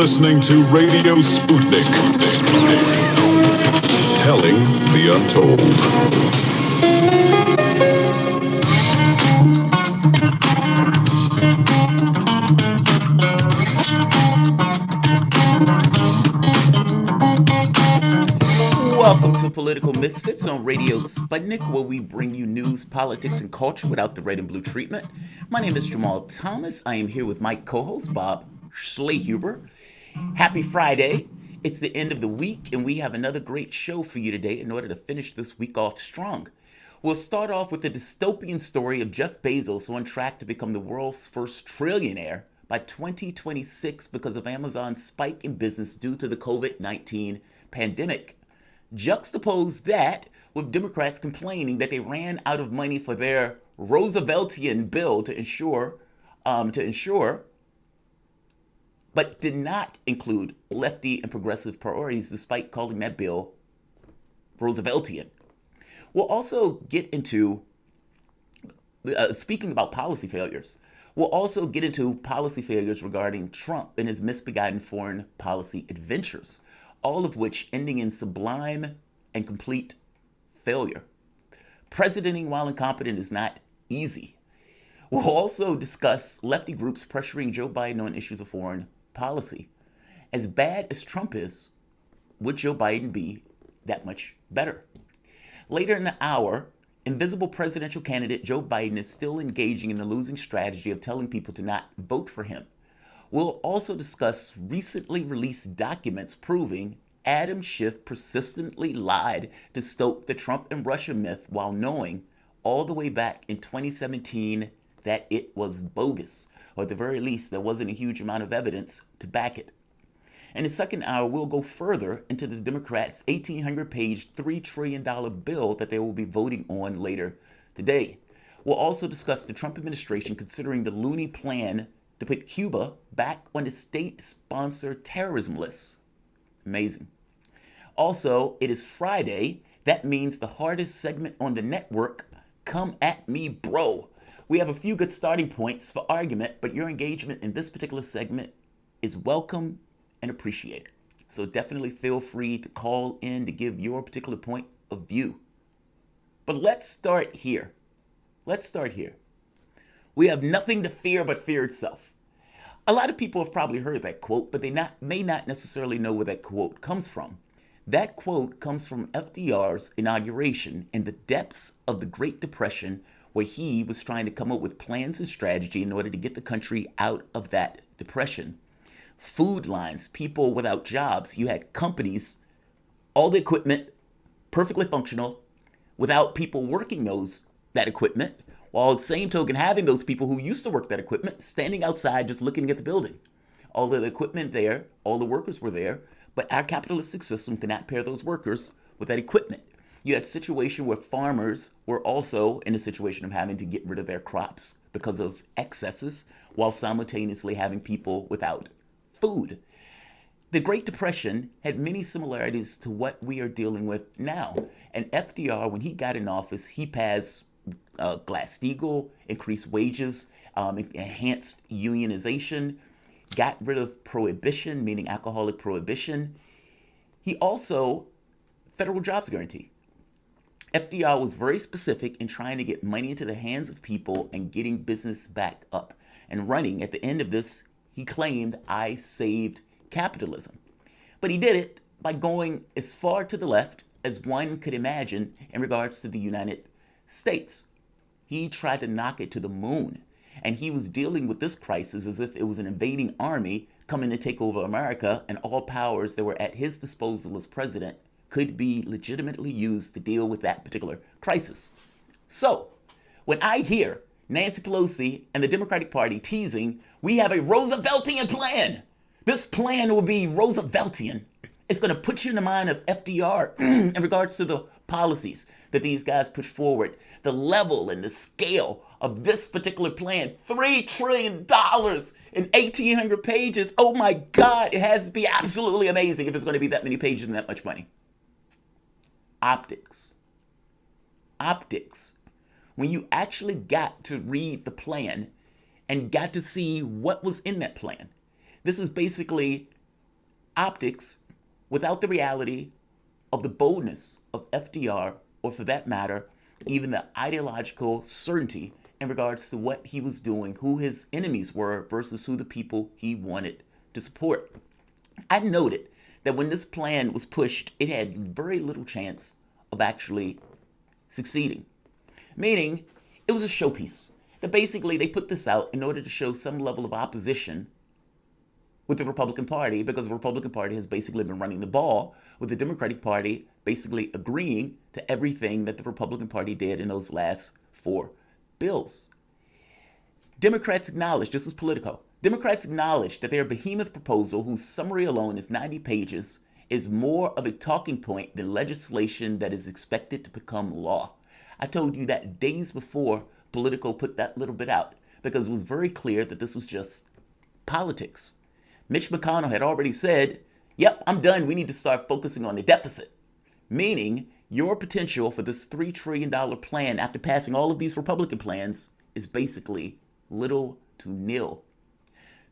listening to Radio Sputnik, telling the untold. Welcome to Political Misfits on Radio Sputnik, where we bring you news, politics, and culture without the red and blue treatment. My name is Jamal Thomas. I am here with my co-host, Bob Schlehuber. Happy Friday. It's the end of the week, and we have another great show for you today in order to finish this week off strong. We'll start off with the dystopian story of Jeff Bezos on track to become the world's first trillionaire by 2026 because of Amazon's spike in business due to the COVID-19 pandemic. Juxtapose that with Democrats complaining that they ran out of money for their Rooseveltian bill to ensure, but did not include lefty and progressive priorities despite calling that bill Rooseveltian. We'll also get into, speaking about policy failures, we'll also get into policy failures regarding Trump and his misbegotten foreign policy adventures, all of which ending in sublime and complete failure. Presidenting while incompetent is not easy. We'll also discuss lefty groups pressuring Joe Biden on issues of foreign policy. As bad as Trump is, would Joe Biden be that much better? Later in the hour, invisible presidential candidate Joe Biden is still engaging in the losing strategy of telling people to not vote for him. We'll also discuss recently released documents proving Adam Schiff persistently lied to stoke the Trump and Russia myth while knowing all the way back in 2017 that it was bogus, or at the very least there wasn't a huge amount of evidence to back it. In the second hour, we'll go further into the Democrats' 1,800-page, $3 trillion bill that they will be voting on later today. We'll also discuss the Trump administration considering the loony plan to put Cuba back on the state-sponsored terrorism list. Amazing. Also, it is Friday. That means the hardest segment on the network, Come At Me Bro. We have a few good starting points for argument, but your engagement in this particular segment is welcome and appreciated. So definitely feel free to call in to give your particular point of view. But let's start here. We have nothing to fear but fear itself. A lot of people have probably heard that quote, but they may not necessarily know where that quote comes from. That quote comes from FDR's inauguration in the depths of the Great Depression, where he was trying to come up with plans and strategy in order to get the country out of that depression. Food lines, people without jobs. You had companies, all the equipment, perfectly functional, without people working that equipment. While at the same token, having those people who used to work that equipment standing outside just looking at the building. All the equipment there, all the workers were there, but our capitalistic system cannot pair those workers with that equipment. You had a situation where farmers were also in a situation of having to get rid of their crops because of excesses, while simultaneously having people without food. The Great Depression had many similarities to what we are dealing with now. And FDR, when he got in office, he passed Glass-Steagall, increased wages, enhanced unionization, got rid of prohibition, meaning alcoholic prohibition. He also, federal jobs guarantee. FDR was very specific in trying to get money into the hands of people and getting business back up and running. At the end of this, he claimed, I saved capitalism. But he did it by going as far to the left as one could imagine in regards to the United States. He tried to knock it to the moon. And he was dealing with this crisis as if it was an invading army coming to take over America, and all powers that were at his disposal as president could be legitimately used to deal with that particular crisis. So, when I hear Nancy Pelosi and the Democratic Party teasing, we have a Rooseveltian plan. This plan will be Rooseveltian. It's going to put you in the mind of FDR in regards to the policies that these guys push forward. The level and the scale of this particular plan, $3 trillion in 1,800 pages. Oh my God, it has to be absolutely amazing if it's going to be that many pages and that much money. Optics. When you actually got to read the plan and got to see what was in that plan. This is basically optics without the reality of the boldness of FDR, or for that matter, even the ideological certainty in regards to what he was doing, who his enemies were versus who the people he wanted to support. I noted that when this plan was pushed, it had very little chance of actually succeeding. Meaning, it was a showpiece. That basically they put this out in order to show some level of opposition with the Republican Party, because the Republican Party has basically been running the ball, with the Democratic Party basically agreeing to everything that the Republican Party did in those last 4 bills. Democrats acknowledge, this is Politico, Democrats acknowledge that their behemoth proposal, whose summary alone is 90 pages, is more of a talking point than legislation that is expected to become law. I told you that days before Politico put that little bit out, because it was very clear that this was just politics. Mitch McConnell had already said, yep, I'm done. We need to start focusing on the deficit. Meaning, your potential for this $3 trillion plan after passing all of these Republican plans is basically little to nil.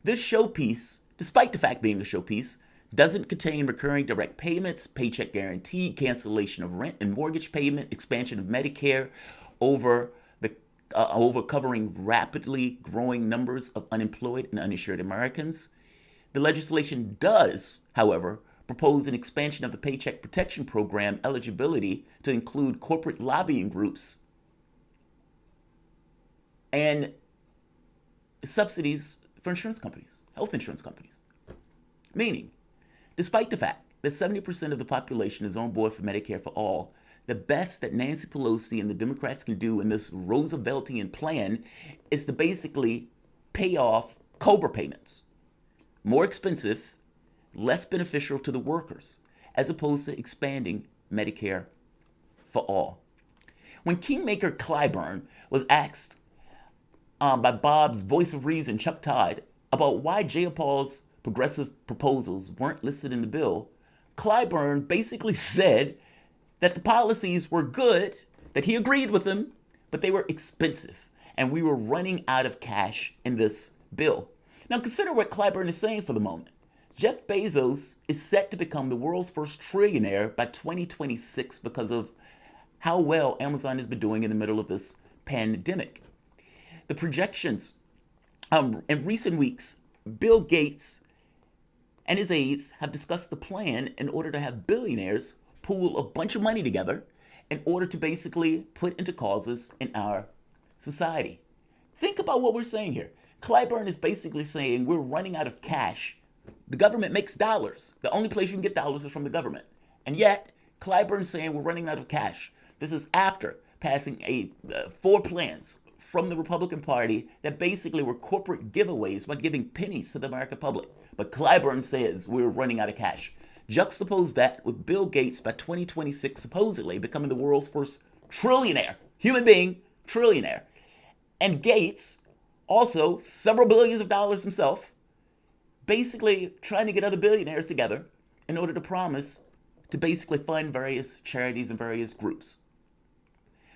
This showpiece, despite the fact being a showpiece, doesn't contain recurring direct payments, paycheck guarantee, cancellation of rent and mortgage payment, expansion of Medicare over covering rapidly growing numbers of unemployed and uninsured Americans. The legislation does, however, propose an expansion of the Paycheck Protection Program eligibility to include corporate lobbying groups and subsidies for insurance companies, health insurance companies. Meaning, despite the fact that 70% of the population is on board for Medicare for all, the best that Nancy Pelosi and the Democrats can do in this Rooseveltian plan is to basically pay off COBRA payments. More expensive, less beneficial to the workers, as opposed to expanding Medicare for all. When Kingmaker Clyburn was asked by Bob's voice of reason, Chuck Todd, about why Jayapal's progressive proposals weren't listed in the bill, Clyburn basically said that the policies were good, that he agreed with them, but they were expensive, and we were running out of cash in this bill. Now consider what Clyburn is saying for the moment. Jeff Bezos is set to become the world's first trillionaire by 2026 because of how well Amazon has been doing in the middle of this pandemic. The projections, in recent weeks, Bill Gates and his aides have discussed the plan in order to have billionaires pool a bunch of money together in order to basically put into causes in our society. Think about what we're saying here. Clyburn is basically saying we're running out of cash. The government makes dollars. The only place you can get dollars is from the government. And yet, Clyburn's saying we're running out of cash. This is after passing 4 plans from the Republican Party that basically were corporate giveaways by giving pennies to the American public. But Clyburn says we're running out of cash. Juxtapose that with Bill Gates by 2026 supposedly becoming the world's first trillionaire, human being, trillionaire. And Gates, also several billions of dollars himself, basically trying to get other billionaires together in order to promise to basically fund various charities and various groups.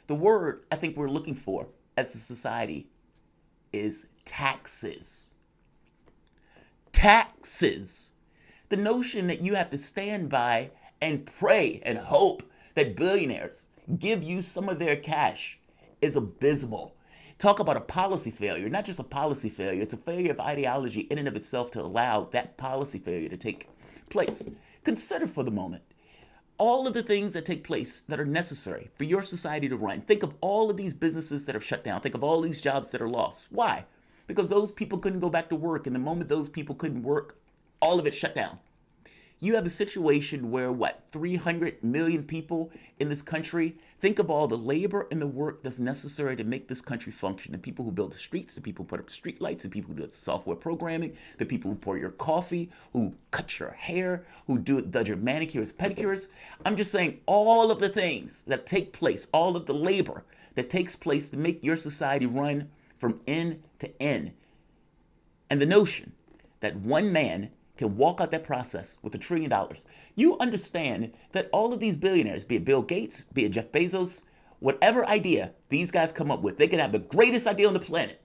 The word I think we're looking for as a society is taxes. Taxes. The notion that you have to stand by and pray and hope that billionaires give you some of their cash is abysmal. Talk about a policy failure, not just a policy failure, it's a failure of ideology in and of itself to allow that policy failure to take place. Consider for the moment all of the things that take place that are necessary for your society to run. Think of all of these businesses that are shut down. Think of all these jobs that are lost. Why? Because those people couldn't go back to work, and the moment those people couldn't work, all of it shut down. You have a situation where, 300 million people in this country? Think of all the labor and the work that's necessary to make this country function. The people who build the streets, the people who put up street lights, the people who do the software programming, the people who pour your coffee, who cut your hair, who does your manicures, pedicures. I'm just saying all of the things that take place, all of the labor that takes place to make your society run from end to end. And the notion that one man can walk out that process with $1 trillion. You understand that all of these billionaires, be it Bill Gates, be it Jeff Bezos, whatever idea these guys come up with, they can have the greatest idea on the planet,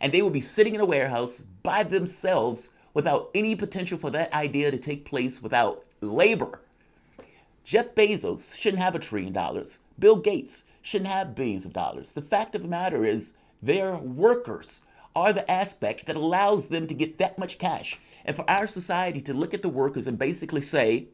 and they will be sitting in a warehouse by themselves without any potential for that idea to take place without labor. Jeff Bezos shouldn't have $1 trillion. Bill Gates shouldn't have billions of dollars. The fact of the matter is their workers are the aspect that allows them to get that much cash. And for our society to look at the workers and basically say,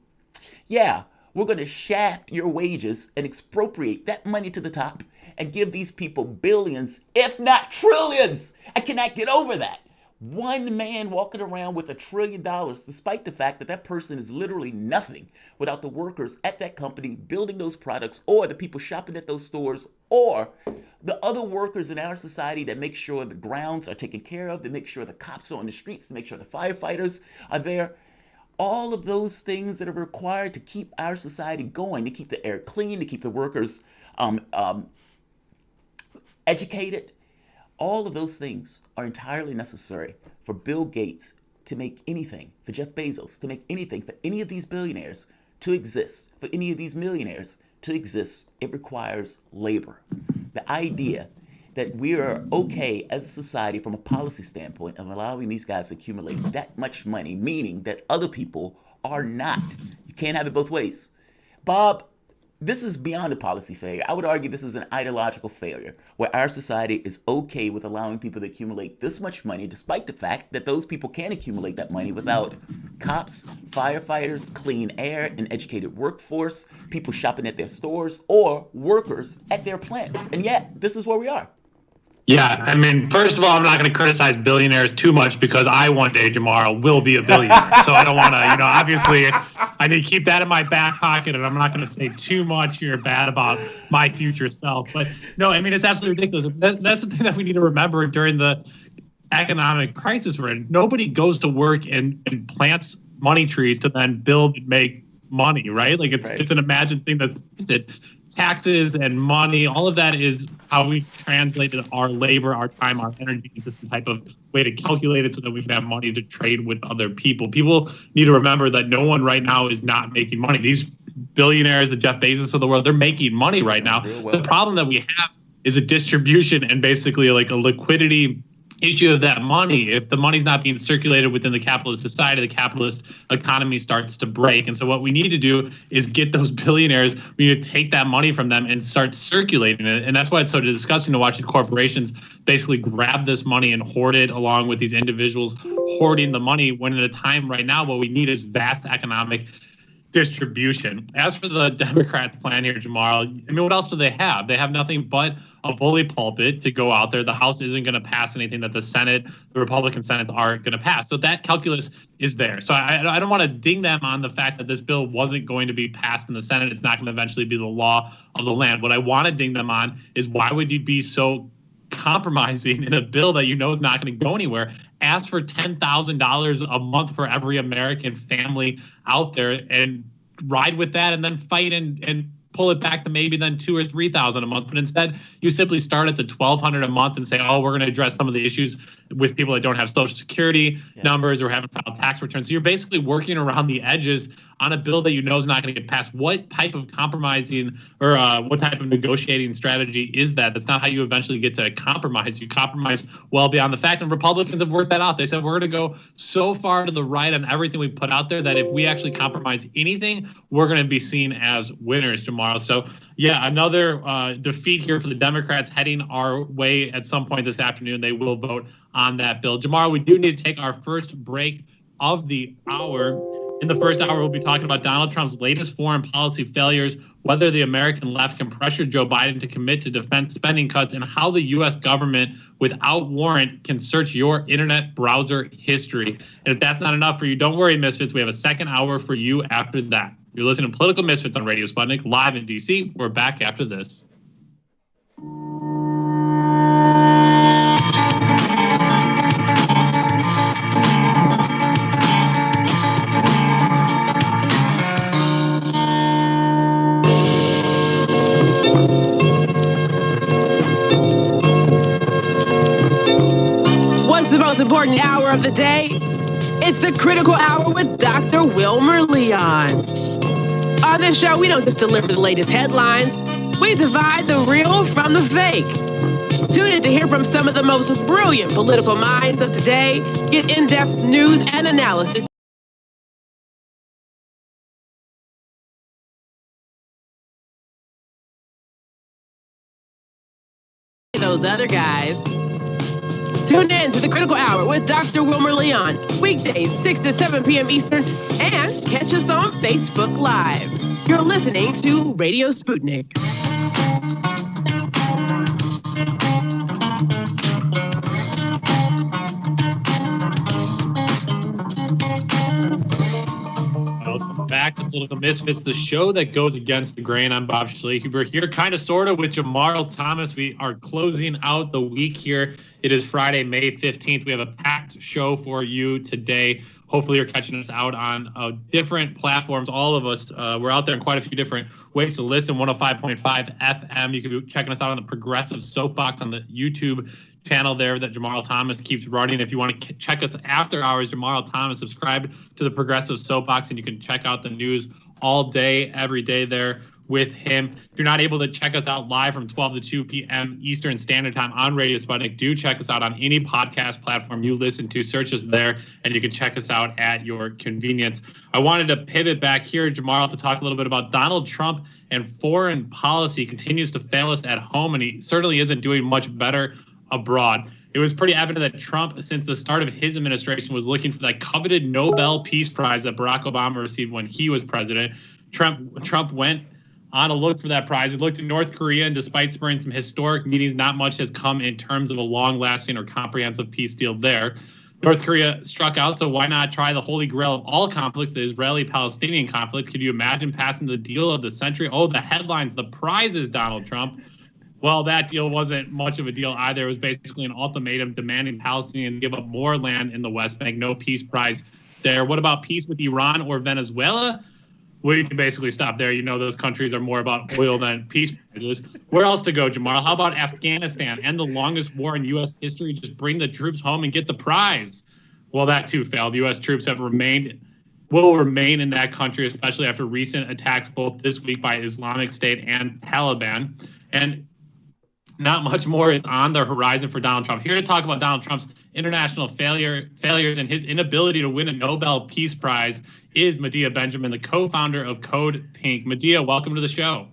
yeah, we're going to shaft your wages and expropriate that money to the top and give these people billions, if not trillions. I cannot get over that. One man walking around with $1 trillion, despite the fact that that person is literally nothing without the workers at that company building those products, or the people shopping at those stores, or the other workers in our society that make sure the grounds are taken care of, that make sure the cops are on the streets, to make sure the firefighters are there. All of those things that are required to keep our society going, to keep the air clean, to keep the workers educated. All of those things are entirely necessary for Bill Gates to make anything, for Jeff Bezos to make anything, for any of these billionaires to exist, for any of these millionaires to exist. It requires labor. The idea that we are okay as a society from a policy standpoint of allowing these guys to accumulate that much money, meaning that other people are not. You can't have it both ways. Bob, this is beyond a policy failure. I would argue this is an ideological failure, where our society is okay with allowing people to accumulate this much money, despite the fact that those people can accumulate that money without cops, firefighters, clean air, an educated workforce, people shopping at their stores, or workers at their plants. And yet, this is where we are. Yeah, I mean, first of all, I'm not going to criticize billionaires too much because I one day, Jamar, will be a billionaire. So I don't want to, obviously I need to keep that in my back pocket, and I'm not going to say too much here bad about my future self. But no, I mean, it's absolutely ridiculous. That's the thing that we need to remember during the economic crisis we're in. Nobody goes to work and plants money trees to then build and make money, right? Like it's an imagined thing that's taxes and money, all of that is how we translated our labor, our time, our energy into some type of way to calculate it so that we can have money to trade with other people. People need to remember that no one right now is not making money. These billionaires, the Jeff Bezos of the world, they're making money right now. The problem that we have is a distribution and basically like a liquidity issue of that money. If the money's not being circulated within the capitalist society, the capitalist economy starts to break. And so what we need to do is get those billionaires, we need to take that money from them and start circulating it. And that's why it's so disgusting to watch these corporations basically grab this money and hoard it along with these individuals hoarding the money, when at a time right now what we need is vast economic distribution. As for the Democrats' plan here, Jamal, I mean, what else do they have? They have nothing but a bully pulpit to go out there. The House isn't going to pass anything that the Senate, the Republican Senate, aren't going to pass. So that calculus is there. So I don't want to ding them on the fact that this bill wasn't going to be passed in the Senate. It's not going to eventually be the law of the land. What I want to ding them on is, why would you be so compromising in a bill that you know is not going to go anywhere? Ask for $10,000 a month for every American family out there and ride with that, and then fight and pull it back to maybe then $2,000 or $3,000 a month. But instead, you simply start at the $1,200 a month and say, oh, we're going to address some of the issues with people that don't have Social Security numbers or haven't filed tax returns. So you're basically working around the edges on a bill that you know is not going to get passed. What type of compromising or what type of negotiating strategy is that? That's not how you eventually get to compromise. You compromise well beyond the fact, and Republicans have worked that out. They said, we're going to go so far to the right on everything we put out there that if we actually compromise anything, we're going to be seen as winners tomorrow. So yeah, another defeat here for the Democrats heading our way at some point this afternoon. They will vote on that bill. Jamar, we do need to take our first break of the hour. In the first hour, we'll be talking about Donald Trump's latest foreign policy failures, whether the American left can pressure Joe Biden to commit to defense spending cuts, and how the U.S. government, without warrant, can search your internet browser history. And if that's not enough for you, don't worry, Misfits. We have a second hour for you after that. You're listening to Political Misfits on Radio Sputnik, live in D.C. We're back after this. Most important hour of the day. It's the Critical Hour with Dr. Wilmer Leon. On this show, we don't just deliver the latest headlines. We divide the real from the fake. Tune in to hear from some of the most brilliant political minds of today. Get in-depth news and analysis. Those other guys. Tune in to the Critical Hour with Dr. Wilmer Leon, weekdays 6 to 7 p.m. Eastern, and catch us on Facebook Live. You're listening to Radio Sputnik. Welcome back to Political Misfits, the show that goes against the grain. I'm Bob Schleich. We're here kind of sort of with Jamarl Thomas. We are closing out the week here. It is Friday, May 15th. We have a packed show for you today. Hopefully you're catching us out on different platforms. All of us, we're out there in quite a few different ways to listen. 105.5 FM. You can be checking us out on the Progressive Soapbox on the YouTube channel there that Jamarl Thomas keeps running. If you want to check us after hours, Jamarl Thomas, subscribe to the Progressive Soapbox, and you can check out the news all day, every day there with him. If you're not able to check us out live from 12 to 2 p.m. Eastern Standard Time on Radio Sputnik, do check us out on any podcast platform you listen to. Search us there, and you can check us out at your convenience. I wanted to pivot back here, Jamarl, to talk a little bit about Donald Trump and foreign policy. Continues to fail us at home, and he certainly isn't doing much better abroad. It was pretty evident that Trump, since the start of his administration, was looking for that coveted Nobel Peace Prize that Barack Obama received when he was president. Trump went on a look for that prize. He looked at North Korea, and despite spurring some historic meetings, not much has come in terms of a long-lasting or comprehensive peace deal there. North Korea struck out, so why not try the holy grail of all conflicts, the Israeli-Palestinian conflict? Could you imagine passing the deal of the century? Oh, the headlines, the prizes, Donald Trump. Well, that deal wasn't much of a deal either. It was basically an ultimatum demanding Palestinians give up more land in the West Bank. No peace prize there. What about peace with Iran or Venezuela? We can basically stop there. You know, those countries are more about oil than peace prizes. Where else to go, Jamarl? How about Afghanistan? End the longest war in U.S. history. Just bring the troops home and get the prize. Well, that too failed. U.S. troops will remain in that country, especially after recent attacks both this week by Islamic State and Taliban. And not much more is on the horizon for Donald Trump. Here to talk about Donald Trump's international failures and his inability to win a Nobel Peace Prize is Medea Benjamin, the co-founder of Code Pink. Medea, welcome to the show.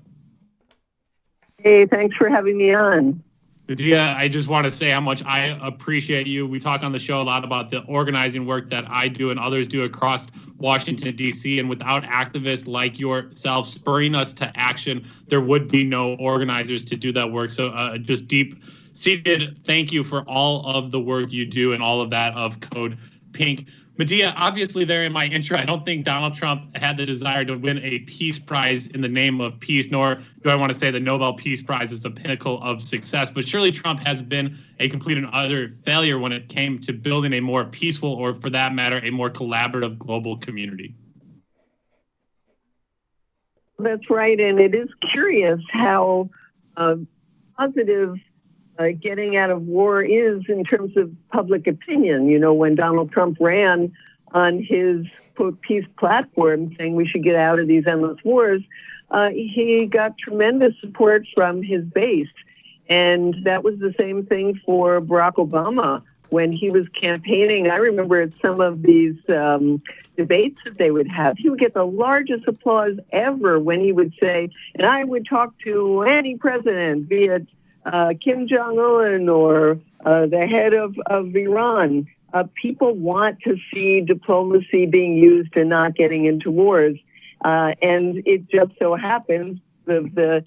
Hey, thanks for having me on. Medea, I just want to say how much I appreciate you. We talk on the show a lot about the organizing work that I do and others do across Washington, D.C., and without activists like yourself spurring us to action, there would be no organizers to do that work. So just deep-seated thank you for all of the work you do and all of that of Code Pink. Medea, obviously there in my intro, I don't think Donald Trump had the desire to win a peace prize in the name of peace, nor do I want to say the Nobel Peace Prize is the pinnacle of success. But surely Trump has been a complete and utter failure when it came to building a more peaceful, or for that matter, a more collaborative global community. That's right. And it is curious how positive getting out of war is in terms of public opinion. You know, when Donald Trump ran on his, quote, peace platform saying we should get out of these endless wars, he got tremendous support from his base. And that was the same thing for Barack Obama when he was campaigning. I remember at some of these debates that they would have, he would get the largest applause ever when he would say, and I would talk to any president, be it Kim Jong-un or the head of Iran. People want to see diplomacy being used and not getting into wars. And it just so happens the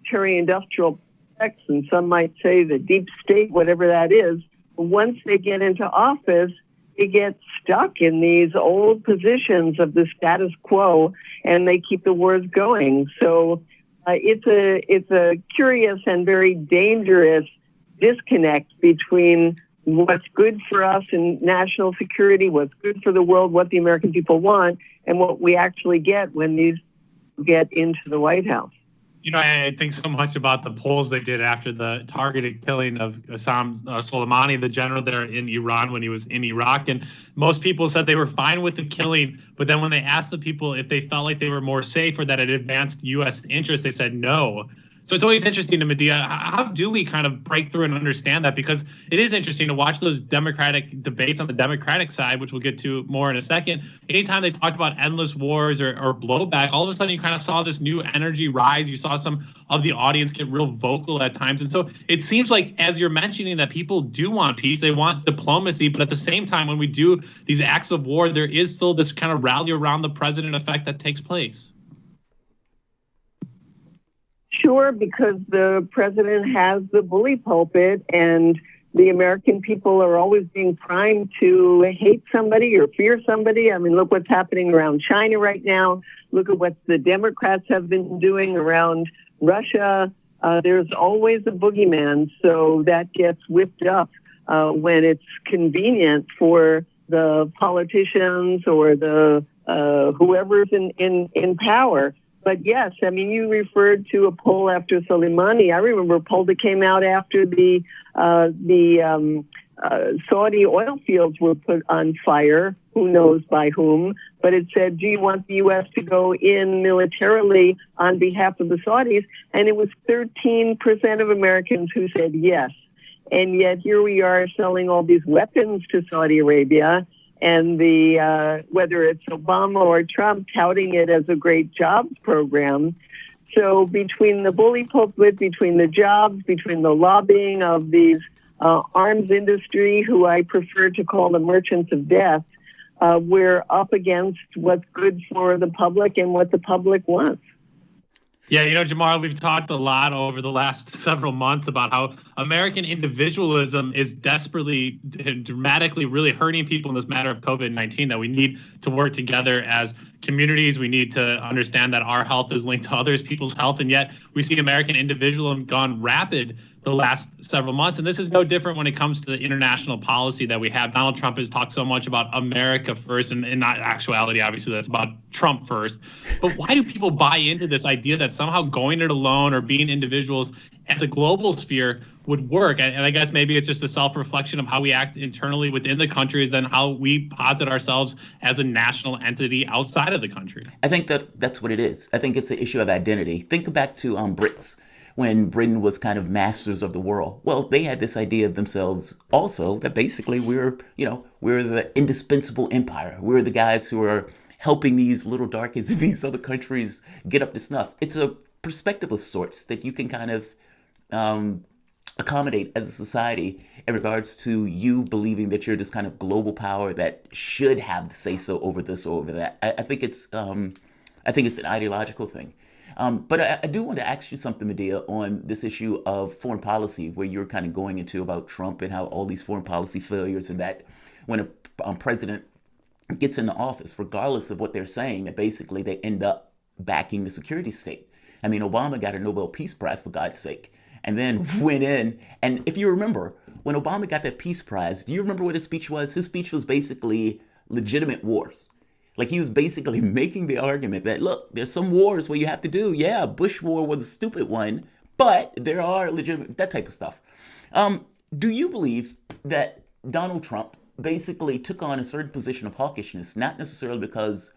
military-industrial complex, and some might say the deep state, whatever that is, once they get into office, they get stuck in these old positions of the status quo, and they keep the wars going. So it's a curious and very dangerous disconnect between what's good for us in national security, what's good for the world, what the American people want, and what we actually get when these get into the White House. You know, I think so much about the polls they did after the targeted killing of Soleimani, the general there in Iran when he was in Iraq. And most people said they were fine with the killing. But then when they asked the people if they felt like they were more safe or that it advanced U.S. interests, they said no. So it's always interesting to Medea. How do we kind of break through and understand that? Because it is interesting to watch those Democratic debates on the Democratic side, which we'll get to more in a second. Anytime they talked about endless wars or blowback, all of a sudden you kind of saw this new energy rise. You saw some of the audience get real vocal at times. And so it seems like, as you're mentioning, that people do want peace. They want diplomacy. But at the same time, when we do these acts of war, there is still this kind of rally around the president effect that takes place. Sure, because the president has the bully pulpit, and the American people are always being primed to hate somebody or fear somebody. I mean, look what's happening around China right now. Look at what the Democrats have been doing around Russia. There's always a boogeyman, so that gets whipped up when it's convenient for the politicians or the whoever's in power. But yes, I mean, you referred to a poll after Soleimani. I remember a poll that came out after the Saudi oil fields were put on fire, who knows by whom. But it said, do you want the U.S. to go in militarily on behalf of the Saudis? And it was 13% of Americans who said yes. And yet here we are selling all these weapons to Saudi Arabia. And whether it's Obama or Trump touting it as a great jobs program. So between the bully pulpit, between the jobs, between the lobbying of these arms industry, who I prefer to call the merchants of death, we're up against what's good for the public and what the public wants. Yeah, Jamar, we've talked a lot over the last several months about how American individualism is desperately, dramatically really hurting people in this matter of COVID-19, that we need to work together as communities. We need to understand that our health is linked to others people's health. And yet we see American individualism gone rapid the last several months. And this is no different when it comes to the international policy that we have. Donald Trump has talked so much about America first, and in actuality, obviously, that's about Trump first. But why do people buy into this idea that somehow going it alone or being individuals at the global sphere would work? And I guess maybe it's just a self-reflection of how we act internally within the country, is then how we posit ourselves as a national entity outside of the country. I think that's what it is. I think it's an issue of identity. Think back to Brits. When Britain was kind of masters of the world. Well, they had this idea of themselves also that basically we're the indispensable empire. We're the guys who are helping these little darkies in these other countries get up to snuff. It's a perspective of sorts that you can kind of accommodate as a society in regards to you believing that you're this kind of global power that should have the say-so over this or over that. I think it's an ideological thing. But I do want to ask you something, Medea, on this issue of foreign policy, where you're kind of going into about Trump and how all these foreign policy failures, and that when a president gets into office, regardless of what they're saying, that basically they end up backing the security state. I mean, Obama got a Nobel Peace Prize, for God's sake, and then went in. And if you remember, when Obama got that Peace Prize, do you remember what his speech was? His speech was basically legitimate wars. Like, he was basically making the argument that, look, there's some wars where you have to do, yeah, Bush war was a stupid one, but there are legitimate, that type of stuff. Do you believe that Donald Trump basically took on a certain position of hawkishness, not necessarily because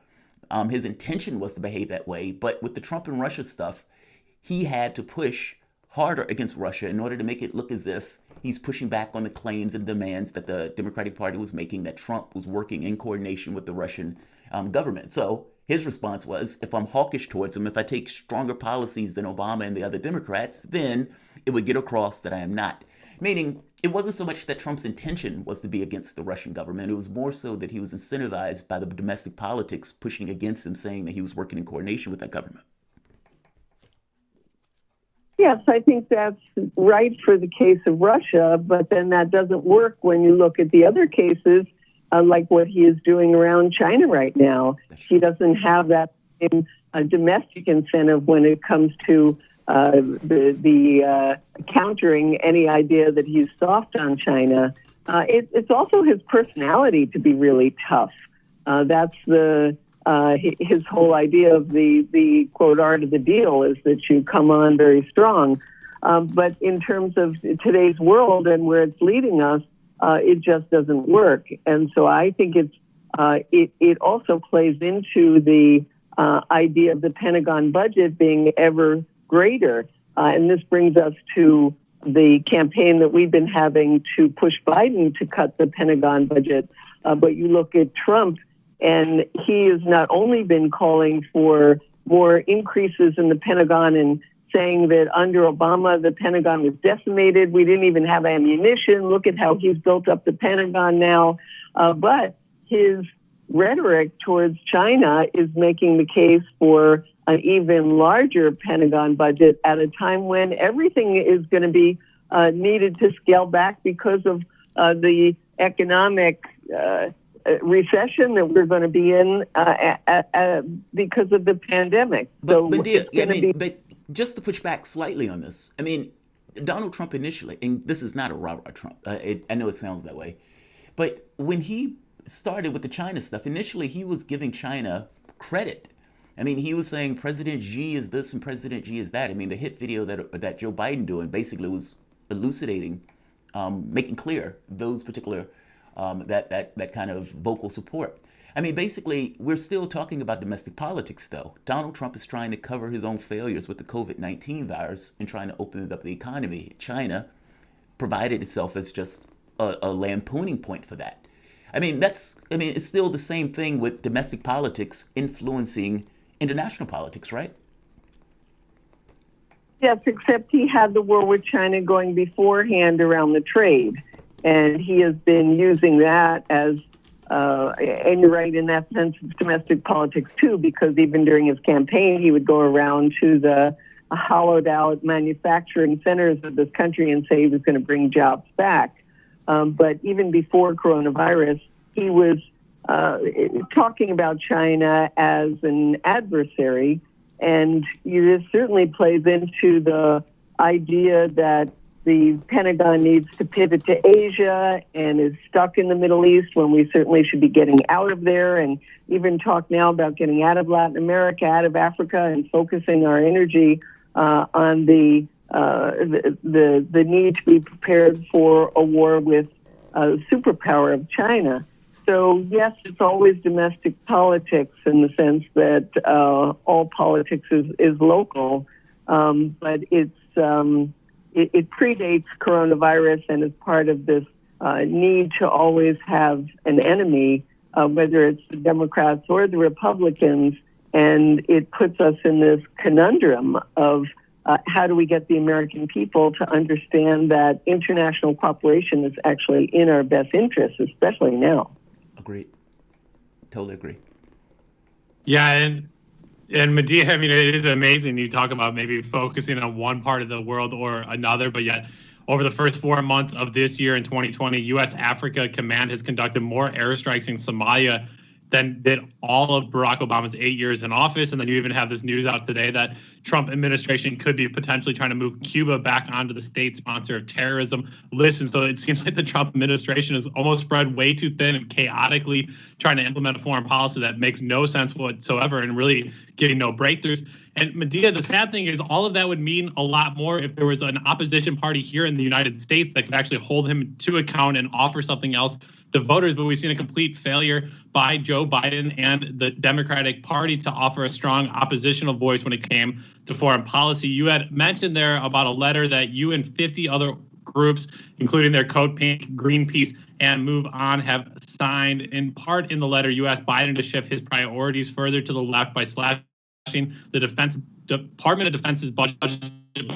his intention was to behave that way, but with the Trump and Russia stuff, he had to push harder against Russia in order to make it look as if he's pushing back on the claims and demands that the Democratic Party was making, that Trump was working in coordination with the Russian government. So his response was, if I'm hawkish towards him, if I take stronger policies than Obama and the other Democrats, then it would get across that I am not. Meaning, it wasn't so much that Trump's intention was to be against the Russian government. It was more so that he was incentivized by the domestic politics pushing against him, saying that he was working in coordination with that government. Yes, I think that's right for the case of Russia, but then that doesn't work when you look at the other cases, like what he is doing around China right now. He doesn't have that same domestic incentive when it comes to the countering any idea that he's soft on China. It's also his personality to be really tough. That's his whole idea of the quote art of the deal is that you come on very strong. But in terms of today's world and where it's leading us, it just doesn't work. And so I think it also plays into the idea of the Pentagon budget being ever greater. And this brings us to the campaign that we've been having to push Biden to cut the Pentagon budget. But you look at Trump, and he has not only been calling for more increases in the Pentagon and saying that under Obama, the Pentagon was decimated. We didn't even have ammunition. Look at how he's built up the Pentagon now. But his rhetoric towards China is making the case for an even larger Pentagon budget at a time when everything is going to be needed to scale back because of the economic recession that we're going to be in because of the pandemic. But but just to push back slightly on this, I mean, Donald Trump initially, and this is not a rah-rah Trump. I know it sounds that way, but when he started with the China stuff, initially he was giving China credit. I mean, he was saying President Xi is this and President Xi is that. I mean, the hit video that Joe Biden doing basically was elucidating, making clear those particular that kind of vocal support. I mean, basically, we're still talking about domestic politics, though. Donald Trump is trying to cover his own failures with the COVID-19 virus and trying to open up the economy. China provided itself as just a lampooning point for that. I mean, it's still the same thing with domestic politics influencing international politics, right? Yes, except he had the war with China going beforehand around the trade. And he has been using that as, and you're right in that sense, of domestic politics too, because even during his campaign, he would go around to the hollowed out manufacturing centers of this country and say he was going to bring jobs back. But even before coronavirus, he was talking about China as an adversary. And this certainly plays into the idea that the Pentagon needs to pivot to Asia and is stuck in the Middle East when we certainly should be getting out of there, and even talk now about getting out of Latin America, out of Africa, and focusing our energy on the need to be prepared for a war with a superpower of China. So yes, it's always domestic politics in the sense that all politics is local, but it predates coronavirus and is part of this need to always have an enemy, whether it's the Democrats or the Republicans, and it puts us in this conundrum of how do we get the American people to understand that international cooperation is actually in our best interest, especially now. Agreed. Totally agree. Yeah, and Medea, I mean, it is amazing. You talk about maybe focusing on one part of the world or another, but yet over the first 4 months of this year in 2020, U.S. Africa Command has conducted more airstrikes in Somalia than did all of Barack Obama's 8 years in office. And then you even have this news out today that Trump administration could be potentially trying to move Cuba back onto the state sponsor of terrorism list. And so it seems like the Trump administration is almost spread way too thin and chaotically trying to implement a foreign policy that makes no sense whatsoever and really getting no breakthroughs. And Medea, the sad thing is all of that would mean a lot more if there was an opposition party here in the United States that could actually hold him to account and offer something else to voters. But we've seen a complete failure by Joe Biden and the Democratic Party to offer a strong oppositional voice when it came to foreign policy. You had mentioned there about a letter that you and 50 other groups, including their Code Pink, Greenpeace, and Move On, have signed. In part in the letter, you asked Biden to shift his priorities further to the left by slashing the Department of Defense's budget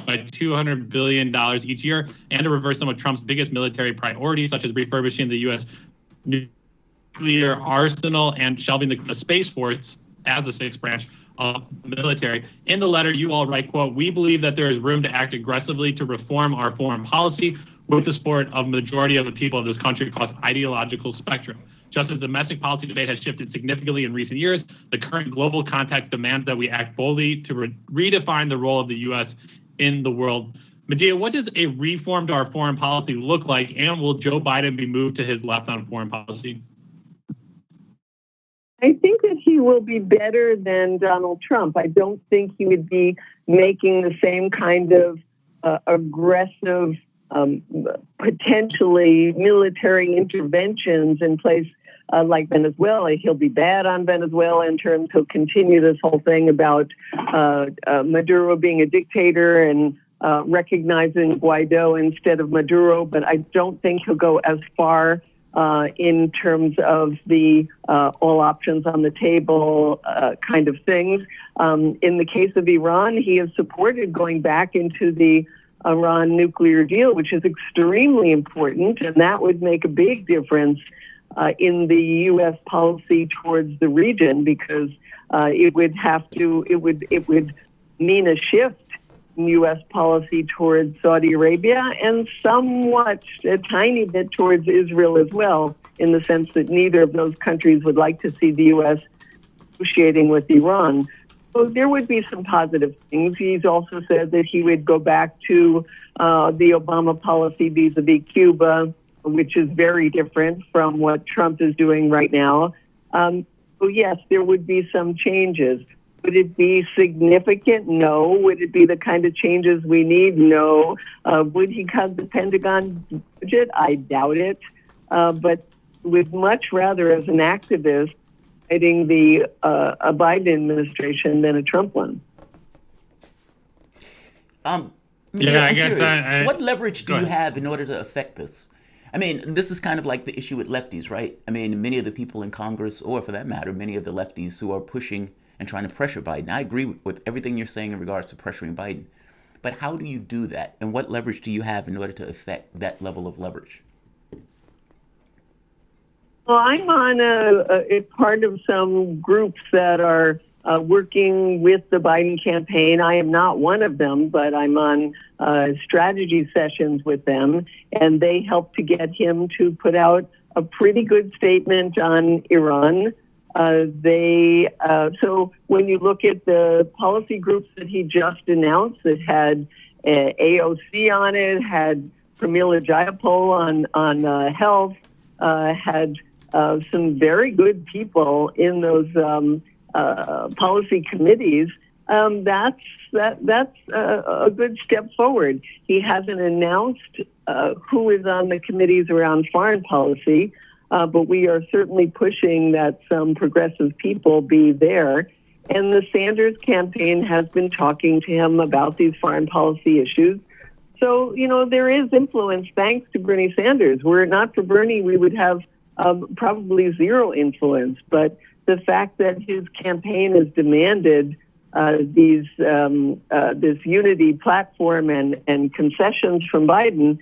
by $200 billion each year, and to reverse some of Trump's biggest military priorities, such as refurbishing the U.S. nuclear arsenal and shelving the Space Force as a sixth branch of the military. In the letter, you all write, quote, "We believe that there is room to act aggressively to reform our foreign policy with the support of majority of the people of this country across ideological spectrum. Just as domestic policy debate has shifted significantly in recent years, the current global context demands that we act boldly to redefine the role of the U.S. in the world." Medea, what does a reform to our foreign policy look like, and will Joe Biden be moved to his left on foreign policy? I think that he will be better than Donald Trump. I don't think he would be making the same kind of aggressive, potentially military interventions in place like Venezuela. He'll be bad on Venezuela in terms he'll continue this whole thing about Maduro being a dictator and recognizing Guaido instead of Maduro, but I don't think he'll go as far in terms of the all options on the table kind of things. In the case of Iran, he has supported going back into the Iran nuclear deal, which is extremely important, and that would make a big difference in the U.S. policy towards the region, because it would mean a shift in U.S. policy towards Saudi Arabia and somewhat a tiny bit towards Israel as well, in the sense that neither of those countries would like to see the U.S. negotiating with Iran. So there would be some positive things. He's also said that he would go back to the Obama policy vis-a-vis Cuba, which is very different from what Trump is doing right now. So yes, there would be some changes. Would it be significant? No. Would it be the kind of changes we need? No. Would he cut the Pentagon budget? I doubt it. But would much rather, as an activist, fighting a Biden administration than a Trump one. Medea, I'm curious, what leverage do you have in order to affect this? I mean, this is kind of like the issue with lefties, right? I mean, many of the people in Congress, or for that matter, many of the lefties who are pushing and trying to pressure Biden. I agree with everything you're saying in regards to pressuring Biden. But how do you do that? And what leverage do you have in order to affect that level of leverage? Well, I'm on a part of some groups that are working with the Biden campaign. I am not one of them, but I'm on strategy sessions with them, and they help to get him to put out a pretty good statement on Iran. So when you look at the policy groups that he just announced that had AOC on it, had Pramila Jayapal on health, had some very good people in those policy committees, that's a good step forward. He hasn't announced who is on the committees around foreign policy, but we are certainly pushing that some progressive people be there. And the Sanders campaign has been talking to him about these foreign policy issues. So, there is influence thanks to Bernie Sanders. Were it not for Bernie, we would have probably zero influence. But the fact that his campaign has demanded this unity platform and concessions from Biden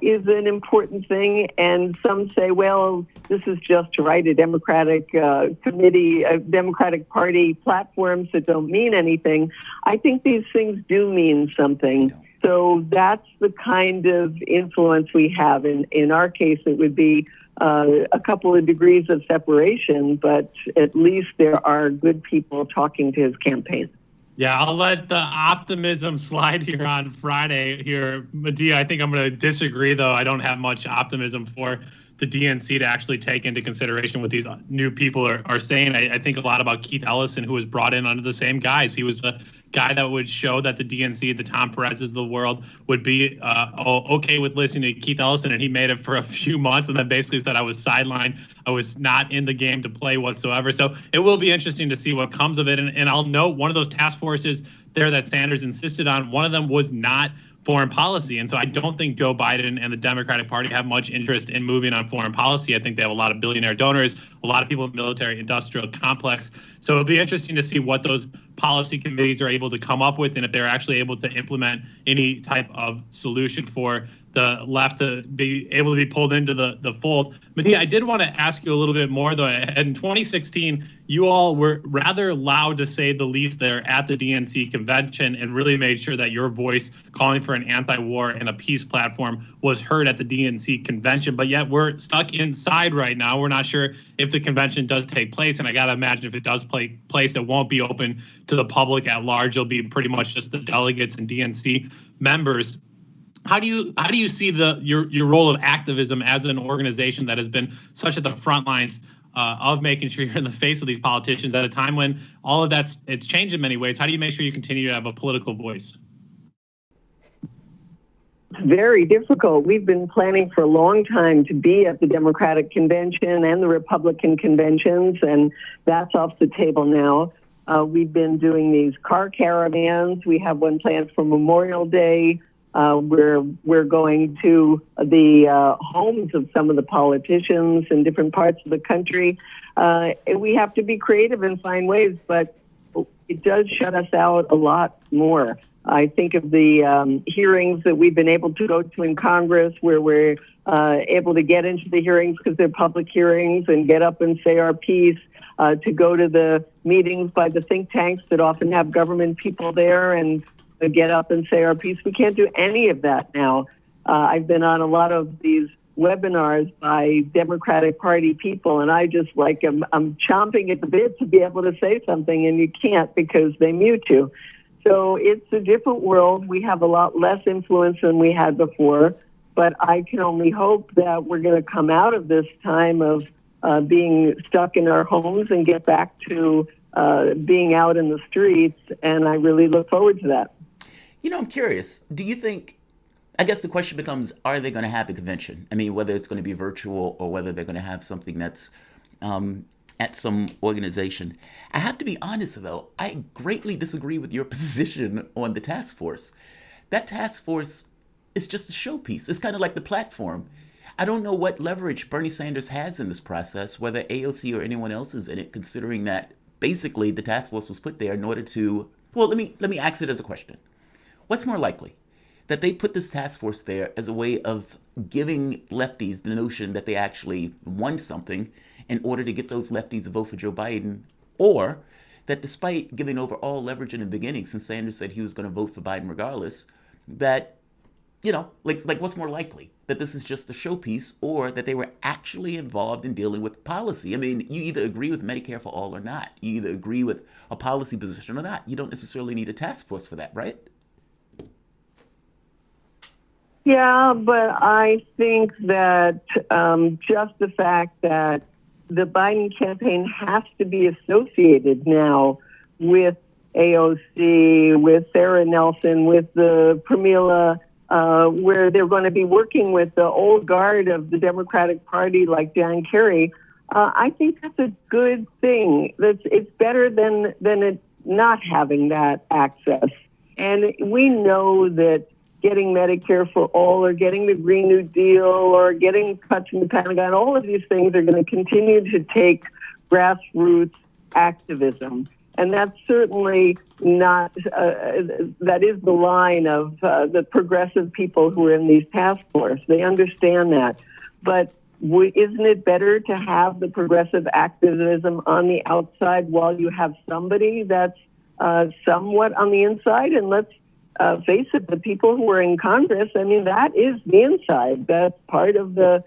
is an important thing. And some say, well, this is just to write a Democratic committee, Democratic Party platforms that don't mean anything. I think these things do mean something. So that's the kind of influence we have. In our case, it would be a couple of degrees of separation, but at least there are good people talking to his campaign. Yeah, I'll let the optimism slide here on Friday here. Medea, I think I'm going to disagree, though. I don't have much optimism for the DNC to actually take into consideration what these new people are saying. I think a lot about Keith Ellison, who was brought in under the same guise. He was the guy that would show that the DNC, the Tom Perez's of the world, would be okay with listening to Keith Ellison, and he made it for a few months and then basically said I was sidelined. I was not in the game to play whatsoever. So it will be interesting to see what comes of it. And I'll note one of those task forces there that Sanders insisted on, one of them was not foreign policy. And so I don't think Joe Biden and the Democratic Party have much interest in moving on foreign policy. I think they have a lot of billionaire donors, a lot of people in the military industrial complex. So it'll be interesting to see what those policy committees are able to come up with and if they're actually able to implement any type of solution for the left to be able to be pulled into the fold. Medea, I did want to ask you a little bit more, though. In 2016, you all were rather loud, to say the least, there at the DNC convention and really made sure that your voice calling for an anti-war and a peace platform was heard at the DNC convention. But yet we're stuck inside right now. We're not sure if the convention does take place. And I got to imagine if it does take place, it won't be open to the public at large. It'll be pretty much just the delegates and DNC members. How do you see your role of activism as an organization that has been such at the front lines of making sure you're in the face of these politicians at a time when all of it's changed in many ways? How do you make sure you continue to have a political voice? Very difficult. We've been planning for a long time to be at the Democratic convention and the Republican conventions, and that's off the table now. We've been doing these car caravans. We have one planned for Memorial Day. We're going to the homes of some of the politicians in different parts of the country. We have to be creative and find ways, but it does shut us out a lot more. I think of the hearings that we've been able to go to in Congress, where we're able to get into the hearings because they're public hearings and get up and say our piece, to go to the meetings by the think tanks that often have government people there and get up and say our piece. We can't do any of that now. I've been on a lot of these webinars by Democratic Party people, and I just I'm chomping at the bit to be able to say something, and you can't because they mute you. So it's a different world. We have a lot less influence than we had before, but I can only hope that we're going to come out of this time of being stuck in our homes and get back to being out in the streets, and I really look forward to that. I'm curious. Do you think, I guess the question becomes, are they going to have the convention? I mean, whether it's going to be virtual or whether they're going to have something that's at some organization. I have to be honest, though, I greatly disagree with your position on the task force. That task force is just a showpiece. It's kind of like the platform. I don't know what leverage Bernie Sanders has in this process, whether AOC or anyone else is in it, considering that basically the task force was put there in order to, well, let me ask it as a question. What's more likely? That they put this task force there as a way of giving lefties the notion that they actually won something in order to get those lefties to vote for Joe Biden, or that despite giving over all leverage in the beginning, since Sanders said he was going to vote for Biden regardless, that, like what's more likely? That this is just a showpiece, or that they were actually involved in dealing with policy? I mean, you either agree with Medicare for all or not. You either agree with a policy position or not. You don't necessarily need a task force for that, right? Yeah, but I think that just the fact that the Biden campaign has to be associated now with AOC, with Sarah Nelson, with the Pramila, where they're going to be working with the old guard of the Democratic Party like John Kerry, I think that's a good thing. It's better than it not having that access. And we know that getting Medicare for all or getting the Green New Deal or getting cuts in the Pentagon, all of these things are going to continue to take grassroots activism. And that's certainly not, that is the line of the progressive people who are in these task force. They understand that. But isn't it better to have the progressive activism on the outside while you have somebody that's somewhat on the inside? And let's face it, the people who are in Congress, I mean, that is the inside. That's part of the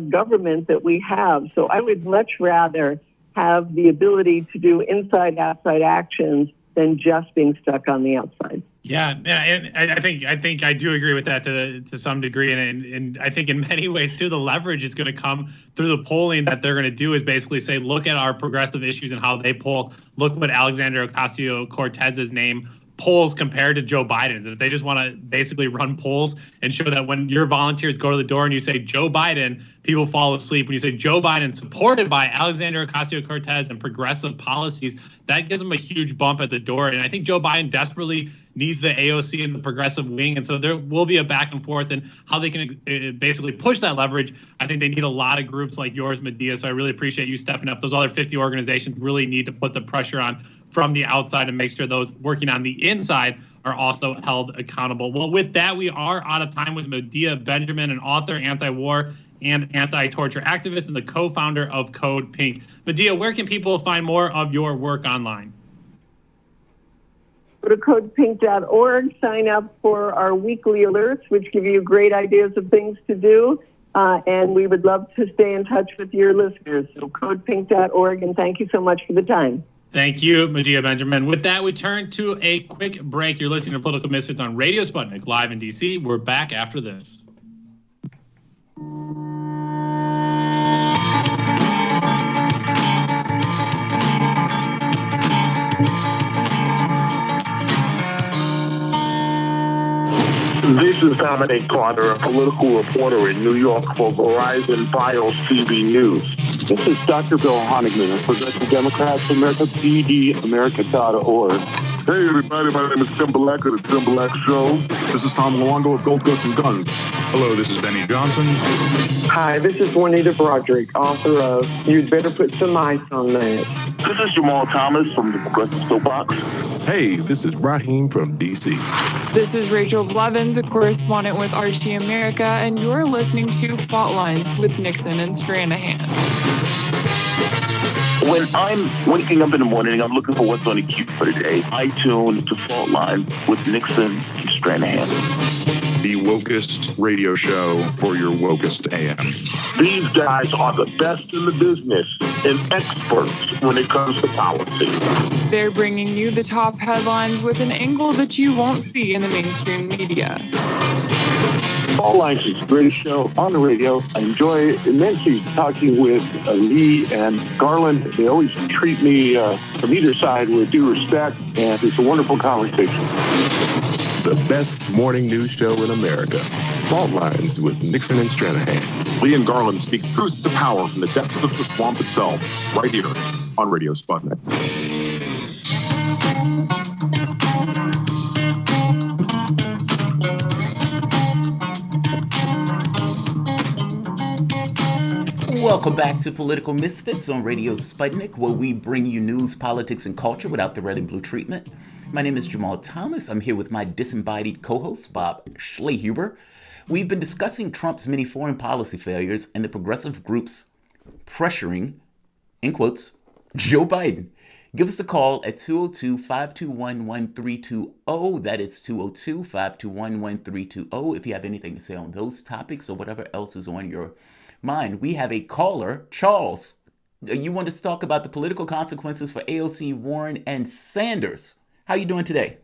government that we have. So I would much rather have the ability to do inside-outside actions than just being stuck on the outside. Yeah, and I think I do agree with that to some degree, and I think in many ways too, the leverage is going to come through the polling that they're going to do is basically say, look at our progressive issues and how they poll. Look what Alexandria Ocasio-Cortez's name polls compared to Joe Biden's. And if they just want to basically run polls and show that when your volunteers go to the door and you say Joe Biden, people fall asleep. When you say Joe Biden supported by Alexandria Ocasio-Cortez and progressive policies, that gives them a huge bump at the door. And I think Joe Biden desperately needs the AOC and the progressive wing. And so there will be a back and forth and how they can basically push that leverage. I think they need a lot of groups like yours, Medea. So I really appreciate you stepping up. Those other 50 organizations really need to put the pressure on from the outside and make sure those working on the inside are also held accountable. Well, with that, we are out of time with Medea Benjamin, an author, anti-war and anti-torture activist, and the co-founder of Code Pink. Medea, where can people find more of your work online? Go to codepink.org, sign up for our weekly alerts, which give you great ideas of things to do. And we would love to stay in touch with your listeners. So codepink.org, and thank you so much for the time. Thank you, Medea Benjamin. With that, we turn to a quick break. You're listening to Political Misfits on Radio Sputnik, live in D.C. We're back after this. This is Dominic Carter, a political reporter in New York for Verizon Bios TV News. This is Dr. Bill Honigman of Progressive Democrats of America, PDAmerica.org. Hey everybody, my name is Tim Black of the Tim Black Show. This is Tom Luongo of Gold Coast and Guns. Hello, this is Benny Johnson. Hi, this is Juanita Broderick, author of You'd Better Put Some Ice on That. This is Jamal Thomas from the Progressive Soapbox. Hey, this is Raheem from D.C. This is Rachel Blevins, a correspondent with Archie America, and you're listening to Fault Lines with Nixon and Stranahan. When I'm waking up in the morning, I'm looking for what's on the queue for the day. I tune to Fault Line with Nixon and Stranahan. The wokest radio show for your wokest AM. These guys are the best in the business and experts when it comes to policy. They're bringing you the top headlines with an angle that you won't see in the mainstream media. Fault Lines is a great show on the radio. I enjoy immensely talking with Lee and Garland. They always treat me from either side with due respect, and it's a wonderful conversation. The best morning news show in America. Fault Lines with Nixon and Stranahan. Lee and Garland speak truth to power from the depths of the swamp itself, right here on Radio Sputnik. Welcome back to Political Misfits on Radio Sputnik, where we bring you news, politics, and culture without the red and blue treatment. My name is Jamal Thomas. I'm here with my disembodied co-host, Bob Schlehuber. We've been discussing Trump's many foreign policy failures and the progressive groups pressuring, in quotes, Joe Biden. Give us a call at 202-521-1320. That is 202-521-1320 if you have anything to say on those topics or whatever else is on your mind. We have a caller, Charles. You want to talk about the political consequences for AOC, Warren, and Sanders. How you doing today?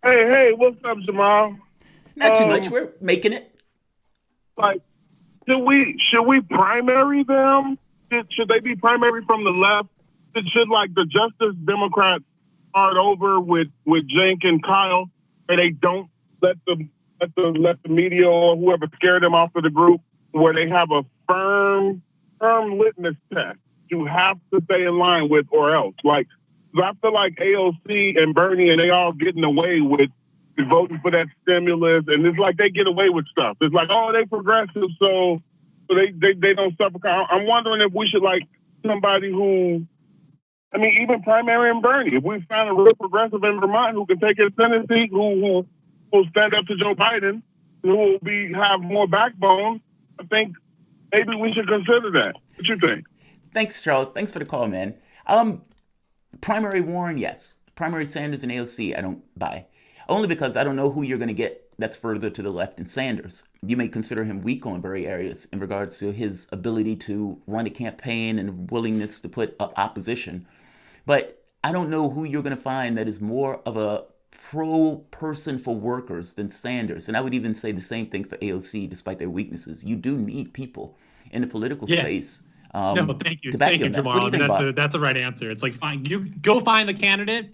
Hey, what's up, Jamal? Not too much. We're making it. Like, should we primary them? Should they be primary from the left? Should like the Justice Democrats start over with Cenk and Kyle, and they don't let the media or whoever scare them off of the group, where they have a firm litmus test you have to stay in line with, or else. Like, I feel like AOC and Bernie and they all getting away with voting for that stimulus, and it's like they get away with stuff. It's like, oh, they progressive, so they don't suffer. I'm wondering if we should like somebody who, I mean, even primary and Bernie. If we find a real progressive in Vermont who can take his Senate seat, who will stand up to Joe Biden, who will have more backbone, I think maybe we should consider that. What you think? Thanks, Charles. Thanks for the call, man. Primary Warren, yes. Primary Sanders and AOC, I don't buy. Only because I don't know who you're going to get that's further to the left than Sanders. You may consider him weak on very areas in regards to his ability to run a campaign and willingness to put up opposition. But I don't know who you're going to find that is more of a pro-person for workers than Sanders. And I would even say the same thing for AOC, despite their weaknesses. You do need people in the political space. No, thank you. Thank you, Jamal. That's the right answer. It's like, fine, you go find the candidate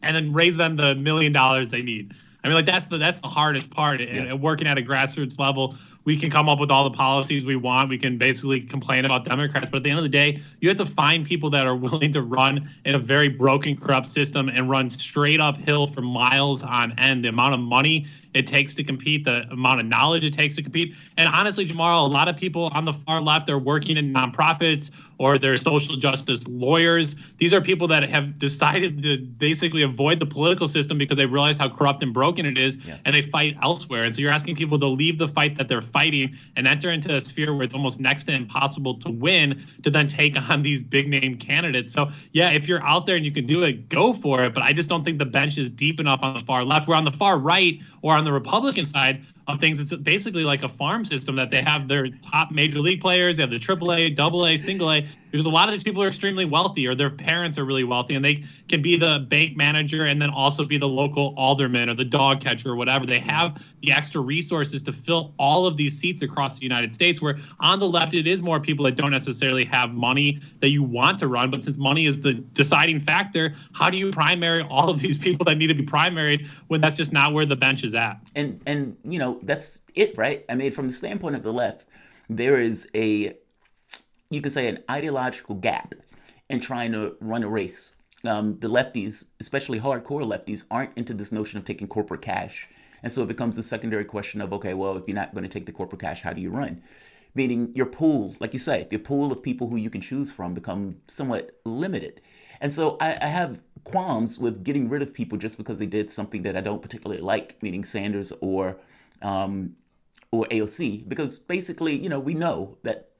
and then raise them the $1 million they need. I mean, like that's the hardest part. And working at a grassroots level, we can come up with all the policies we want. We can basically complain about Democrats, but at the end of the day, you have to find people that are willing to run in a very broken, corrupt system and run straight uphill for miles on end. The amount of money it takes to compete, the amount of knowledge it takes to compete. And honestly, Jamal, a lot of people on the far left are working in nonprofits or they're social justice lawyers. These are people that have decided to basically avoid the political system because they realize how corrupt and broken it is, and they fight elsewhere. And so you're asking people to leave the fight that they're fighting and enter into a sphere where it's almost next to impossible to win, to then take on these big name candidates. So yeah, if you're out there and you can do it, go for it. But I just don't think the bench is deep enough on the far left. Where on the far right or on the Republican side of things, it's basically like a farm system that they have their top major league players. They have the AAA, AA, single A. because a lot of these people are extremely wealthy, or their parents are really wealthy, and they can be the bank manager and then also be the local alderman or the dog catcher or whatever. They have the extra resources to fill all of these seats across the United States, where on the left, it is more people that don't necessarily have money that you want to run. But since money is the deciding factor, how do you primary all of these people that need to be primaried when that's just not where the bench is at? And you know, that's it, right? I mean, from the standpoint of the left, there is you could say an ideological gap in trying to run a race. The lefties, especially hardcore lefties, aren't into this notion of taking corporate cash. And so it becomes a secondary question of, okay, well, if you're not going to take the corporate cash, how do you run? Meaning your pool, like you say, the pool of people who you can choose from become somewhat limited. And so I have qualms with getting rid of people just because they did something that I don't particularly like, meaning Sanders or AOC, because basically, you know, we know that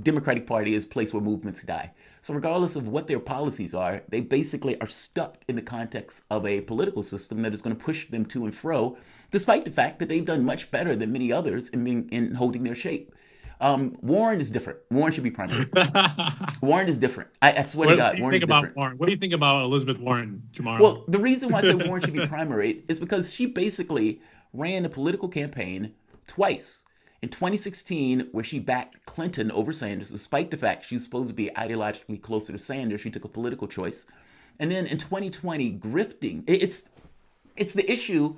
Democratic Party is a place where movements die. So regardless of what their policies are, they basically are stuck in the context of a political system that is going to push them to and fro, despite the fact that they've done much better than many others in holding their shape. Warren is different. Warren should be primary. Warren is different. I swear to God, Warren is different. Warren? What do you think about Elizabeth Warren, Jamar? Well, the reason why I say Warren should be primary is because she basically ran a political campaign twice. In 2016, where she backed Clinton over Sanders, despite the fact she's supposed to be ideologically closer to Sanders, she took a political choice. And then in 2020, grifting. It's the issue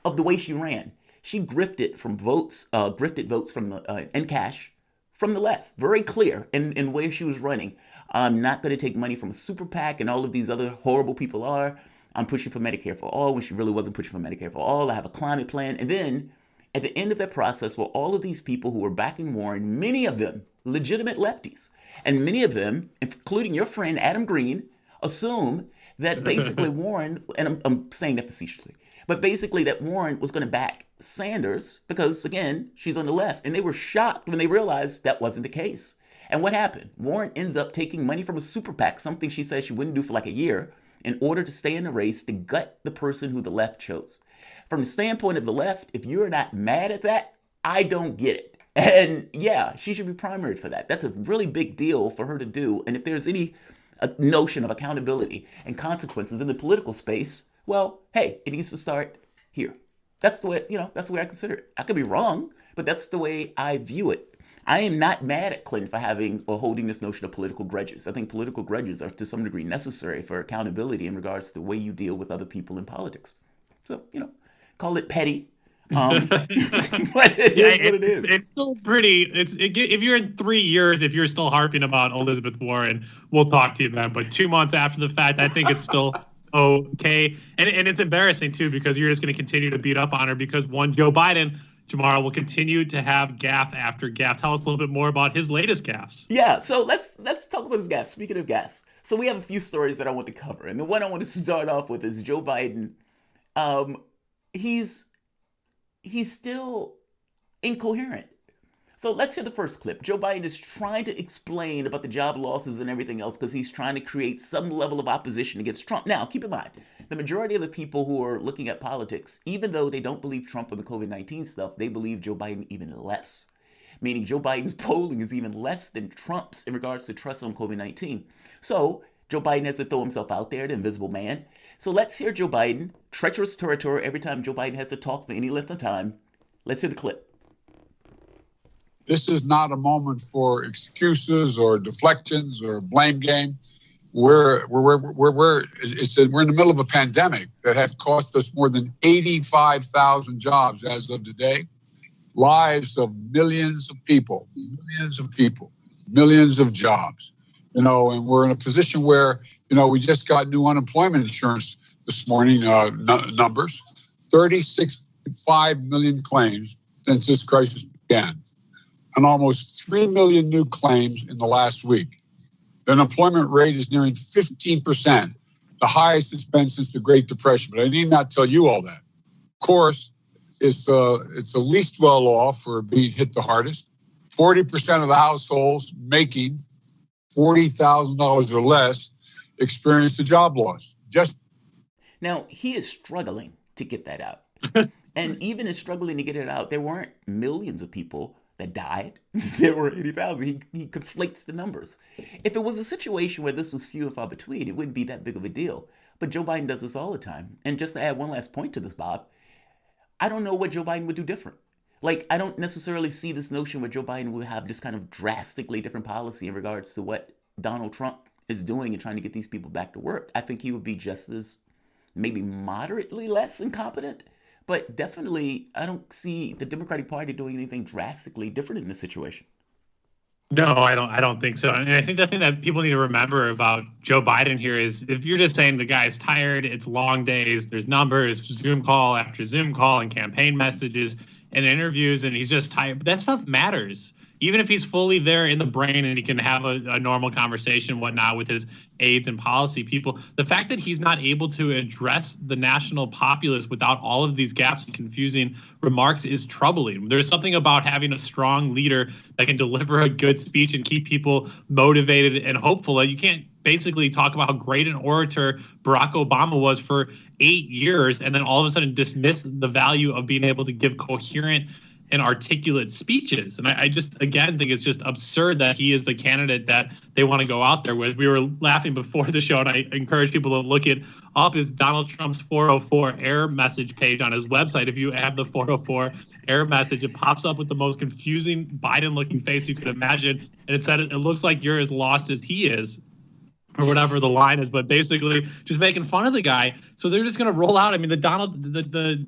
of the way she ran. She grifted votes from and cash from the left. Very clear in where she was running. I'm not going to take money from a super PAC and all of these other horrible people are. I'm pushing for Medicare for all when she really wasn't pushing for Medicare for all. I have a climate plan. And then at the end of that process were all of these people who were backing Warren, many of them legitimate lefties. And many of them, including your friend Adam Green, assume that basically Warren, and I'm saying that facetiously, but basically that Warren was going to back Sanders because, again, she's on the left. And they were shocked when they realized that wasn't the case. And what happened? Warren ends up taking money from a super PAC, something she said she wouldn't do for like a year, in order to stay in the race to gut the person who the left chose. From the standpoint of the left, if you're not mad at that, I don't get it. And yeah, she should be primaried for that. That's a really big deal for her to do. And if there's any notion of accountability and consequences in the political space, well, hey, it needs to start here. That's the way, that's the way I consider it. I could be wrong, but that's the way I view it. I am not mad at Clinton for having or holding this notion of political grudges. I think political grudges are to some degree necessary for accountability in regards to the way you deal with other people in politics. So, call it petty. But it is what it is. It's still pretty. If you're in 3 years, if you're still harping about Elizabeth Warren, we'll talk to you then. But 2 months after the fact, I think it's still okay. And it's embarrassing too, because you're just going to continue to beat up on her because Joe Biden tomorrow will continue to have gaffe after gaffe. Tell us a little bit more about his latest gaffes. Yeah, so let's talk about his gaffes. Speaking of gaffes, so we have a few stories that I want to cover, and the one I want to start off with is Joe Biden. He's still incoherent. So let's hear the first clip. Joe Biden is trying to explain about the job losses and everything else because he's trying to create some level of opposition against Trump. Now, keep in mind, the majority of the people who are looking at politics, even though they don't believe Trump or the COVID-19 stuff, they believe Joe Biden even less. Meaning Joe Biden's polling is even less than Trump's in regards to trust on COVID-19. So Joe Biden has to throw himself out there, the invisible man. So let's hear Joe Biden, treacherous territory every time Joe Biden has to talk for any length of time. Let's hear the clip. This is not a moment for excuses or deflections or blame game. We're in the middle of a pandemic that has cost us more than 85,000 jobs as of today. Lives of millions of people, millions of jobs. And we're in a position where, we just got new unemployment insurance this morning, numbers, 36.5 million claims since this crisis began, and almost 3 million new claims in the last week. The unemployment rate is nearing 15%, the highest it's been since the Great Depression. But I need not tell you all that. Of course, it's the least well off or being hit the hardest. 40% of the households making $40,000 or less experienced a job loss. Now, he is struggling to get that out. And even in struggling to get it out, there weren't millions of people that died. There were 80,000. He conflates the numbers. If it was a situation where this was few and far between, it wouldn't be that big of a deal. But Joe Biden does this all the time. And just to add one last point to this, Bob, I don't know what Joe Biden would do different. Like, I don't necessarily see this notion where Joe Biden would have this kind of drastically different policy in regards to what Donald Trump is doing and trying to get these people back to work. I think he would be just as maybe moderately less incompetent. But definitely, I don't see the Democratic Party doing anything drastically different in this situation. No, I don't think so. And I think the thing that people need to remember about Joe Biden here is if you're just saying the guy's tired, it's long days, there's numbers, Zoom call after Zoom call and campaign messages and interviews, and he's just tired. But that stuff matters. Even if he's fully there in the brain and he can have a normal conversation and whatnot with his aides and policy people, the fact that he's not able to address the national populace without all of these gaps and confusing remarks is troubling. There's something about having a strong leader that can deliver a good speech and keep people motivated and hopeful. You can't basically talk about how great an orator Barack Obama was for 8 years and then all of a sudden dismiss the value of being able to give coherent and articulate speeches. And I just, again, think it's just absurd that he is the candidate that they want to go out there with. We were laughing before the show, and I encourage people to look it up, is Donald Trump's 404 error message page on his website. If you have the 404 error message, it pops up with the most confusing Biden-looking face you could imagine. And it said, it looks like you're as lost as he is, or whatever the line is, but basically just making fun of the guy. So they're just going to roll out. I mean, the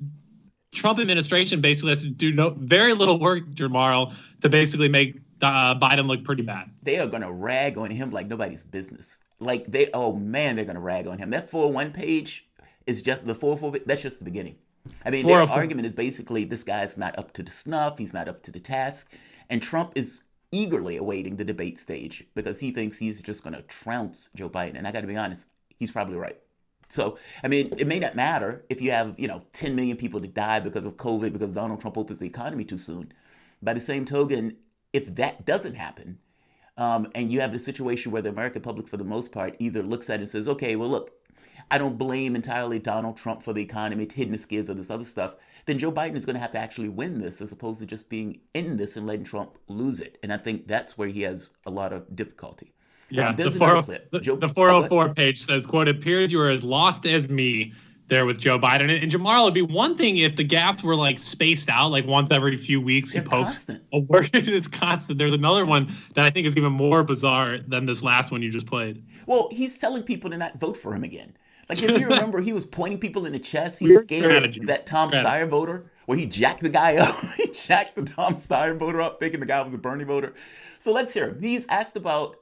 Trump administration basically has to do very little work tomorrow to basically make Biden look pretty bad. They are going to rag on him like nobody's business. Like they're going to rag on him. That 401 page is just the 404. That's just the beginning. I mean, their argument is basically this guy's not up to the snuff. He's not up to the task. And Trump is eagerly awaiting the debate stage because he thinks he's just going to trounce Joe Biden. And I got to be honest, he's probably right. So, I mean, it may not matter if you have, 10 million people that die because of COVID because Donald Trump opens the economy too soon. By the same token, if that doesn't happen, and you have the situation where the American public, for the most part, either looks at it and says, okay, well, look, I don't blame entirely Donald Trump for the economy, hitting the skids or this other stuff, then Joe Biden is going to have to actually win this as opposed to just being in this and letting Trump lose it. And I think that's where he has a lot of difficulty. Yeah, the 404 page says, quote, it appears you are as lost as me there with Joe Biden. And Jamal, it'd be one thing if the gaps were like spaced out, like once every few weeks he posts a word. It's constant. There's another one that I think is even more bizarre than this last one you just played. Well, he's telling people to not vote for him again. Like, if you remember, he was pointing people in the chest. He's scared that Tom Steyer voter, where he jacked the guy up. He jacked the Tom Steyer voter up, thinking the guy was a Bernie voter. So let's hear him. He's asked about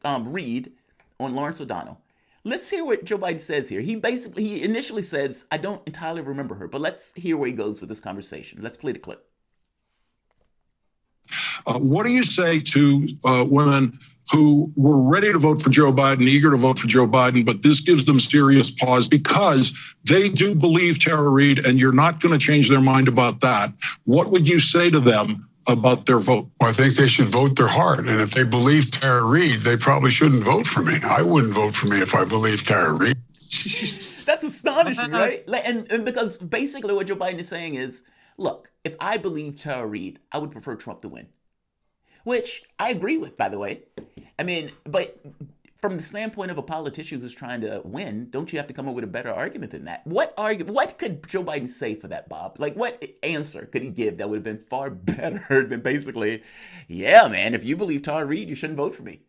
Reid on Lawrence O'Donnell. Let's hear what Joe Biden says here. He initially says, I don't entirely remember her, but let's hear where he goes with this conversation. Let's play the clip. What do you say to women who were ready to vote for Joe Biden, eager to vote for Joe Biden, but this gives them serious pause because they do believe Tara Reid, and you're not going to change their mind about that? What would you say to them about their vote? Well, I think they should vote their heart. And if they believe Tara Reid, they probably shouldn't vote for me. I wouldn't vote for me if I believed Tara Reid. That's astonishing, right? And because basically what Joe Biden is saying is, look, if I believe Tara Reid, I would prefer Trump to win. Which I agree with, by the way. I mean, but from the standpoint of a politician who's trying to win, don't you have to come up with a better argument than that? What could Joe Biden say for that, Bob? Like, what answer could he give that would have been far better than basically, yeah, man, if you believe Tara Reid, you shouldn't vote for me?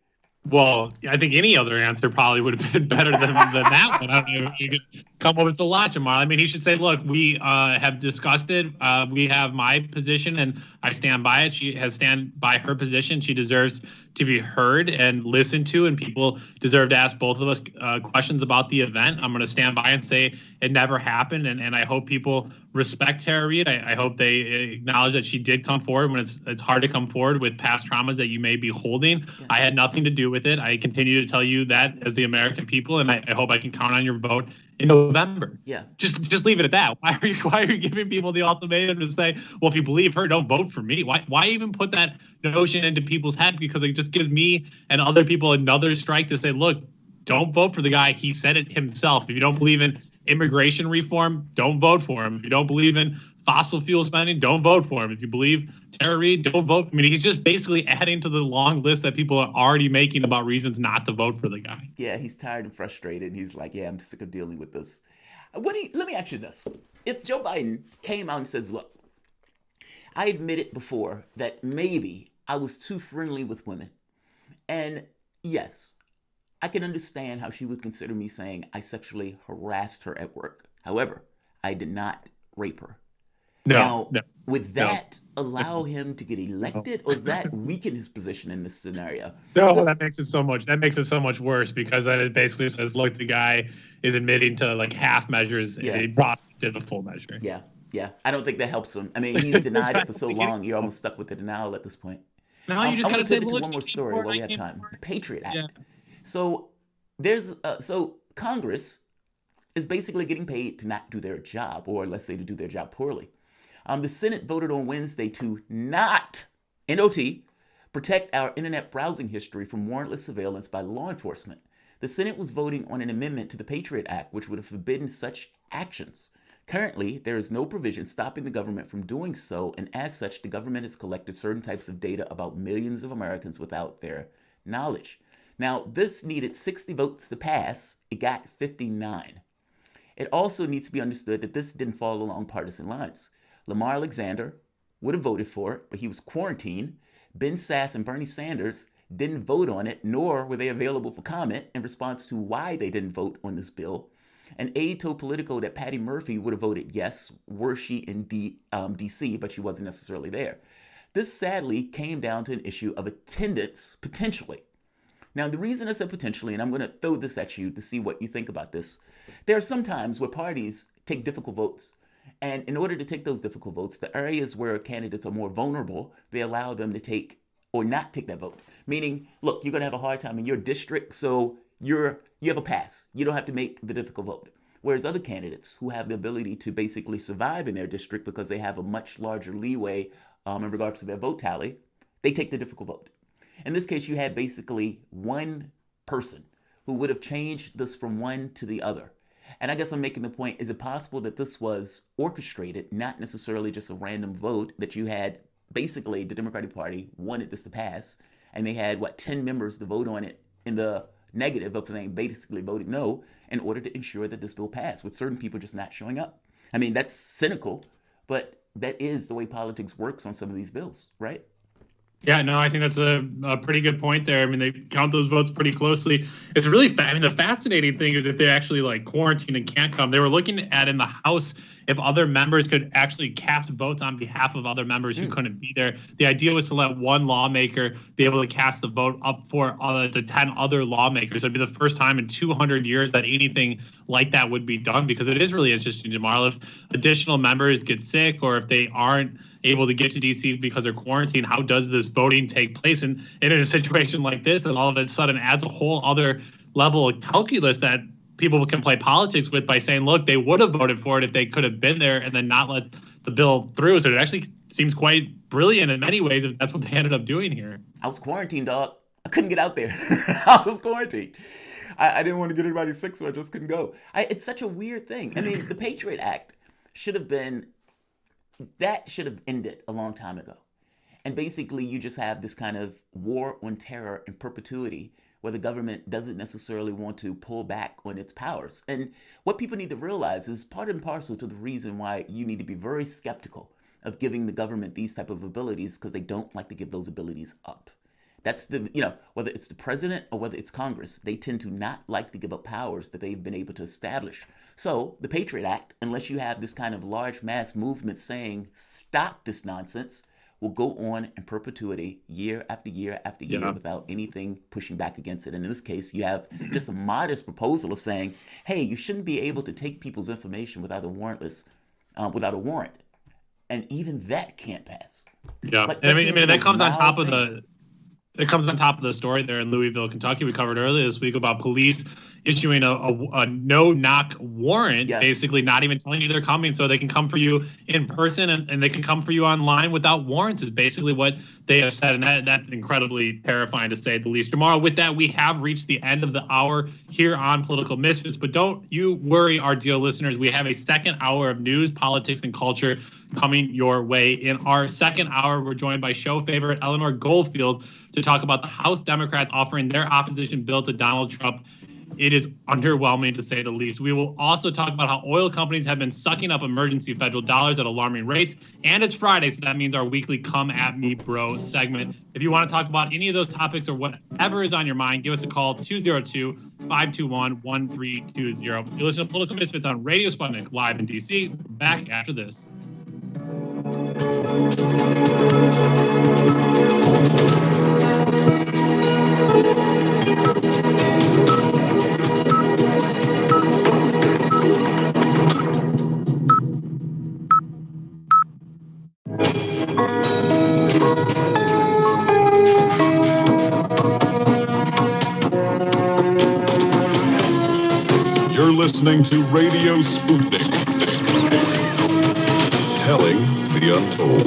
Well, I think any other answer probably would have been better than that one. I don't know if you could come up with a lot, Jamal. I mean, he should say, look, we have discussed it. We have my position, and I stand by it. She has stand by her position. She deserves to be heard and listened to, and people deserve to ask both of us questions about the event. I'm going to stand by and say it never happened, and I hope people respect Tara Reid. I hope they acknowledge that she did come forward when it's hard to come forward with past traumas that you may be holding. Yeah. I had nothing to do with it. I continue to tell you that as the American people, and I hope I can count on your vote in November. Yeah. Just leave it at that. Why are you giving people the ultimatum to say, well, if you believe her, don't vote for me? Why even put that notion into people's head? Because it just gives me and other people another strike to say, look, don't vote for the guy. He said it himself. If you don't believe in immigration reform, don't vote for him. If you don't believe in fossil fuel spending, don't vote for him. If you believe Tara Reid, don't vote. I mean, he's just basically adding to the long list that people are already making about reasons not to vote for the guy. Yeah, he's tired and frustrated. He's like, yeah, I'm sick of dealing with this. Let me ask you this. If Joe Biden came out and says, look, I admitted before that maybe I was too friendly with women. And yes, I can understand how she would consider me saying I sexually harassed her at work. However, I did not rape her. Now, would that allow him to get elected, or does that weaken his position in this scenario? No, that makes it so much worse, because then it basically says, look, the guy is admitting to like half measures, and he probably did a full measure. Yeah. I don't think that helps him. I mean, he's denied it for so long, you're almost stuck with the denial at this point. No, you just gotta say, look, one more story while we have time. The Patriot Act. Yeah. So there's Congress is basically getting paid to not do their job, or let's say to do their job poorly. The Senate voted on Wednesday to not, NOT, protect our internet browsing history from warrantless surveillance by law enforcement. The Senate was voting on an amendment to the Patriot Act, which would have forbidden such actions. Currently, there is no provision stopping the government from doing so, and as such, the government has collected certain types of data about millions of Americans without their knowledge. Now, this needed 60 votes to pass. It got 59. It also needs to be understood that this didn't fall along partisan lines. Lamar Alexander would have voted for it, but he was quarantined. Ben Sasse and Bernie Sanders didn't vote on it, nor were they available for comment in response to why they didn't vote on this bill. An aide told Politico that Patty Murphy would have voted yes, were she in D.C., but she wasn't necessarily there. This sadly came down to an issue of attendance, potentially. Now, the reason I said potentially, and I'm going to throw this at you to see what you think about this, there are some times where parties take difficult votes. And in order to take those difficult votes, the areas where candidates are more vulnerable, they allow them to take or not take that vote. Meaning, look, you're going to have a hard time in your district, so you have a pass. You don't have to make the difficult vote. Whereas other candidates who have the ability to basically survive in their district because they have a much larger leeway in regards to their vote tally, they take the difficult vote. In this case, you had basically one person who would have changed this from one to the other. And I guess I'm making the point, is it possible that this was orchestrated, not necessarily just a random vote, that you had basically the Democratic Party wanted this to pass, and they had, 10 members to vote on it in the negative of saying basically voted no in order to ensure that this bill passed, with certain people just not showing up. I mean, that's cynical, but that is the way politics works on some of these bills, right? Yeah, no, I think that's a pretty good point there. I mean, they count those votes pretty closely. It's really, the fascinating thing is if they're actually like quarantined and can't come. They were looking at in the House if other members could actually cast votes on behalf of other members who couldn't be there. The idea was to let one lawmaker be able to cast the vote up for the 10 other lawmakers. It'd be the first time in 200 years that anything like that would be done, because it is really interesting, Jamal. If additional members get sick or if they aren't able to get to D.C. because they're quarantined, how does this voting take place? And in a situation like this, and all of a sudden adds a whole other level of calculus that people can play politics with by saying, look, they would have voted for it if they could have been there, and then not let the bill through. So it actually seems quite brilliant in many ways if that's what they ended up doing here. I was quarantined, dog. I couldn't get out there. I was quarantined. I didn't want to get anybody sick, so I just couldn't go. It's such a weird thing. I mean, the Patriot Act should have ended a long time ago. And basically, you just have this kind of war on terror in perpetuity, where the government doesn't necessarily want to pull back on its powers. And what people need to realize is part and parcel to the reason why you need to be very skeptical of giving the government these type of abilities, because they don't like to give those abilities up. That's whether it's the president or whether it's Congress, they tend to not like to give up powers that they've been able to establish. So the Patriot Act, unless you have this kind of large mass movement saying, stop this nonsense, will go on in perpetuity year after year after year without anything pushing back against it. And in this case, you have just a modest proposal of saying, hey, you shouldn't be able to take people's information without a warrant. And even that can't pass. Yeah, I mean that comes on top of the story there in Louisville, Kentucky. We covered earlier this week about police issuing a no-knock warrant, basically not even telling you they're coming, so they can come for you in person and they can come for you online without warrants, is basically what they have said. And that's incredibly terrifying, to say the least. Tomorrow, with that, we have reached the end of the hour here on Political Misfits. But don't you worry, our dear listeners. We have a second hour of news, politics, and culture coming your way. In our second hour, we're joined by show favorite Eleanor Goldfield to talk about the House Democrats offering their opposition bill to Donald Trump. It is underwhelming, to say the least. We will also talk about how oil companies have been sucking up emergency federal dollars at alarming rates. And it's Friday, so that means our weekly Come At Me Bro segment. If you want to talk about any of those topics or whatever is on your mind, give us a call, 202-521-1320. You listen to Political Misfits on Radio Sputnik, live in D.C. Back after this. You're listening to Radio Sputnik, telling the untold.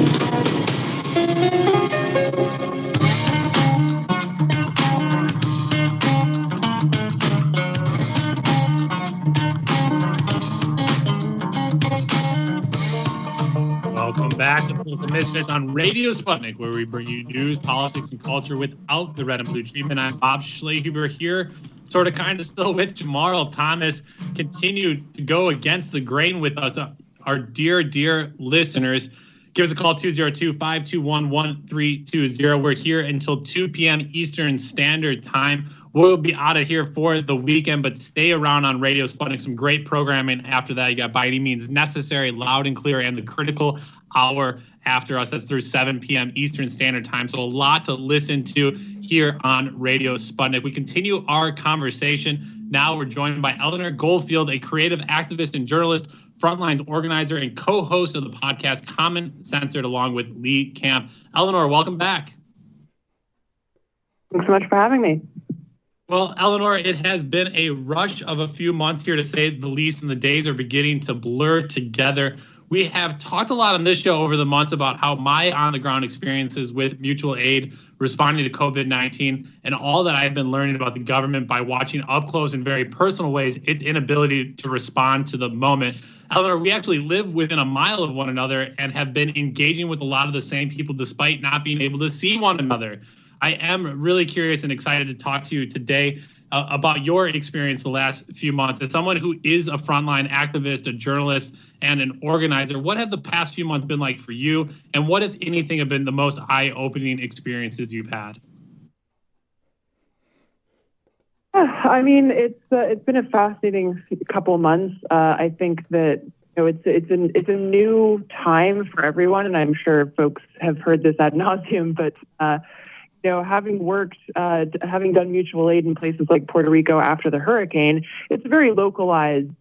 Welcome back to Political Misfits on Radio Sputnik, where we bring you news, politics, and culture without the red and blue treatment. I'm Bob Schlehuber here, sort of kind of still with Jamarl Thomas. Continued to go against the grain with us, our dear, dear listeners. Give us a call, 202-521-1320. We're here until 2 p.m. Eastern Standard Time. We'll be out of here for the weekend, but stay around on Radio Sputnik. Some great programming after that. You got By Any Means Necessary, Loud and Clear, and the Critical Hour after us. That's through 7 p.m. Eastern Standard Time. So a lot to listen to here on Radio Sputnik. We continue our conversation. Now we're joined by Eleanor Goldfield, a creative activist and journalist, Frontlines organizer, and co-host of the podcast Common Censored, along with Lee Camp. Eleanor, welcome back. Thanks so much for having me. Well, Eleanor, it has been a rush of a few months here, to say the least, and the days are beginning to blur together. We have talked a lot on this show over the months about how my on-the-ground experiences with mutual aid, responding to COVID-19, and all that I've been learning about the government by watching up close in very personal ways its inability to respond to the moment. Eleanor, we actually live within a mile of one another and have been engaging with a lot of the same people despite not being able to see one another. I am really curious and excited to talk to you today about your experience the last few months. As someone who is a frontline activist, a journalist, and an organizer, what have the past few months been like for you? And what, if anything, have been the most eye-opening experiences you've had? I mean, it's been a fascinating couple of months. I think that it's a new time for everyone, and I'm sure folks have heard this ad nauseum, but having done mutual aid in places like Puerto Rico after the hurricane, it's a very localized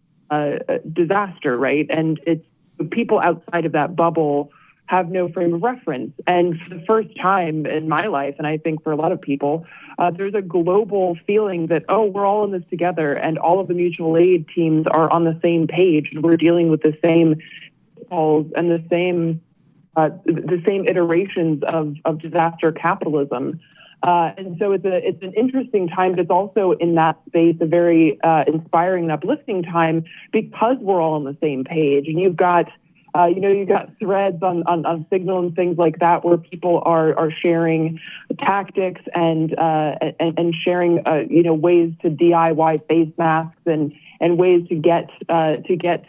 disaster, right? And it's people outside of that bubble have no frame of reference. And for the first time in my life, and I think for a lot of people, there's a global feeling that, we're all in this together, and all of the mutual aid teams are on the same page, and we're dealing with the same calls and the same iterations of disaster capitalism. And so it's an interesting time, but it's also in that space a very inspiring and uplifting time because we're all on the same page. And you've got threads on Signal and things like that where people are sharing tactics and sharing ways to DIY face masks and ways to get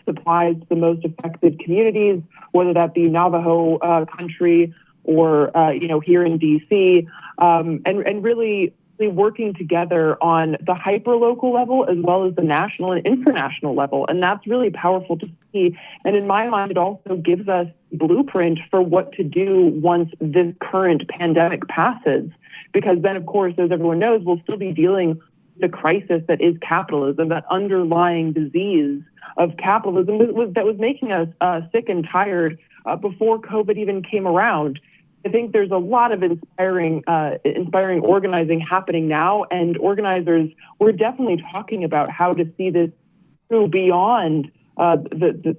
supplies to the most affected communities, whether that be Navajo country or here in DC, and really working together on the hyper-local level as well as the national and international level. And that's really powerful to see. And in my mind, it also gives us blueprint for what to do once this current pandemic passes. Because then, of course, as everyone knows, we'll still be dealing with the crisis that is capitalism, that underlying disease of capitalism that was making us sick and tired before COVID even came around. I think there's a lot of inspiring organizing happening now, and organizers, we're definitely talking about how to see this through beyond the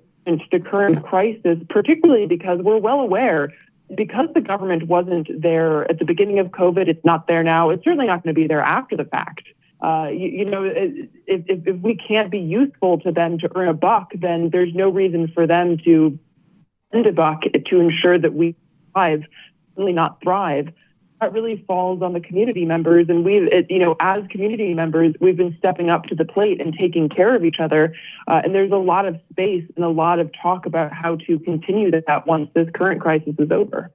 current crisis, particularly because we're well aware, because the government wasn't there at the beginning of COVID, it's not there now, it's certainly not going to be there after the fact. If we can't be useful to them to earn a buck, then there's no reason for them to spend a buck to ensure that we thrive, certainly not thrive, that really falls on the community members. And as community members, we've been stepping up to the plate and taking care of each other. And there's a lot of space and a lot of talk about how to continue that once this current crisis is over.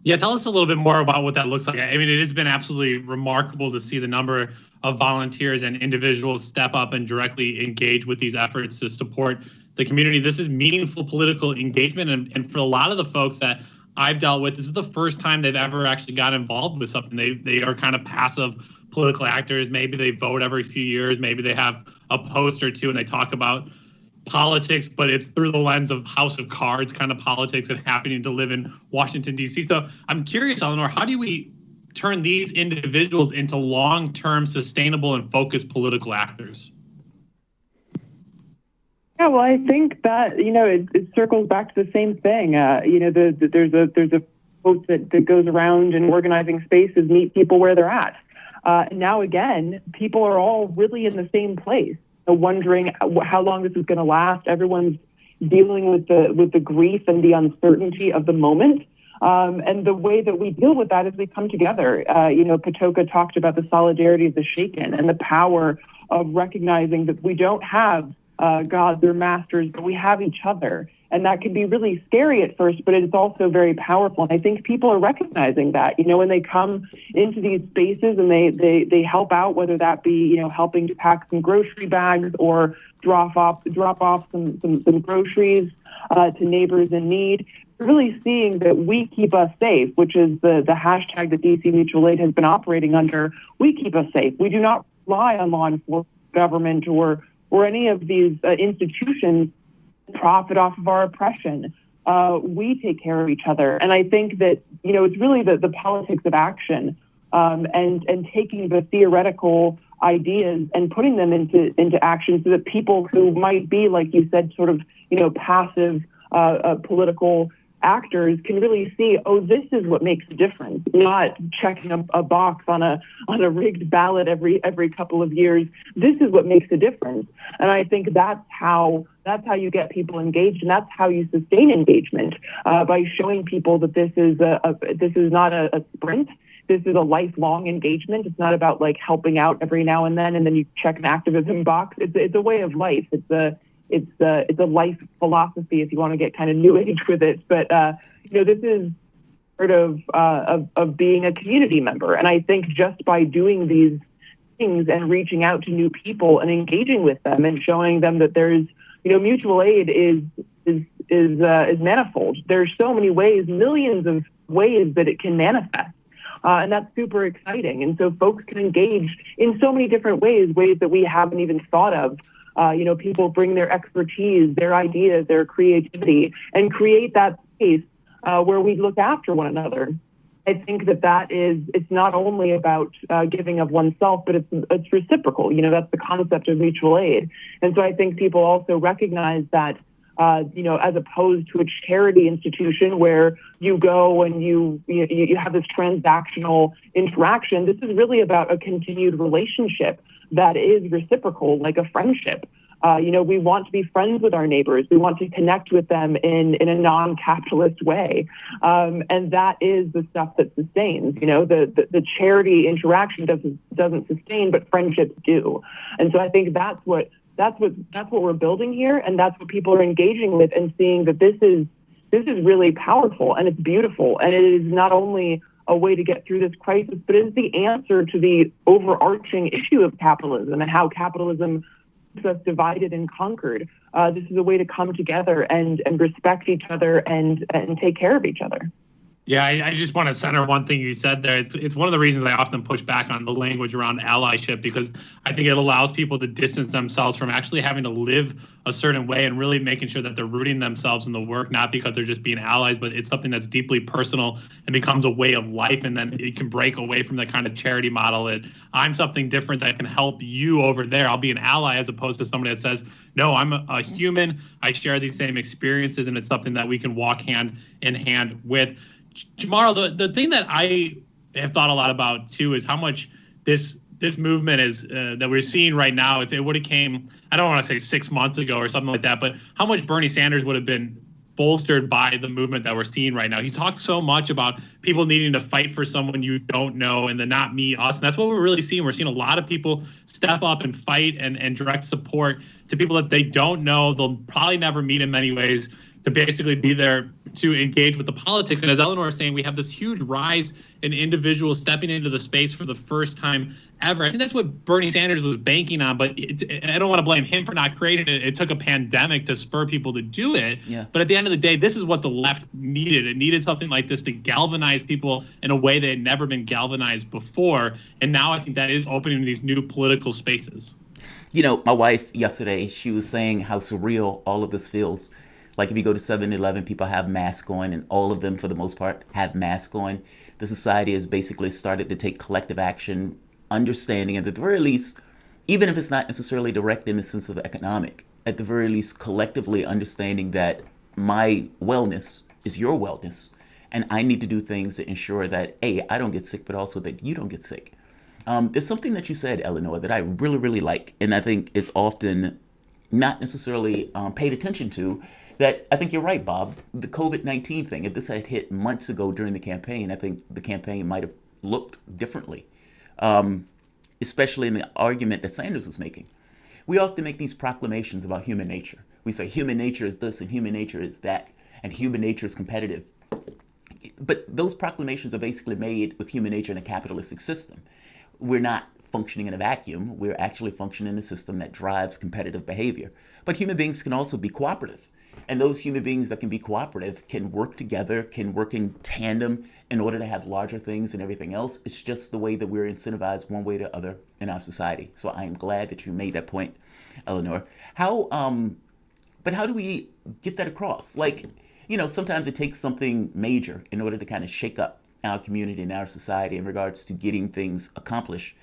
Yeah, tell us a little bit more about what that looks like. I mean, it has been absolutely remarkable to see the number of volunteers and individuals step up and directly engage with these efforts to support the community. This is meaningful political engagement. And for a lot of the folks that I've dealt with, this is the first time they've ever actually got involved with something. They are kind of passive political actors. Maybe they vote every few years. Maybe they have a post or two and they talk about politics, but it's through the lens of House of Cards kind of politics and happening to live in Washington, D.C. So I'm curious, Eleanor, how do we turn these individuals into long-term, sustainable, and focused political actors? Yeah, well, I think that, it circles back to the same thing. There's a quote that goes around in organizing spaces, meet people where they're at. Now, again, people are all really in the same place, wondering how long this is going to last. Everyone's dealing with the grief and the uncertainty of the moment. And the way that we deal with that is we come together. Patoka talked about the solidarity of the shaken and the power of recognizing that we don't have gods or masters, but we have each other. And that can be really scary at first, but it's also very powerful. And I think people are recognizing that, when they come into these spaces and they help out, whether that be, helping to pack some grocery bags or drop off some groceries to neighbors in need. Really seeing that we keep us safe, which is the hashtag that DC Mutual Aid has been operating under. We keep us safe. We do not rely on law enforcement, government, or any of these institutions profit off of our oppression. We take care of each other. And I think that, it's really the politics of action and taking the theoretical ideas and putting them into action so that people who might be, like you said, sort of, passive political actors can really see, this is what makes a difference, not checking a box on a rigged ballot every couple of years. This is what makes a difference. And I think that's how you get people engaged, and that's how you sustain engagement, by showing people that this is not a sprint. This is a lifelong engagement. It's not about like helping out every now and then you check an activism box. It's a way of life. It's a life philosophy, if you want to get kind of new age with it. But this is part of being a community member. And I think just by doing these things and reaching out to new people and engaging with them and showing them that there's, mutual aid is manifold. There's so many ways, millions of ways that it can manifest. And that's super exciting. And so folks can engage in so many different ways that we haven't even thought of. People bring their expertise, their ideas, their creativity, and create that space where we look after one another. I think it's not only about giving of oneself, but it's reciprocal. That's the concept of mutual aid. And so I think people also recognize that, as opposed to a charity institution where you go and you have this transactional interaction, this is really about a continued relationship that is reciprocal, like a friendship. We want to be friends with our neighbors. We want to connect with them in a non-capitalist way. And that is the stuff that sustains. The charity interaction doesn't sustain, but friendships do. And so I think that's what we're building here, and that's what people are engaging with and seeing that this is really powerful and it's beautiful, and it is not only a way to get through this crisis, but it is the answer to the overarching issue of capitalism and how capitalism keeps us divided and conquered. This is a way to come together and respect each other and take care of each other. Yeah, I just want to center one thing you said there. It's one of the reasons I often push back on the language around allyship, because I think it allows people to distance themselves from actually having to live a certain way and really making sure that they're rooting themselves in the work, not because they're just being allies, but it's something that's deeply personal and becomes a way of life. And then it can break away from the kind of charity model that I'm something different that can help you over there. I'll be an ally, as opposed to somebody that says, no, I'm a human. I share these same experiences, and it's something that we can walk hand in hand with. Jamaro, the thing that I have thought a lot about too is how much this movement is that we're seeing right now. If it would have came, I don't want to say 6 months ago or something like that, but how much Bernie Sanders would have been bolstered by the movement that we're seeing right now. He talks so much about people needing to fight for someone you don't know and the not me, us. And that's what we're really seeing. We're seeing a lot of people step up and fight and direct support to people that they don't know. They'll probably never meet in many ways, to basically be there to engage with the politics. And as Eleanor was saying, we have this huge rise in individuals stepping into the space for the first time ever. I think that's what Bernie Sanders was banking on, but I don't want to blame him for not creating it. It took a pandemic to spur people to do it. Yeah. But at the end of the day, this is what the left needed. It needed something like this to galvanize people in a way they had never been galvanized before. And now I think that is opening these new political spaces. You know, my wife yesterday, she was saying how surreal all of this feels. Like if you go to 7-Eleven, people have masks on, and all of them, for the most part, have masks on. The society has basically started to take collective action, understanding at the very least, even if it's not necessarily direct in the sense of economic, at the very least collectively understanding that my wellness is your wellness, and I need to do things to ensure that, A, I don't get sick, but also that you don't get sick. There's something that you said, Eleanor, that I really, really like, and I think it's often not necessarily paid attention to. That I think you're right, Bob. The COVID-19 thing, if this had hit months ago during the campaign, I think the campaign might have looked differently, especially in the argument that Sanders was making. We often make these proclamations about human nature. We say human nature is this and human nature is that, and human nature is competitive. But those proclamations are basically made with human nature in a capitalistic system. We're not functioning in a vacuum. We're actually functioning in a system that drives competitive behavior. But human beings can also be cooperative. And those human beings that can be cooperative can work together, can work in tandem in order to have larger things and everything else. It's just the way that we're incentivized one way or the other in our society. So I am glad that you made that point, Eleanor. But how do we get that across? Like, you know, sometimes it takes something major in order to kind of shake up our community and our society in regards to getting things accomplished.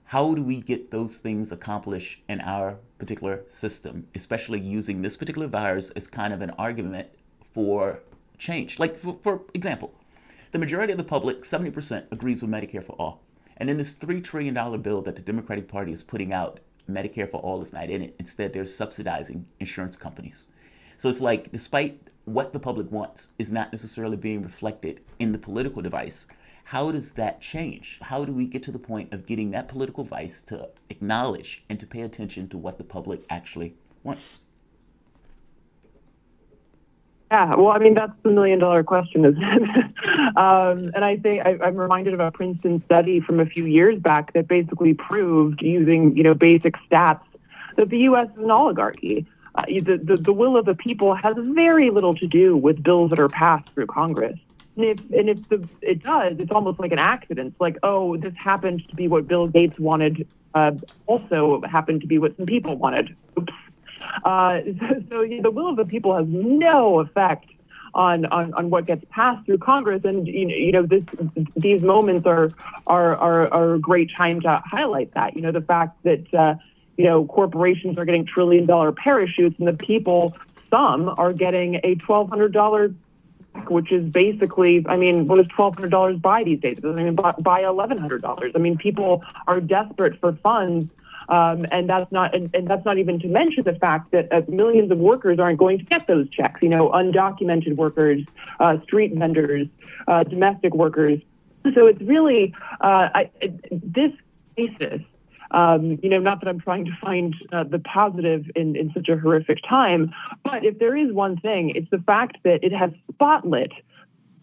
How do we get those things accomplished in our particular system, especially using this particular virus as kind of an argument for change? Like, for example, the majority of the public, 70%, agrees with Medicare for all. And in this $3 trillion bill that the Democratic Party is putting out, Medicare for all is not in it. Instead, they're subsidizing insurance companies. So it's like, despite what the public wants is not necessarily being reflected in the political device, how does that change? How do we get to the point of getting that political vice to acknowledge and to pay attention to what the public actually wants? Yeah, well, I mean, that's the $1 million question, isn't it? And I think I'm reminded of a Princeton study from a few years back that basically proved, using, you know, basic stats, that the U.S. is an oligarchy. The will of the people has very little to do with bills that are passed through Congress. And if it does, it's almost like an accident. It's like, oh, this happened to be what Bill Gates wanted, also happened to be what some people wanted. Oops. So the will of the people has no effect on what gets passed through Congress. And you know these moments are a great time to highlight that. You know, the fact that corporations are getting $1 trillion parachutes, and the people, some are getting a $1,200, which is basically, I mean, what does $1,200 buy these days? It doesn't even buy $1,100. I mean, people are desperate for funds, and that's not even to mention the fact that millions of workers aren't going to get those checks. You know, undocumented workers, street vendors, domestic workers. So it's really this basis. Not that I'm trying to find the positive in such a horrific time, but if there is one thing, it's the fact that it has spotlit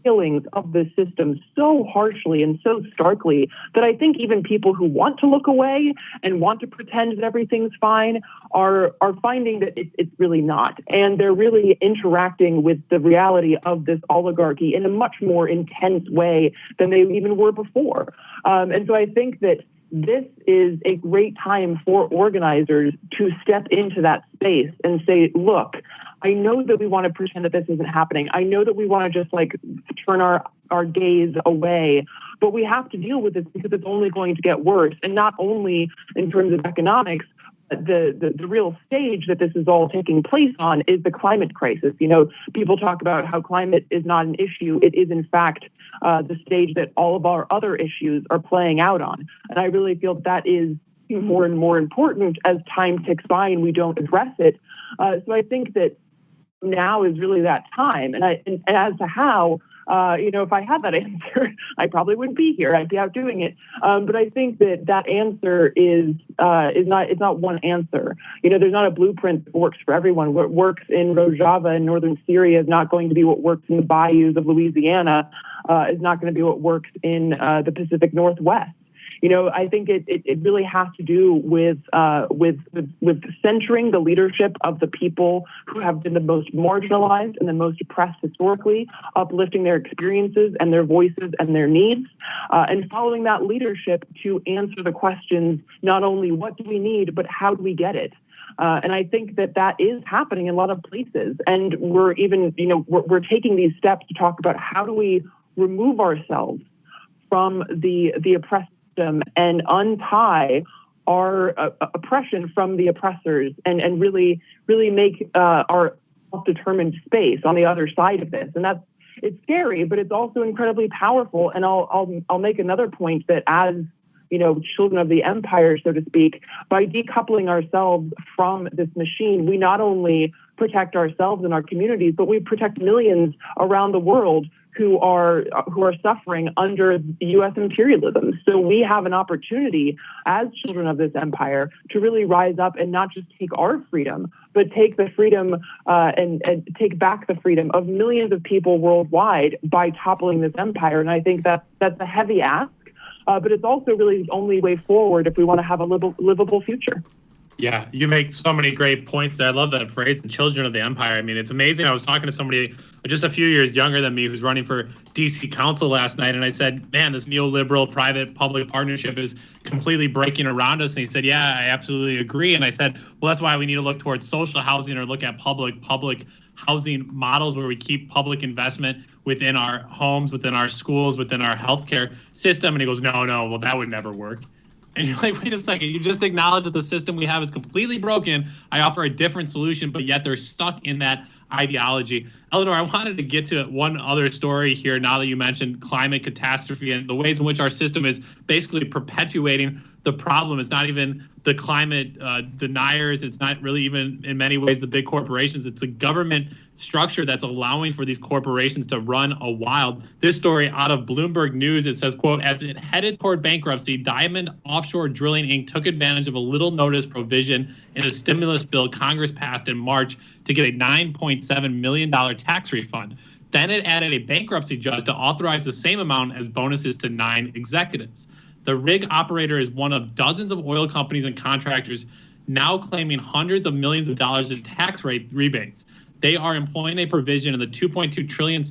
killings of the system so harshly and so starkly that I think even people who want to look away and want to pretend that everything's fine are finding that it's really not. And they're really interacting with the reality of this oligarchy in a much more intense way than they even were before. And so I think that this is a great time for organizers to step into that space and say, look, I know that we want to pretend that this isn't happening. I know that we want to just turn our gaze away, but we have to deal with this because it's only going to get worse. And not only in terms of economics, but the real stage that this is all taking place on is the climate crisis. You know, people talk about how climate is not an issue. It is, in fact, the stage that all of our other issues are playing out on. And I really feel that is more and more important as time ticks by and we don't address it. So I think that now is really that time. And as to how, if I had that answer, I probably wouldn't be here. I'd be out doing it. But I think that answer is not one answer. There's not a blueprint that works for everyone. What works in Rojava in northern Syria is not going to be what works in the bayous of Louisiana. Is not going to be what works in the Pacific Northwest. I think it really has to do with centering the leadership of the people who have been the most marginalized and the most oppressed historically, uplifting their experiences and their voices and their needs, and following that leadership to answer the questions, not only what do we need, but how do we get it? And I think that is happening in a lot of places. And we're even, we're taking these steps to talk about how do we remove ourselves from the oppressed and untie our oppression from the oppressors and really make our self-determined space on the other side of this. And it's scary, but it's also incredibly powerful. And I'll make another point that as children of the empire, so to speak, by decoupling ourselves from this machine, we not only protect ourselves and our communities, but we protect millions around the world who are suffering under U.S. imperialism. So we have an opportunity as children of this empire to really rise up and not just take our freedom, but take the freedom and take back the freedom of millions of people worldwide by toppling this empire. And I think that's a heavy ask, but it's also really the only way forward if we want to have a livable future. Yeah, you make so many great points there. I love that phrase, the children of the empire. I mean, it's amazing. I was talking to somebody just a few years younger than me who's running for DC Council last night, and I said, man, this neoliberal private-public partnership is completely breaking around us. And he said, yeah, I absolutely agree. And I said, well, that's why we need to look towards social housing or look at public housing models where we keep public investment within our homes, within our schools, within our healthcare system. And he goes, no, well, that would never work. And you're like, wait a second, you just acknowledge that the system we have is completely broken. I offer a different solution, but yet they're stuck in that ideology. Eleanor, I wanted to get to one other story here now that you mentioned climate catastrophe and the ways in which our system is basically perpetuating the problem. It's not even the climate deniers. It's not really even in many ways the big corporations. It's a government structure that's allowing for these corporations to run a wild. This story out of Bloomberg News, it says, quote, as it headed toward bankruptcy, Diamond Offshore Drilling Inc. took advantage of a little notice provision in a stimulus bill Congress passed in March to get a $9.7 million tax refund. Then it added a bankruptcy judge to authorize the same amount as bonuses to 9 executives. The rig operator is one of dozens of oil companies and contractors now claiming hundreds of millions of dollars in tax rate rebates. They are employing a provision in the $2.2 trillion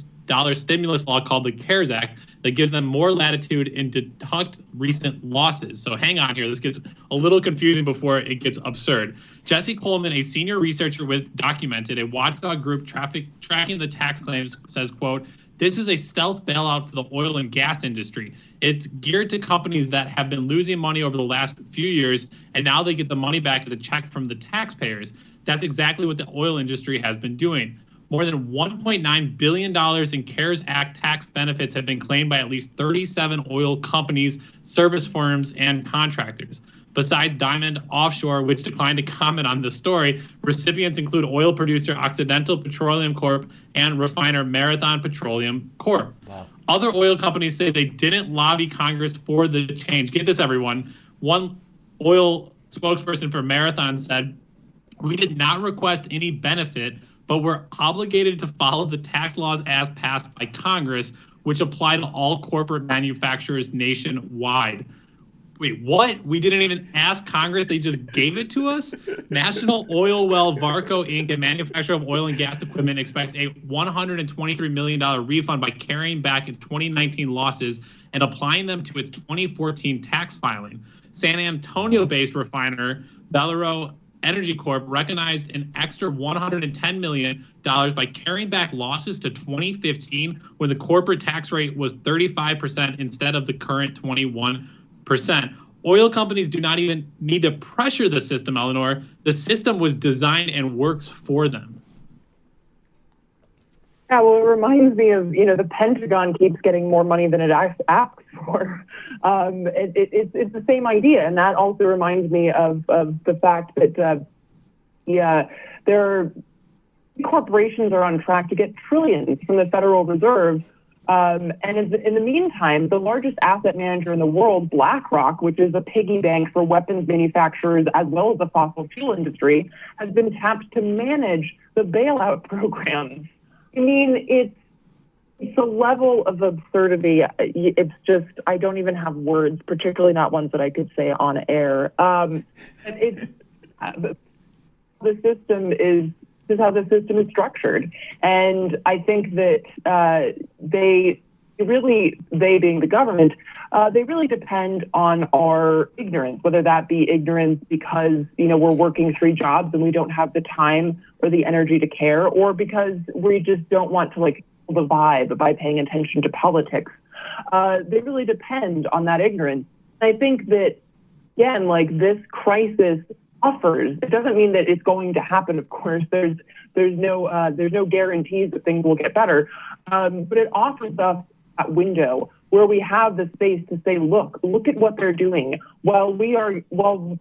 stimulus law called the CARES Act that gives them more latitude in deduct recent losses. So hang on here. This gets a little confusing before it gets absurd. Jesse Coleman, a senior researcher with Documented, a watchdog group tracking the tax claims, says, quote, this is a stealth bailout for the oil and gas industry. It's geared to companies that have been losing money over the last few years, and now they get the money back as a check from the taxpayers. That's exactly what the oil industry has been doing. More than $1.9 billion in CARES Act tax benefits have been claimed by at least 37 oil companies, service firms, and contractors. Besides Diamond Offshore, which declined to comment on the story, recipients include oil producer Occidental Petroleum Corp. And refiner Marathon Petroleum Corp. Wow. Other oil companies say they didn't lobby Congress for the change. Get this, everyone. One oil spokesperson for Marathon said, we did not request any benefit, but we're obligated to follow the tax laws as passed by Congress, which apply to all corporate manufacturers nationwide. Wait, what? We didn't even ask Congress. They just gave it to us? National Oil Well Varco Inc., a manufacturer of oil and gas equipment, expects a $123 million refund by carrying back its 2019 losses and applying them to its 2014 tax filing. San Antonio-based refiner Valero Energy Corp recognized an extra $110 million by carrying back losses to 2015 when the corporate tax rate was 35% instead of the current 21%. Oil companies do not even need to pressure the system, Eleanor. The system was designed and works for them. Yeah, well, it reminds me of, the Pentagon keeps getting more money than it asks for. It's the same idea. And that also reminds me of the fact that, corporations are on track to get trillions from the Federal Reserve. And in the meantime, the largest asset manager in the world, BlackRock, which is a piggy bank for weapons manufacturers as well as the fossil fuel industry, has been tapped to manage the bailout programs. I mean, it's a level of absurdity. It's just, I don't even have words, particularly not ones that I could say on air. The system is how the system is structured. And I think that they being the government, they really depend on our ignorance, whether that be ignorance because, we're working 3 jobs and we don't have the time or the energy to care, or because we just don't want to the vibe by paying attention to politics. They really depend on that ignorance. I think that, again, this crisis offers, it doesn't mean that it's going to happen, of course. There's no guarantees that things will get better. But it offers us that window where we have the space to say, look at what they're doing. While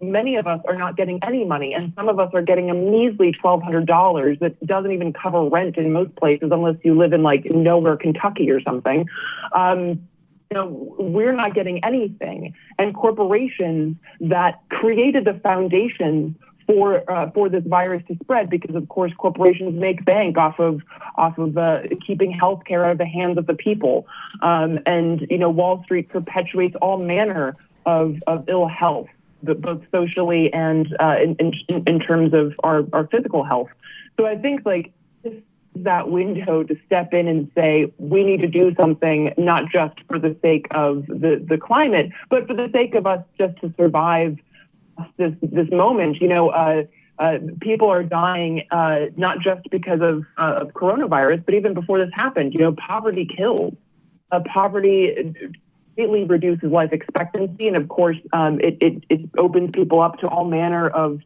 many of us are not getting any money, and some of us are getting a measly $1,200 that doesn't even cover rent in most places unless you live in nowhere, Kentucky or something. We're not getting anything. And corporations that created the foundations for this virus to spread, because of course corporations make bank off of keeping healthcare out of the hands of the people, and Wall Street perpetuates all manner of ill health, both socially and in terms of our physical health. So I think this is that window to step in and say we need to do something, not just for the sake of the climate, but for the sake of us just to survive this moment. People are dying not just because of coronavirus, but even before this happened. Poverty kills. Poverty greatly reduces life expectancy, and of course, it opens people up to all manner of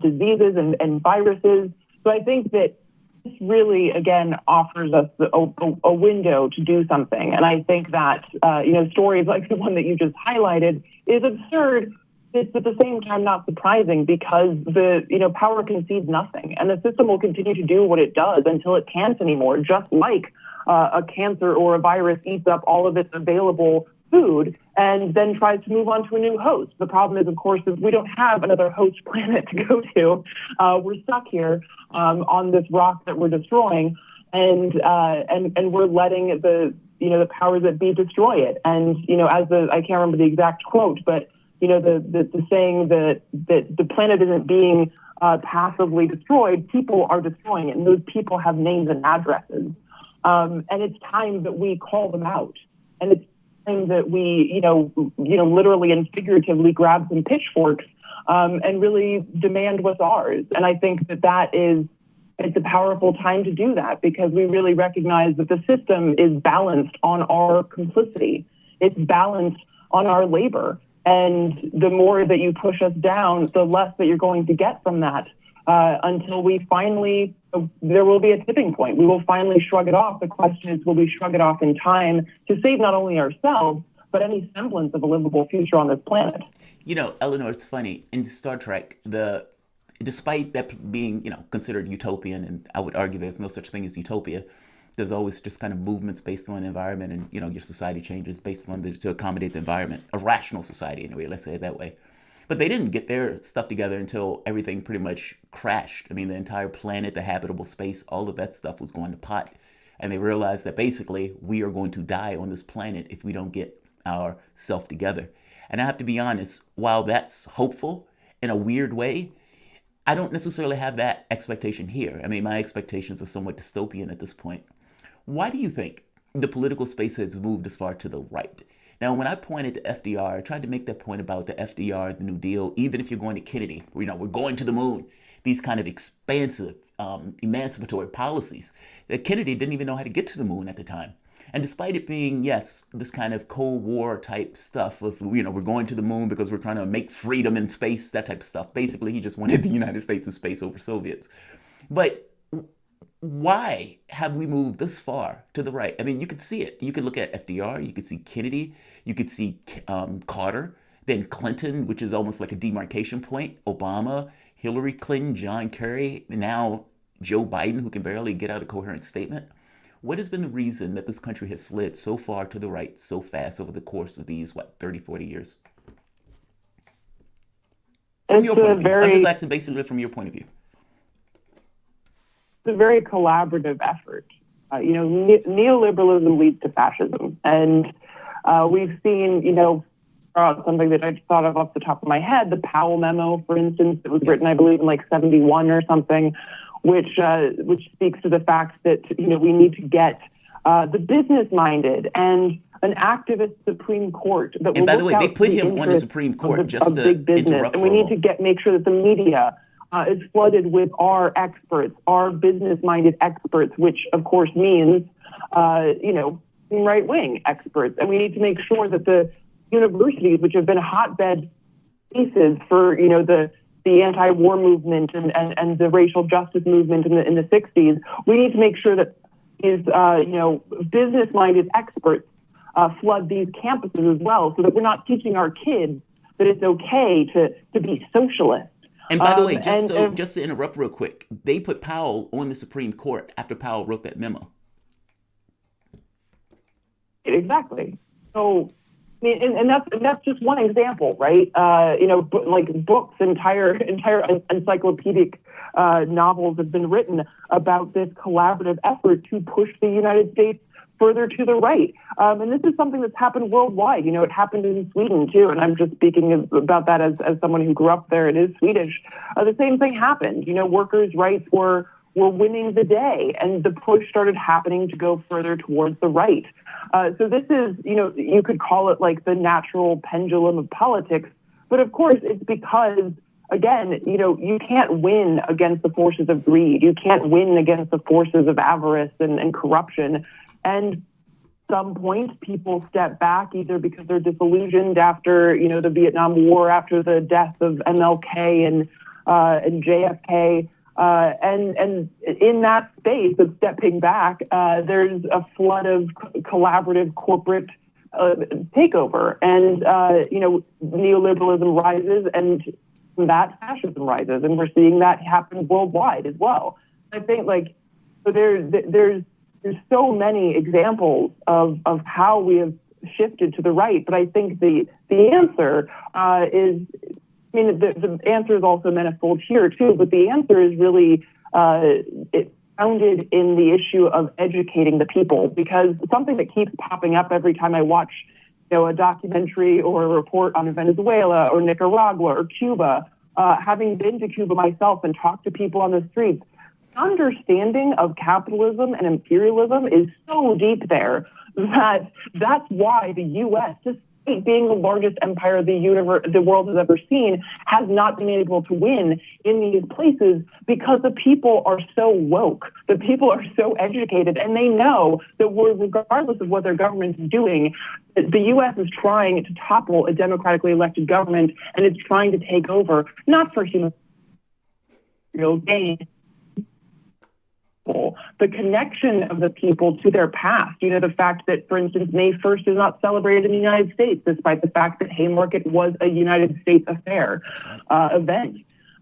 diseases and viruses. So I think that this really, again, offers us a window to do something. And I think that stories like the one that you just highlighted is absurd. It's at the same time not surprising, because the power concedes nothing, and the system will continue to do what it does until it can't anymore. Just like a cancer or a virus eats up all of its available food and then tries to move on to a new host. The problem is, of course, is we don't have another host planet to go to. We're stuck here on this rock that we're destroying, and we're letting the powers that be destroy it. And I can't remember the exact quote, but the saying that the planet isn't being passively destroyed, people are destroying it, and those people have names and addresses. And it's time that we call them out, and it's time that we, literally and figuratively grab some pitchforks and really demand what's ours. And I think it's a powerful time to do that, because we really recognize that the system is balanced on our complicity. It's balanced on our labor. And the more that you push us down, the less that you're going to get from that, until there will be a tipping point. We will finally shrug it off. The question is, will we shrug it off in time to save not only ourselves, but any semblance of a livable future on this planet? Eleanor, it's funny. In Star Trek, despite that being, considered utopian, and I would argue there's no such thing as utopia, there's always just kind of movements based on the environment, and your society changes based on to accommodate the environment. A rational society, anyway, let's say it that way. But they didn't get their stuff together until everything pretty much crashed. I mean, the entire planet, the habitable space, all of that stuff was going to pot. And they realized that basically we are going to die on this planet if we don't get ourselves together. And I have to be honest, while that's hopeful in a weird way, I don't necessarily have that expectation here. I mean, my expectations are somewhat dystopian at this point. Why do you think the political space has moved as far to the right? Now, when I pointed to FDR, I tried to make that point about the FDR, the New Deal, even if you're going to Kennedy, we're going to the moon, these kind of expansive, emancipatory policies, that Kennedy didn't even know how to get to the moon at the time. And despite it being, yes, this kind of Cold War type stuff of, we're going to the moon because we're trying to make freedom in space, that type of stuff. Basically, he just wanted the United States in space over Soviets. But why have we moved this far to the right? I mean, you could see it. You could look at FDR, you could see Kennedy, you could see Carter, then Clinton, which is almost like a demarcation point, Obama, Hillary Clinton, John Kerry, now Joe Biden, who can barely get out a coherent statement? What has been the reason that this country has slid so far to the right so fast over the course of these, 30, 40 years? From your point of view. I'm just asking basically from your point of view. It's a very collaborative effort. Neoliberalism leads to fascism. And we've seen, something that I just thought of off the top of my head, the Powell memo, for instance, that was written, I believe, in 71 or something, which speaks to the fact that, we need to get the business-minded and an activist Supreme Court that will. And by the way, they put him on the Supreme Court just to interrupt. And we need to make sure that the media is flooded with our experts, our business-minded experts, which of course means, right-wing experts. And we need to make sure that the universities, which have been hotbed spaces for, the anti-war movement and the racial justice movement in the 60s, we need to make sure that these, business-minded experts flood these campuses as well, so that we're not teaching our kids that it's okay to be socialist. And by the way, just to interrupt real quick, they put Powell on the Supreme Court after Powell wrote that memo. Exactly. So, and that's just one example, right? Books, entire encyclopedic novels have been written about this collaborative effort to push the United States further to the right. And this is something that's happened worldwide. It happened in Sweden too. And I'm just speaking about that as someone who grew up there and is Swedish. The same thing happened. Workers' rights were winning the day, and the push started happening to go further towards the right. So this is, you could call it like the natural pendulum of politics. But of course, it's because, again, you can't win against the forces of greed. You can't win against the forces of avarice and corruption. And at some point, people step back either because they're disillusioned after, the Vietnam War, after the death of MLK and JFK. And in that space of stepping back, there's a flood of collaborative corporate takeover. And, neoliberalism rises, and that fascism rises. And we're seeing that happen worldwide as well. I think, there's so many examples of how we have shifted to the right, but I think the answer is, the answer is also manifold here too, but the answer is really it's founded in the issue of educating the people, because something that keeps popping up every time I watch, a documentary or a report on Venezuela or Nicaragua or Cuba, having been to Cuba myself and talked to people on the streets, understanding of capitalism and imperialism is so deep there that that's why the U.S., despite being the largest empire the world has ever seen, has not been able to win in these places, because the people are so woke, the people are so educated, and they know that regardless of what their government is doing, the U.S. is trying to topple a democratically elected government, and it's trying to take over, not for human real gain, the connection of the people to their past. The fact that, for instance, May 1st is not celebrated in the United States, despite the fact that Haymarket was a United States affair event.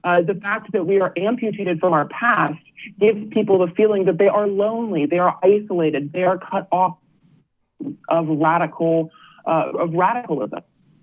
The fact that we are amputated from our past gives people the feeling that they are lonely, they are isolated, they are cut off of radicalism,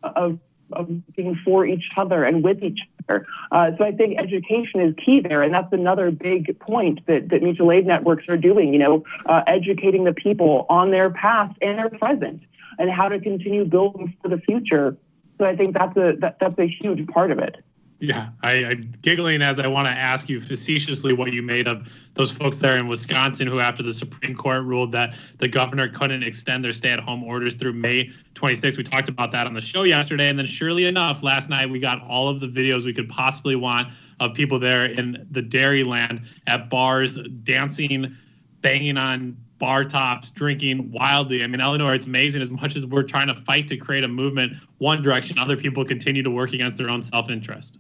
of looking for each other and with each other. So I think education is key there, and that's another big point that mutual aid networks are doing, educating the people on their past and their present and how to continue building for the future. So I think that's a huge part of it. Yeah, I'm giggling as I want to ask you facetiously what you made of those folks there in Wisconsin who, after the Supreme Court ruled that the governor couldn't extend their stay-at-home orders through May 26th. We talked about that on the show yesterday. And then surely enough, last night we got all of the videos we could possibly want of people there in the Dairyland at bars, dancing, banging on bar tops, drinking wildly. I mean, Eleanor, it's amazing. As much as we're trying to fight to create a movement one direction, other people continue to work against their own self-interest.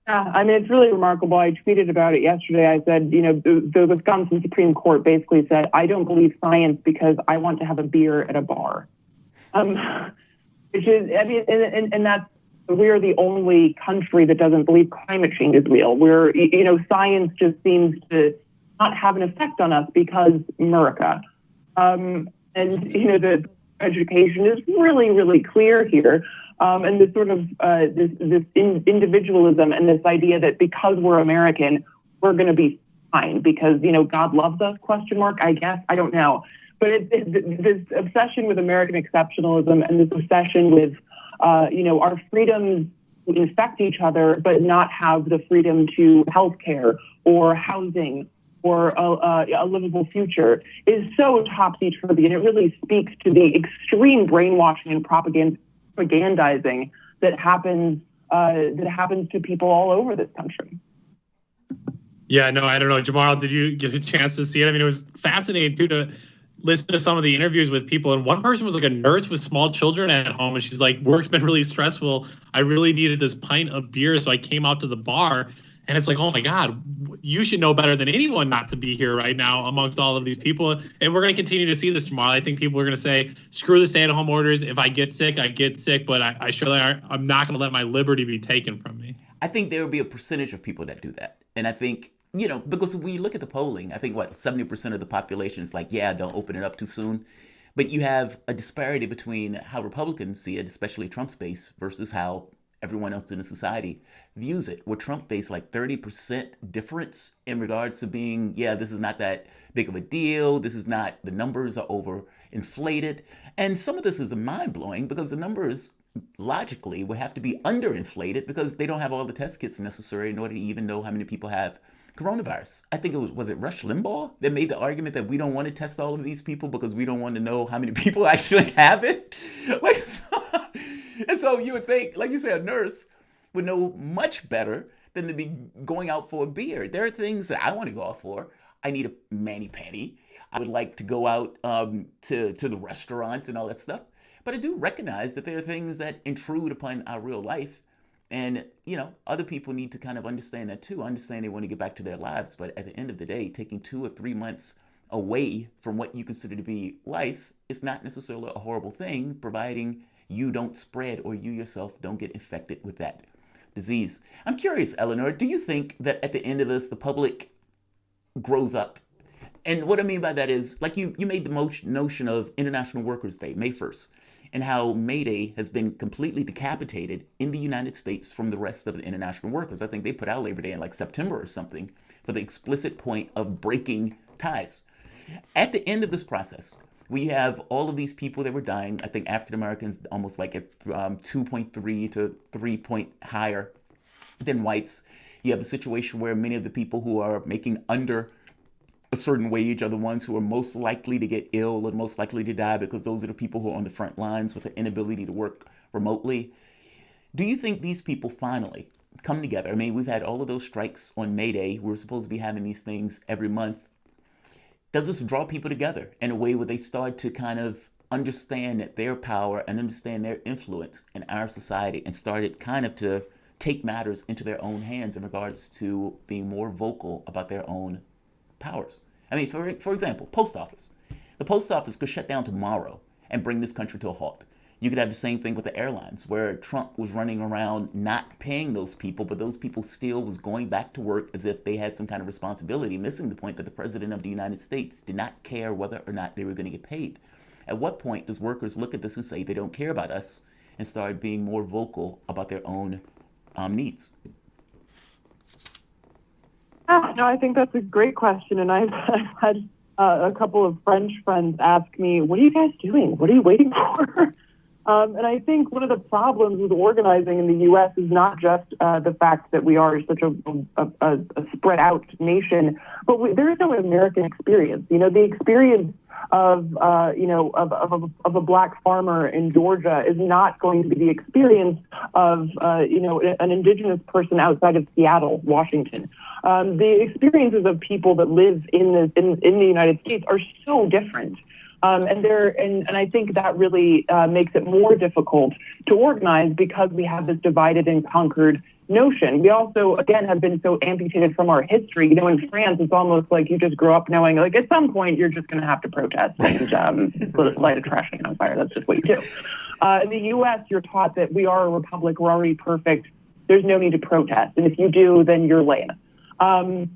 Yeah, I mean, it's really remarkable. I tweeted about it yesterday. I said, the Wisconsin Supreme Court basically said, I don't believe science because I want to have a beer at a bar. Which is, I mean, and that's we are the only country that doesn't believe climate change is real. Science just seems to not have an effect on us because America. The education is really, really clear here. And this sort of this individualism and this idea that because we're American, we're going to be fine because, God loves us, ? I guess. I don't know. But it's this obsession with American exceptionalism and this obsession with, our freedoms to infect each other, but not have the freedom to healthcare or housing or a livable future is so topsy-turvy. And it really speaks to the extreme brainwashing and propagandizing that happens to people all over this country. Yeah, no, I don't know. Jamal, did you get a chance to see it? I mean, it was fascinating, too, to listen to some of the interviews with people. And one person was like a nurse with small children at home. And she's like, work's been really stressful. I really needed this pint of beer. So I came out to the bar. And it's like, oh, my God, you should know better than anyone not to be here right now amongst all of these people. And we're going to continue to see this tomorrow. I think people are going to say, screw the stay-at-home orders. If I get sick, I get sick. But I'm not going to let my liberty be taken from me. I think there will be a percentage of people that do that. And I think, because when you look at the polling, I think 70% of the population is like, yeah, don't open it up too soon. But you have a disparity between how Republicans see it, especially Trump's base, versus how everyone else in the society views it. Where Trump based 30% difference in regards to being, this is not that big of a deal. This is not, the numbers are overinflated. And some of this is mind-blowing because the numbers logically would have to be underinflated because they don't have all the test kits necessary in order to even know how many people have coronavirus. I think was it Rush Limbaugh that made the argument that we don't want to test all of these people because we don't want to know how many people actually have it. And so you would think, like you said, a nurse would know much better than to be going out for a beer. There are things that I want to go out for. I need a mani-pedi. I would like to go out to the restaurants and all that stuff. But I do recognize that there are things that intrude upon our real life. And, other people need to kind of understand that too. Understand they want to get back to their lives. But at the end of the day, taking 2 or 3 months away from what you consider to be life is not necessarily a horrible thing, providing you don't spread or you yourself don't get infected with that disease. I'm curious, Eleanor, do you think that at the end of this, the public grows up? And what I mean by that is, like you made the notion of International Workers' Day, May 1st, and how May Day has been completely decapitated in the United States from the rest of the international workers. I think they put out Labor Day in September or something for the explicit point of breaking ties. At the end of this process, we have all of these people that were dying. I think African Americans almost at 2.3 to 3 point higher than whites. You have the situation where many of the people who are making under a certain wage are the ones who are most likely to get ill and most likely to die because those are the people who are on the front lines with the inability to work remotely. Do you think these people finally come together? I mean, we've had all of those strikes on May Day. We're supposed to be having these things every month. Does this draw people together in a way where they start to kind of understand their power and understand their influence in our society and started kind of to take matters into their own hands in regards to being more vocal about their own powers? I mean, for example, post office. The post office could shut down tomorrow and bring this country to a halt. You could have the same thing with the airlines, where Trump was running around not paying those people, but those people still was going back to work as if they had some kind of responsibility, missing the point that the president of the United States did not care whether or not they were going to get paid. At what point does workers look at this and say they don't care about us and start being more vocal about their own needs? No, I think that's a great question. And I've had a couple of French friends ask me, what are you guys doing? What are you waiting for? And I think one of the problems with organizing in the U.S. is not just the fact that we are such a spread out nation, but there is no American experience. The experience of a black farmer in Georgia is not going to be the experience of an indigenous person outside of Seattle, Washington. The experiences of people that live in the United States are so different. And I think that really makes it more difficult to organize because we have this divided and conquered notion. We also, again, have been so amputated from our history. In France, it's almost like you just grow up knowing, at some point, you're just going to have to protest and light a trash can on fire. That's just what you do. In the U.S., you're taught that we are a republic, we're already perfect, there's no need to protest, and if you do, then you're lame. I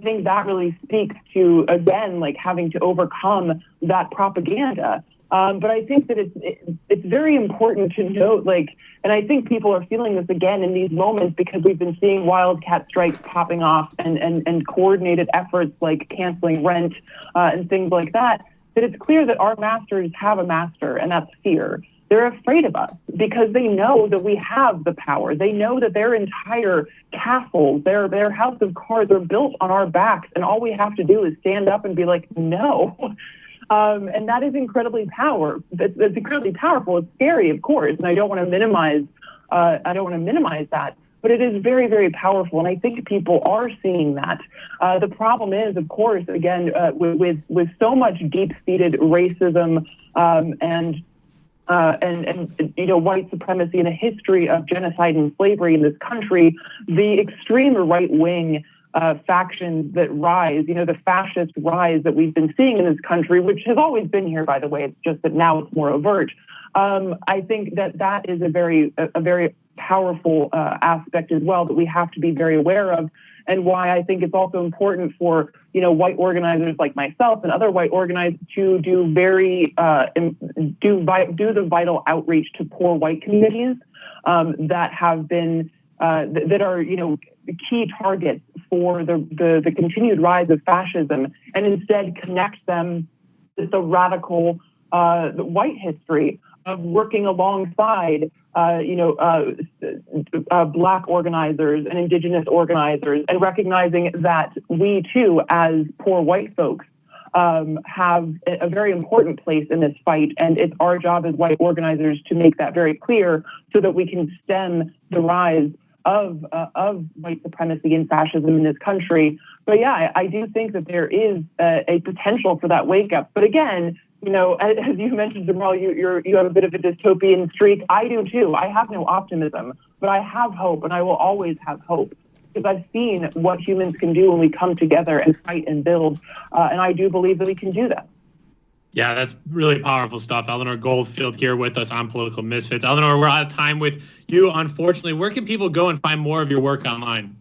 think that really speaks to, again, like having to overcome that propaganda. But I think that it's very important to note, like, and I think people are feeling this again in these moments because we've been seeing wildcat strikes popping off and coordinated efforts like canceling rent and things like that, that it's clear that our masters have a master, and that's fear. They're afraid of us because they know that we have the power. They know that their entire castles, their house of cards are built on our backs, and all we have to do is stand up and be like, no. And that is incredibly powerful. It's incredibly powerful. It's scary, of course, and I don't want to minimize that. But it is very, very powerful, and I think people are seeing that. The problem is, of course, again, with so much deep-seated racism and white supremacy and a history of genocide and slavery in this country, the extreme right wing factions that rise, the fascist rise that we've been seeing in this country, which has always been here, by the way, it's just that now it's more overt. I think that is a very powerful aspect as well that we have to be very aware of, and why I think it's also important for white organizers like myself and other white organizers to do the vital outreach to poor white communities that have been that are key targets for the continued rise of fascism, and instead connect them with the radical white history of working alongside Black organizers and Indigenous organizers, and recognizing that we too, as poor white folks, have a very important place in this fight, and it's our job as white organizers to make that very clear so that we can stem the rise of white supremacy and fascism in this country. But yeah, I do think that there is a potential for that wake up. But again, as you mentioned, Jamal, you have a bit of a dystopian streak. I do too. I have no optimism, but I have hope, and I will always have hope, because I've seen what humans can do when we come together and fight and build, and I do believe that we can do that. Yeah, that's really powerful stuff. Eleanor Goldfield here with us on Political Misfits. Eleanor, we're out of time with you, unfortunately. Where can people go and find more of your work online?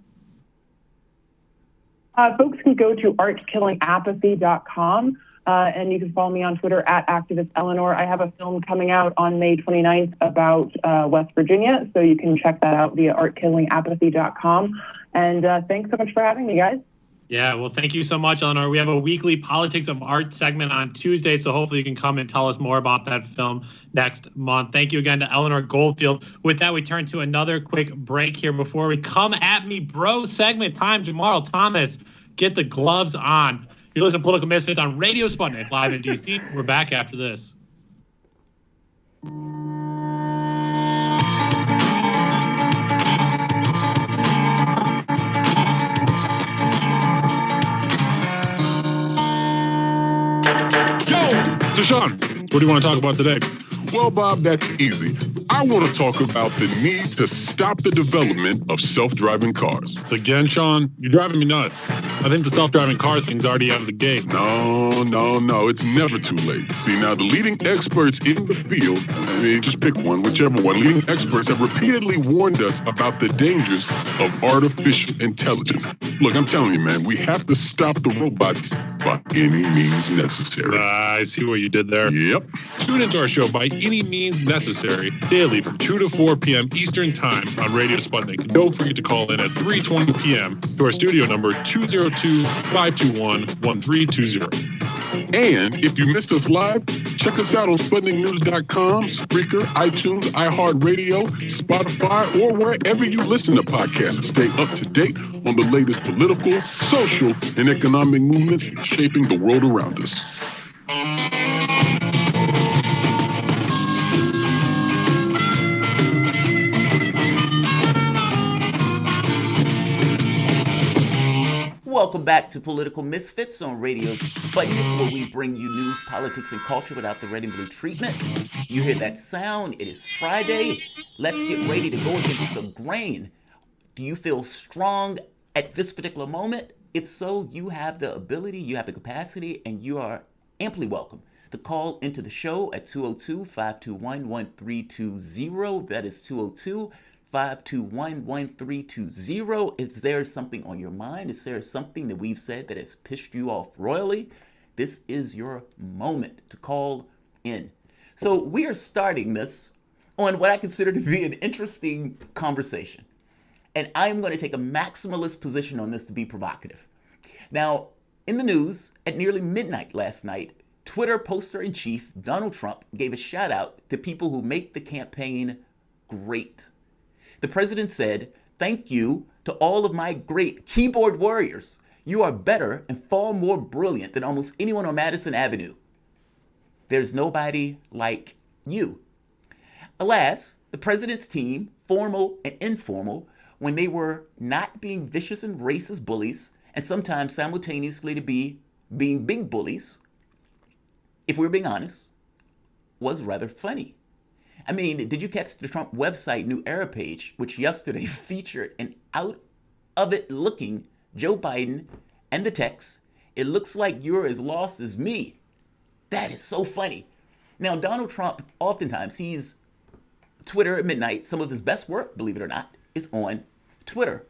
Folks can go to artkillingapathy.com. And you can follow me on Twitter at activist Eleanor. I have a film coming out on May 29th about West Virginia, so you can check that out via artkillingapathy.com. And thanks so much for having me, guys. Yeah, well, thank you so much, Eleanor. We have a weekly Politics of Art segment on Tuesday, so hopefully you can come and tell us more about that film next month. Thank you again to Eleanor Goldfield. With that, we turn to another quick break here before we come at me, bro segment time. Jamal Thomas, get the gloves on. You listen to Political Misfits on Radio Sputnik, live in D.C. We're back after this. Deshaun, what do you want to talk about today? Well, Bob, that's easy. I want to talk about the need to stop the development of self-driving cars. Again, Sean, you're driving me nuts. I think the self-driving car thing's already out of the gate. No. It's never too late. See, now the leading experts in the field, just pick one, whichever one, leading experts have repeatedly warned us about the dangers of artificial intelligence. Look, I'm telling you, man, we have to stop the robots by any means necessary. I see what you did there. Yep. Tune into our show By Any Means Necessary daily from 2 to 4 p.m. Eastern Time on Radio Sputnik. And don't forget to call in at 3:20 p.m. to our studio number 202-521-1320. And if you missed us live, check us out on SputnikNews.com, Spreaker, iTunes, iHeartRadio, Spotify, or wherever you listen to podcasts to stay up to date on the latest political, social, and economic movements shaping the world around us. Welcome back to Political Misfits on Radio Sputnik, where we bring you news, politics, and culture without the red and blue treatment. You hear that sound? It is Friday. Let's get ready to go against the grain. Do you feel strong at this particular moment? If so, you have the ability, you have the capacity, and you are amply welcome to call into the show at 202-521-1320. That is 202-521-1320. Is there something on your mind? Is there something that we've said that has pissed you off royally? This is your moment to call in. So we are starting this on what I consider to be an interesting conversation. And I'm going to take a maximalist position on this to be provocative. Now, in the news, at nearly midnight last night, Twitter poster-in-chief Donald Trump gave a shout-out to people who make the campaign great. The president said, "Thank you to all of my great keyboard warriors. You are better and far more brilliant than almost anyone on Madison Avenue. There's nobody like you." Alas, the president's team, formal and informal, when they were not being vicious and racist bullies, and sometimes simultaneously to be being big bullies, if we're being honest, was rather funny. I mean, did you catch the Trump website New Era page, which yesterday featured an out-of-it looking Joe Biden and the text, "It looks like you're as lost as me." That is so funny. Now, Donald Trump, oftentimes, he's Twitter at midnight. Some of his best work, believe it or not, is on Twitter.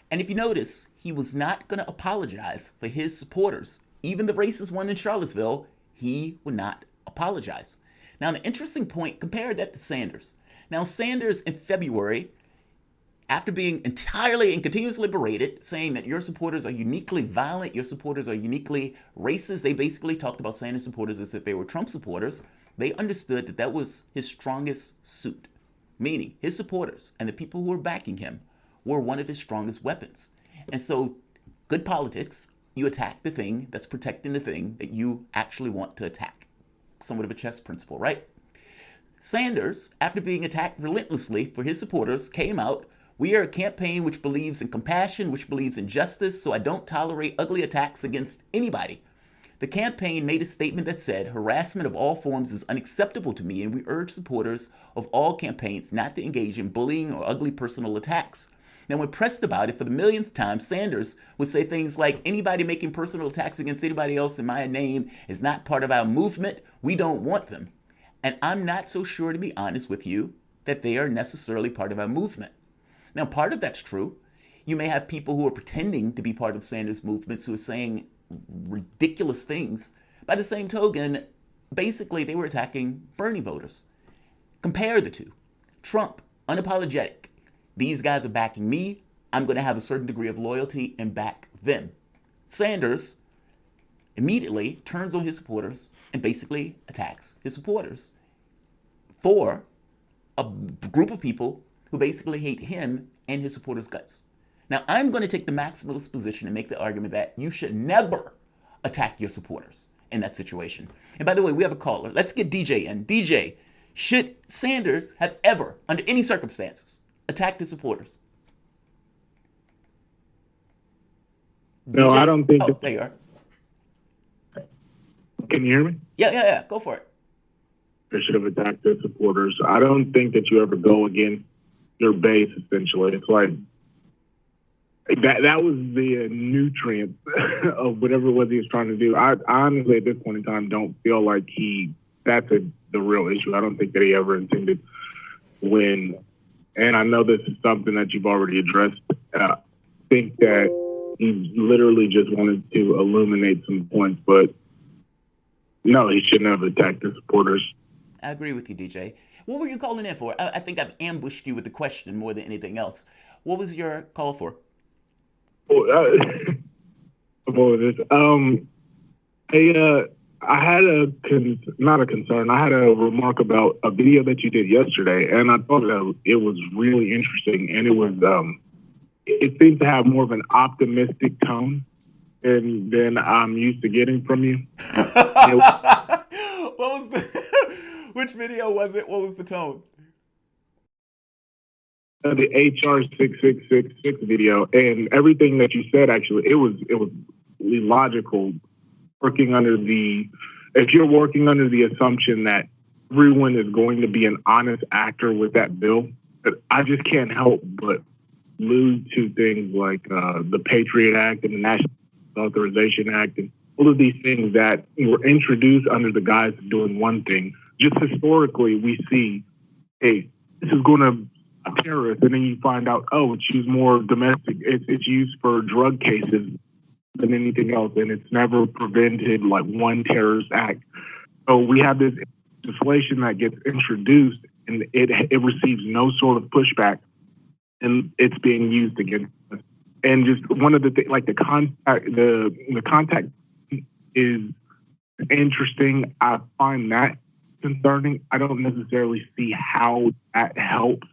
And if you notice, he was not going to apologize for his supporters. Even the racist one in Charlottesville, he would not apologize. Now, the interesting point, compare that to Sanders. Now, Sanders in February, after being entirely and continuously berated, saying that your supporters are uniquely violent, your supporters are uniquely racist, they basically talked about Sanders supporters as if they were Trump supporters. They understood that that was his strongest suit, meaning his supporters and the people who were backing him were one of his strongest weapons. And so, good politics, you attack the thing that's protecting the thing that you actually want to attack. Somewhat of a chess principle, right? Sanders, after being attacked relentlessly for his supporters, came out, "We are a campaign which believes in compassion, which believes in justice, so I don't tolerate ugly attacks against anybody." The campaign made a statement that said, "Harassment of all forms is unacceptable to me, and we urge supporters of all campaigns not to engage in bullying or ugly personal attacks." Now, when pressed about it for the millionth time, Sanders would say things like, "Anybody making personal attacks against anybody else in my name is not part of our movement. We don't want them." And I'm not so sure, to be honest with you, that they are necessarily part of our movement. Now, part of that's true. You may have people who are pretending to be part of Sanders' movements who are saying ridiculous things. By the same token, basically they were attacking Bernie voters. Compare the two. Trump, unapologetic. These guys are backing me. I'm going to have a certain degree of loyalty and back them. Sanders immediately turns on his supporters and basically attacks his supporters for a group of people who basically hate him and his supporters' guts. Now, I'm going to take the maximalist position and make the argument that you should never attack your supporters in that situation. And by the way, we have a caller. Let's get DJ in. DJ, should Sanders have ever, under any circumstances, attacked his supporters? No, DJ? I don't think. Oh, there you are. Can you hear me? Yeah. Go for it. They should have attacked their supporters. I don't think that you ever go against your base, essentially. It's like that was the nutrient of whatever it was he was trying to do. I honestly, at this point in time, don't feel like that's the real issue. I don't think that he ever intended to win. And I know this is something that you've already addressed. I think that he literally just wanted to illuminate some points, but no, he shouldn't have attacked his supporters. I agree with you, DJ. What were you calling in for? I think I've ambushed you with the question more than anything else. What was your call for? I had not a concern. I had a remark about a video that you did yesterday, and I thought that it was really interesting. And it seemed to have more of an optimistic tone than I'm used to getting from you. Which video was it? What was the tone? The HR 6666 video, and everything that you said, actually, it was logical. If you're working under the assumption that everyone is going to be an honest actor with that bill, I just can't help but lose to things like the Patriot Act and the National Authorization Act, and all of these things that were introduced under the guise of doing one thing. Just historically, we see, hey, this is going to a terrorist, and then you find out, oh, it's used more domestic. It's used for drug cases than anything else, and it's never prevented like one terrorist act. So we have this legislation that gets introduced, and it receives no sort of pushback, and it's being used against us. And just one of the things, like the contact is interesting. I find that concerning. I don't necessarily see how that helps.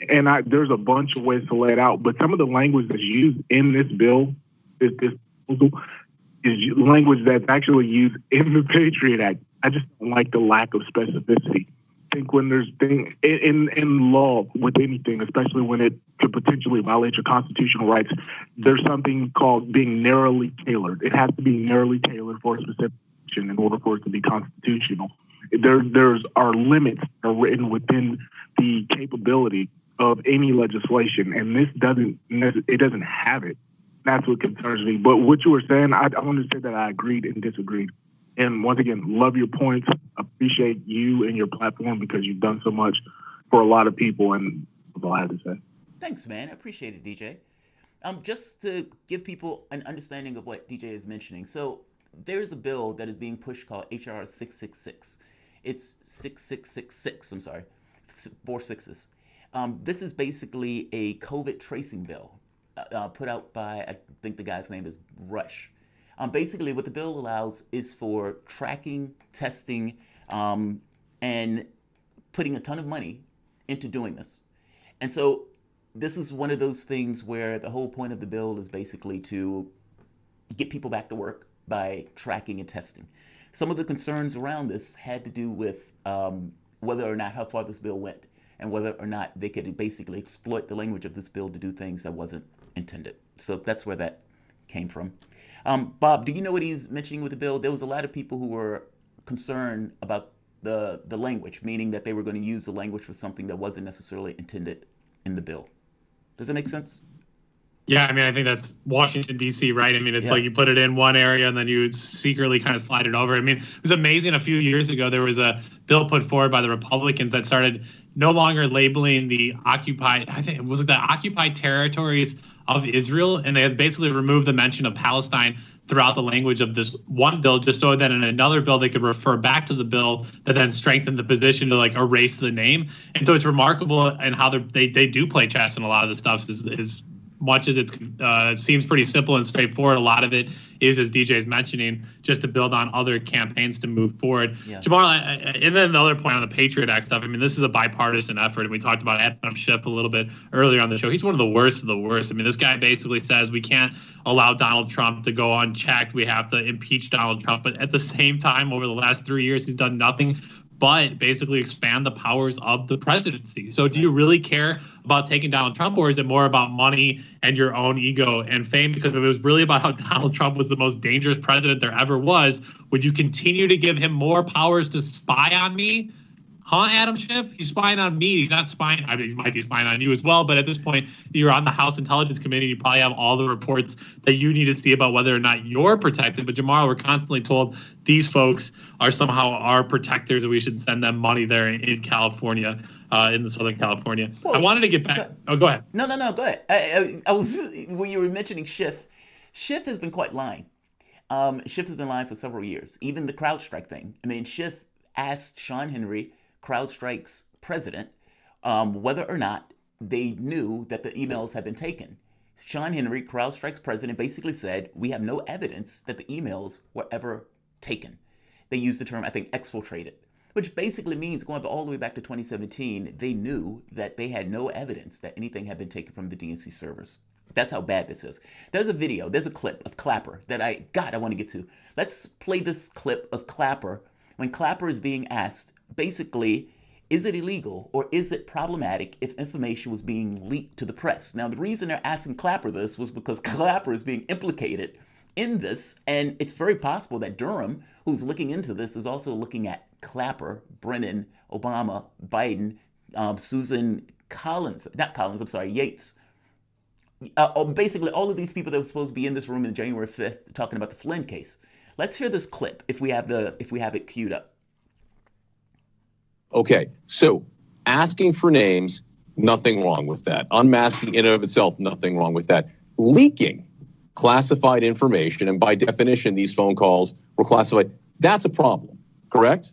And there's a bunch of ways to lay it out, but some of the language that's used in this bill, this proposal, is language that's actually used in the Patriot Act. I just don't like the lack of specificity. I think when there's things in law with anything, especially when it could potentially violate your constitutional rights, there's something called being narrowly tailored. It has to be narrowly tailored for a specific action in order for it to be constitutional. There's our limits are written within the capability of any legislation, and this doesn't have it. That's what concerns me. But what you were saying, I want to say that I agreed and disagreed. And once again, love your points. Appreciate you and your platform because you've done so much for a lot of people, and that's all I have to say. Thanks, man. I appreciate it, DJ. Just to give people an understanding of what DJ is mentioning. So there's a bill that is being pushed called HR 666. It's 6666, I'm sorry, 4 sixes. This is basically a COVID tracing bill put out by, I think the guy's name is Rush. Basically, what the bill allows is for tracking, testing, and putting a ton of money into doing this. And so this is one of those things where the whole point of the bill is basically to get people back to work by tracking and testing. Some of the concerns around this had to do with whether or not how far this bill went and whether or not they could basically exploit the language of this bill to do things that wasn't intended. So that's where that came from. Bob, do you know what he's mentioning with the bill? There was a lot of people who were concerned about the language, meaning that they were going to use the language for something that wasn't necessarily intended in the bill. Does that make sense? Yeah, I mean, I think that's Washington, D.C., right? I mean, it's like you put it in one area and then you secretly kind of slide it over. I mean, it was amazing. A few years ago, there was a bill put forward by the Republicans that started no longer labeling the occupied territories of Israel, and they had basically removed the mention of Palestine throughout the language of this one bill, just so that in another bill they could refer back to the bill that then strengthened the position to like erase the name. And so it's remarkable and how they do play chess, and a lot of the stuff is much as it seems pretty simple and straightforward, a lot of it is, as DJ is mentioning, just to build on other campaigns to move forward. Yeah. Jamal, and then the other point on the Patriot Act stuff, I mean, this is a bipartisan effort, and we talked about Adam Schiff a little bit earlier on the show. He's one of the worst of the worst. I mean, this guy basically says we can't allow Donald Trump to go unchecked. We have to impeach Donald Trump. But at the same time, over the last 3 years, he's done nothing but basically expand the powers of the presidency. So do you really care about taking Donald Trump, or is it more about money and your own ego and fame? Because if it was really about how Donald Trump was the most dangerous president there ever was, would you continue to give him more powers to spy on me? Huh, Adam Schiff? He's spying on me. He's not spying. I mean, he might be spying on you as well. But at this point, you're on the House Intelligence Committee. You probably have all the reports that you need to see about whether or not you're protected. But Jamal, we're constantly told these folks are somehow our protectors, and we should send them money there in California, in the Southern California. Well, I wanted to get back. Go ahead. No, go ahead. I was when you were mentioning Schiff. Schiff has been quite lying. Schiff has been lying for several years. Even the CrowdStrike thing. I mean, Schiff asked Sean Henry, CrowdStrike's president, whether or not they knew that the emails had been taken. Sean Henry, CrowdStrike's president, basically said, we have no evidence that the emails were ever taken. They used the term, I think, exfiltrated, which basically means going all the way back to 2017, they knew that they had no evidence that anything had been taken from the DNC servers. That's how bad this is. There's a video, there's a clip of Clapper that I want to get to. Let's play this clip of Clapper when Clapper is being asked, basically, is it illegal or is it problematic if information was being leaked to the press? Now, the reason they're asking Clapper this was because Clapper is being implicated in this, and it's very possible that Durham, who's looking into this, is also looking at Clapper, Brennan, Obama, Biden, Susan Yates. Basically, all of these people that were supposed to be in this room on January 5th talking about the Flynn case. Let's hear this clip if we have it queued up. Okay, so asking for names, nothing wrong with that. Unmasking in and of itself, nothing wrong with that. Leaking classified information, and by definition, these phone calls were classified. That's a problem, correct?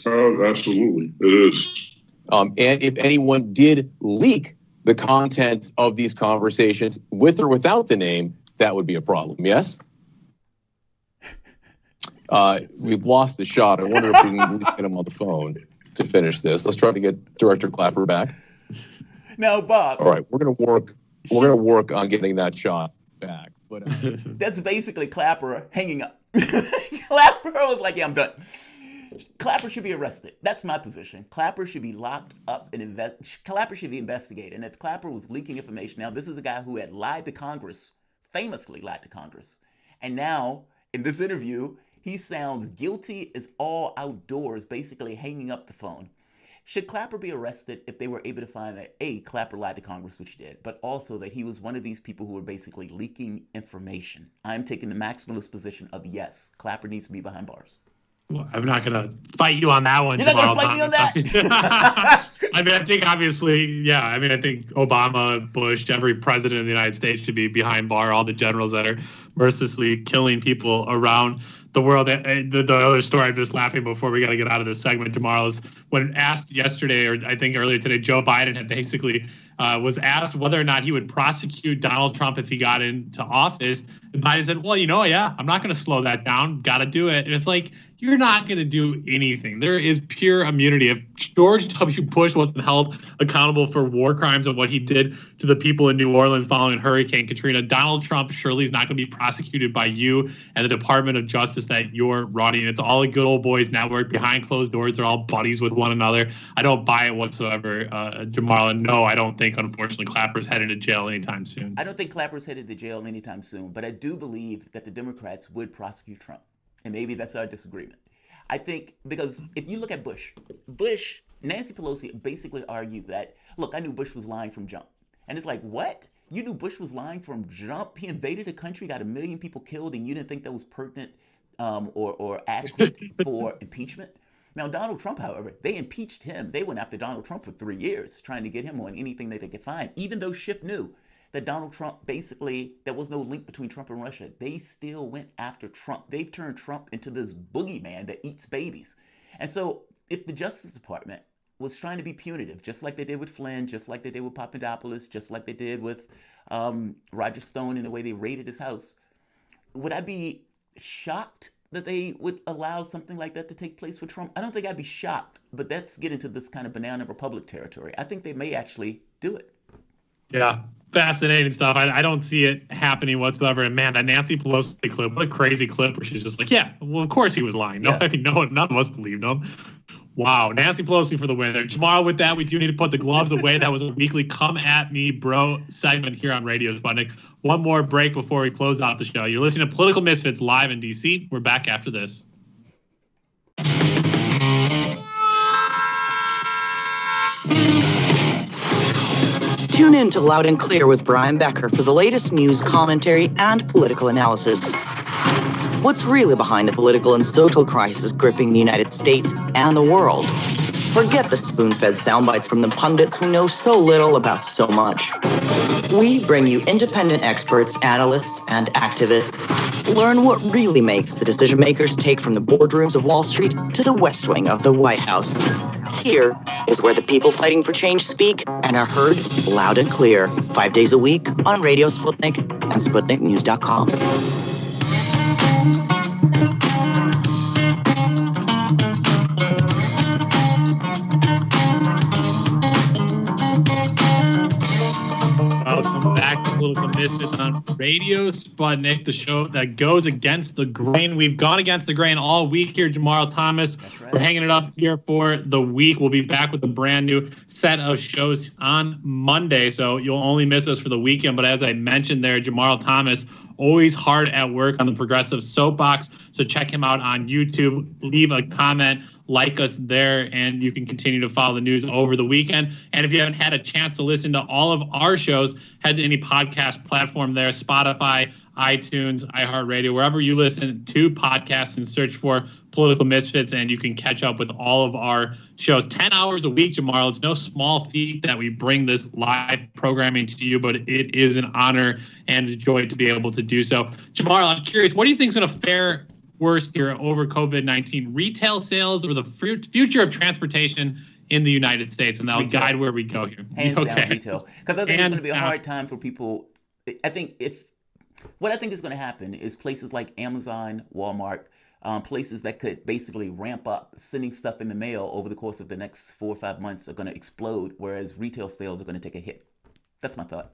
Absolutely, it is. And if anyone did leak the content of these conversations with or without the name, that would be a problem, yes? We've lost the shot. I wonder if we can get him on the phone to finish this. Let's try to get Director Clapper back. Now, Bob. All right, we're gonna work on getting that shot back. But that's basically Clapper hanging up. Clapper was like, "Yeah, I'm done." Clapper should be arrested. That's my position. Clapper should be locked up and Clapper should be investigated. And if Clapper was leaking information, now this is a guy who had lied to Congress, famously lied to Congress, and now in this interview, he sounds guilty as all outdoors, basically hanging up the phone. Should Clapper be arrested if they were able to find that A, Clapper lied to Congress, which he did, but also that he was one of these people who were basically leaking information? I'm taking the maximalist position of yes, Clapper needs to be behind bars. Well, I'm not going to fight you on that one. You're not going to fight me on that? I mean, I think obviously, yeah. I mean, I think Obama, Bush, every president of the United States should be behind bar. All the generals that are mercilessly killing people around the world. The other story, I'm just laughing before we got to get out of this segment tomorrow, is when asked yesterday, or I think earlier today, Joe Biden had basically was asked whether or not he would prosecute Donald Trump if he got into office. And Biden said, well, yeah, I'm not going to slow that down. Got to do it. And it's like, you're not going to do anything. There is pure immunity. If George W. Bush wasn't held accountable for war crimes and what he did to the people in New Orleans following Hurricane Katrina, Donald Trump surely is not going to be prosecuted by you and the Department of Justice that you're running. It's all a good old boys network. Behind closed doors, they're all buddies with one another. I don't buy it whatsoever, Jamal. And no, I don't think, unfortunately, Clapper's headed to jail anytime soon. I don't think Clapper's headed to jail anytime soon, but I do believe that the Democrats would prosecute Trump. And maybe that's our disagreement. I think because if you look at Bush, Nancy Pelosi basically argued that, look, I knew Bush was lying from jump. And it's like, what? You knew Bush was lying from jump? He invaded a country, got 1 million people killed, and you didn't think that was pertinent or adequate for impeachment? Now, Donald Trump, however, they impeached him. They went after Donald Trump for 3 years, trying to get him on anything that they could find, even though Schiff knew that Donald Trump, basically, there was no link between Trump and Russia. They still went after Trump. They've turned Trump into this boogeyman that eats babies. And so if the Justice Department was trying to be punitive, just like they did with Flynn, just like they did with Papadopoulos, just like they did with Roger Stone in the way they raided his house, would I be shocked that they would allow something like that to take place with Trump? I don't think I'd be shocked, but let's get into this kind of banana republic territory. I think they may actually do it. Yeah, fascinating stuff. I don't see it happening whatsoever. And man, that Nancy Pelosi clip, what a crazy clip where she's just like, yeah, well, of course he was lying. No, I mean, none of us believed him. Wow, Nancy Pelosi for the win there. Tomorrow with that, we do need to put the gloves away. That was a weekly Come At Me Bro segment here on Radio Sputnik. One more break before we close out the show. You're listening to Political Misfits live in D.C. We're back after this. Tune in to Loud and Clear with Brian Becker for the latest news, commentary, and political analysis. What's really behind the political and social crisis gripping the United States and the world? Forget the spoon-fed soundbites from the pundits who know so little about so much. We bring you independent experts, analysts, and activists. Learn what really makes the decision makers take from the boardrooms of Wall Street to the West Wing of the White House. Here is where the people fighting for change speak and are heard loud and clear 5 days a week on Radio Sputnik and SputnikNews.com. Welcome back to Political Misfits on Radio Sputnik, the show that goes against the grain. We've gone against the grain all week here, Jamarl Thomas. Right. We're hanging it up here for the week. We'll be back with a brand new set of shows on Monday, so you'll only miss us for the weekend. But as I mentioned there, Jamarl Thomas, always hard at work on the Progressive Soapbox, so check him out on YouTube. Leave a comment like us there, and you can continue to follow the news over the weekend. And if you haven't had a chance to listen to all of our shows, head to any podcast platform there, Spotify, iTunes, iHeartRadio, wherever you listen to podcasts, and search for Political Misfits, and you can catch up with all of our shows. 10 hours a week, Jamarl. It's no small feat that we bring this live programming to you, but it is an honor and a joy to be able to do so. Jamarl, I'm curious, what do you think is going to fare worst here over COVID-19, retail sales or the future of transportation in the United States? And that'll guide where we go here. Hands down, retail. Because I think it's going to be a hard time for people. What I think is going to happen is places like Amazon, Walmart, places that could basically ramp up sending stuff in the mail over the course of the next 4 or 5 months are going to explode, whereas retail sales are going to take a hit. That's my thought.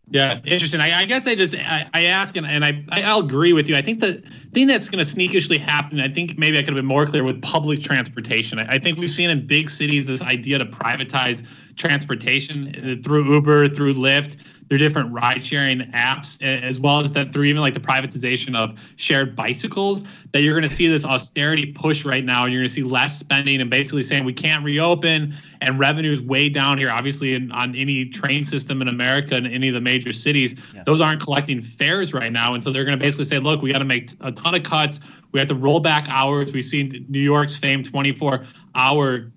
Yeah, interesting. I guess I ask, and I'll agree with you. I think the thing that's going to sneakishly happen, I think maybe I could have been more clear with public transportation. I think we've seen in big cities this idea to privatize transportation through Uber, through Lyft, through different ride-sharing apps, as well as that through even like the privatization of shared bicycles, that you're going to see this austerity push right now, and you're going to see less spending and basically saying we can't reopen, and revenue's way down here, obviously, on any train system in America and any of the major cities. Yeah. Those aren't collecting fares right now, and so they're going to basically say, look, we got to make a ton of cuts. We have to roll back hours. We've seen New York's famed 24-hour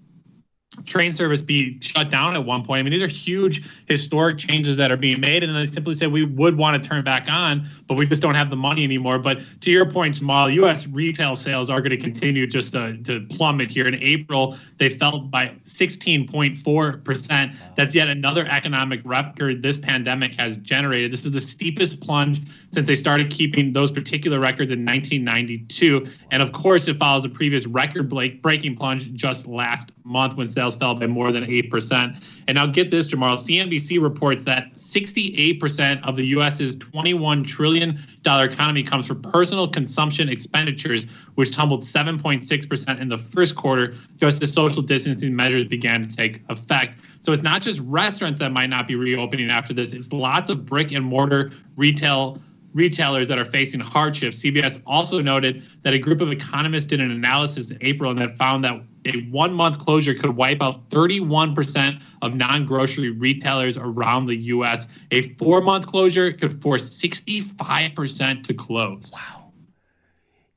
train service be shut down at one point. I mean, these are huge historic changes that are being made, and they simply say we would want to turn back on, but we just don't have the money anymore. But to your point, Jamal, U.S. retail sales are going to continue just to plummet here. In April, they fell by 16.4%. That's yet another economic record this pandemic has generated. This is the steepest plunge since they started keeping those particular records in 1992. And of course, it follows a previous record-breaking plunge just last month when sales fell by more than 8%. And now get this, Jamarl, CNBC reports that 68% of the U.S.'s $21 trillion economy comes from personal consumption expenditures, which tumbled 7.6% in the first quarter, just as social distancing measures began to take effect. So it's not just restaurants that might not be reopening after this. It's lots of brick and mortar retailers that are facing hardship. CBS also noted that a group of economists did an analysis in April and that found that a 1 month closure could wipe out 31% of non-grocery retailers around the U.S. A 4 month closure could force 65% to close. Wow.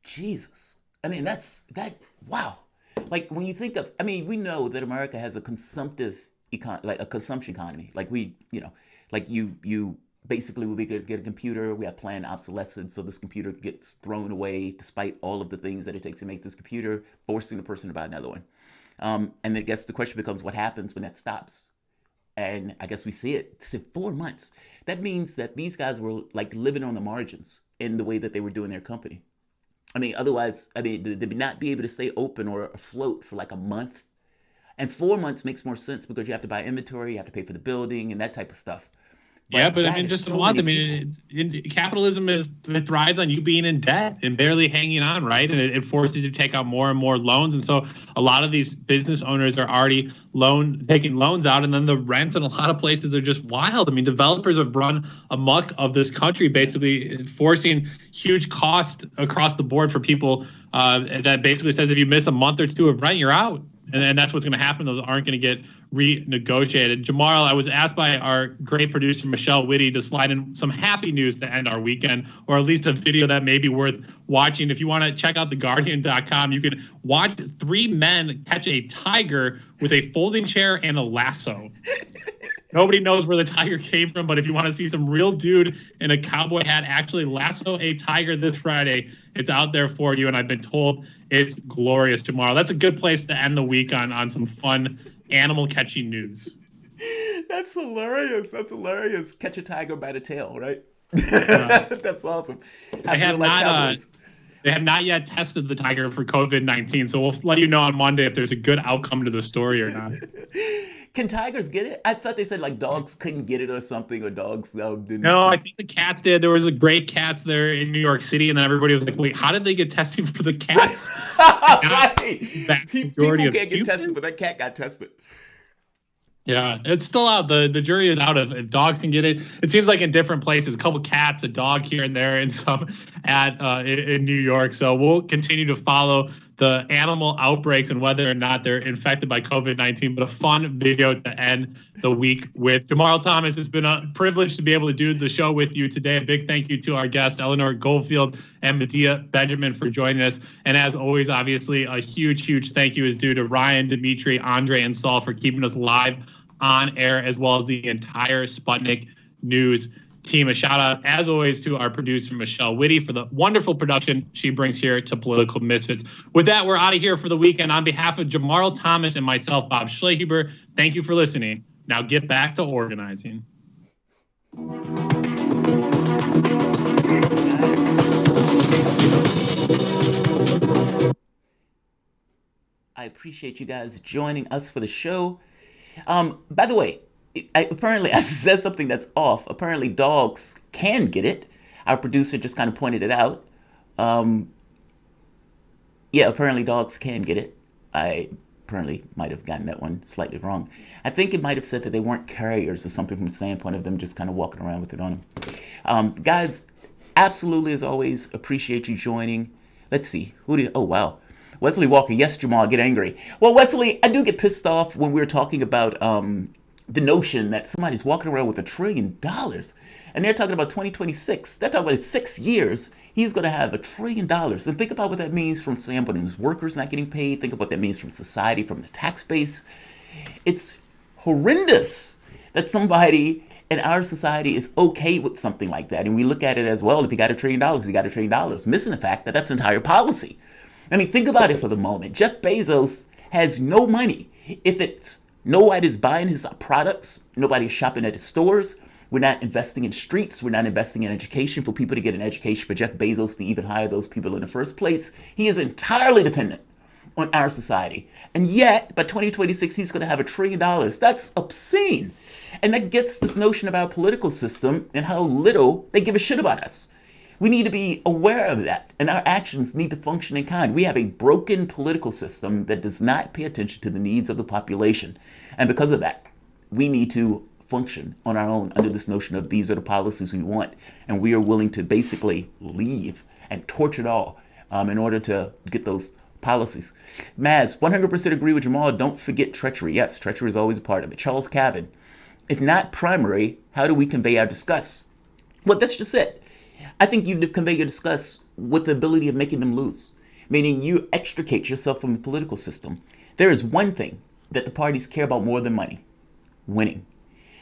Jesus. I mean, wow. Like when you think of, I mean, we know that America has a consumption economy. Like you basically, we get a computer, we have planned obsolescence, so this computer gets thrown away despite all of the things that it takes to make this computer, forcing the person to buy another one. And then I guess the question becomes, what happens when that stops? And I guess we see it. It's in 4 months. That means that these guys were like living on the margins in the way that they were doing their company. I mean, otherwise, they would not be able to stay open or afloat for like a month. And 4 months makes more sense because you have to buy inventory, you have to pay for the building and that type of stuff. But I mean, just a month. I mean, capitalism it thrives on you being in debt and barely hanging on, right? And it forces you to take out more and more loans. And so a lot of these business owners are already taking loans out, and then the rents in a lot of places are just wild. I mean, developers have run amok of this country, basically forcing huge costs across the board for people. That basically says if you miss a month or two of rent, you're out. And that's what's going to happen. Those aren't going to get renegotiated. Jamarl, I was asked by our great producer, Michelle Whitty, to slide in some happy news to end our weekend, or at least a video that may be worth watching. If you want to check out theguardian.com, you can watch 3 men catch a tiger with a folding chair and a lasso. Nobody knows where the tiger came from, but if you want to see some real dude in a cowboy hat actually lasso a tiger this Friday, it's out there for you, and I've been told it's glorious tomorrow. That's a good place to end the week on some fun animal catching news. That's hilarious. That's hilarious. Catch a tiger by the tail, right? That's awesome. They have not yet tested the tiger for COVID-19, so we'll let you know on Monday if there's a good outcome to the story or not. Can tigers get it? I thought they said like dogs couldn't get it or something, or dogs didn't. No, I think the cats did. There was a great cats there in New York City, and then everybody was like, wait, how did they get testing for the cats? Right. People can't get tested, but that cat got tested. Yeah, it's still out. The jury is out if dogs can get it. It seems like in different places, a couple cats, a dog here and there, and some in New York. So we'll continue to follow the animal outbreaks and whether or not they're infected by COVID-19, but a fun video to end the week with. Jamarl Thomas, it's been a privilege to be able to do the show with you today. A big thank you to our guests, Eleanor Goldfield and Medea Benjamin, for joining us. And as always, obviously, a huge thank you is due to Ryan, Dimitri, Andre, and Saul for keeping us live on air, as well as the entire Sputnik News team. A shout out, as always, to our producer, Michelle Whitty, for the wonderful production she brings here to Political Misfits. With that, we're out of here for the weekend. On behalf of Jamarl Thomas and myself, Bob Schlehuber, thank you for listening. Now get back to organizing. I appreciate you guys joining us for the show. By the way, apparently I said something that's off. Apparently dogs can get it. Our producer just kind of pointed it out. Yeah, apparently dogs can get it. I apparently might have gotten that one slightly wrong. I think it might have said that they weren't carriers or something, from the standpoint of them just kind of walking around with it on them. Guys, absolutely, as always, appreciate you joining. Let's see. Oh, wow. Wesley Walker. Yes, Jamal, get angry. Well, Wesley, I do get pissed off when we're talking about the notion that somebody's walking around with $1 trillion, and they're talking about 2026. They're talking about in 6 years, he's going to have $1 trillion. And think about what that means from standpoint of his workers not getting paid. Think about what that means from society, from the tax base. It's horrendous that somebody in our society is okay with something like that. And we look at it as, well, if he got $1 trillion, he got $1 trillion, missing the fact that that's entire policy. I mean, think about it for the moment. Jeff Bezos has no money. If it's nobody's buying his products, nobody's shopping at his stores, we're not investing in streets, we're not investing in education for people to get an education, for Jeff Bezos to even hire those people in the first place. He is entirely dependent on our society. And yet, by 2026, he's going to have $1 trillion. That's obscene. And that gets this notion of our political system and how little they give a shit about us. We need to be aware of that, and our actions need to function in kind. We have a broken political system that does not pay attention to the needs of the population. And because of that, we need to function on our own under this notion of these are the policies we want. And we are willing to basically leave and torch it all in order to get those policies. Maz, 100% agree with Jamal. Don't forget treachery. Yes, treachery is always a part of it. Charles Cavan, if not primary, how do we convey our disgust? Well, that's just it. I think you convey your disgust with the ability of making them lose, meaning you extricate yourself from the political system. There is one thing that the parties care about more than money: winning.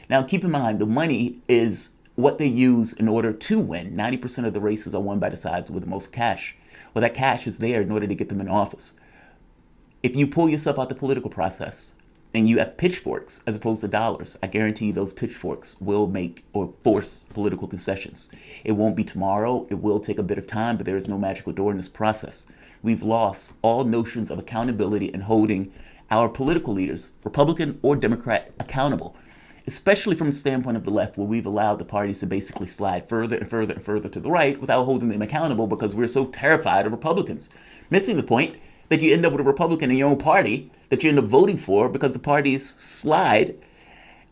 Now, keep in mind, the money is what they use in order to win. 90% of the races are won by the sides with the most cash. Well, that cash is there in order to get them in office. If you pull yourself out the political process and you have pitchforks as opposed to dollars, I guarantee you those pitchforks will make or force political concessions. It won't be tomorrow. It will take a bit of time, but there is no magical door in this process. We've lost all notions of accountability and holding our political leaders, Republican or Democrat, accountable, especially from the standpoint of the left, where we've allowed the parties to basically slide further and further and further to the right without holding them accountable because we're so terrified of Republicans. Missing the point that you end up with a Republican in your own party that you end up voting for because the parties slide.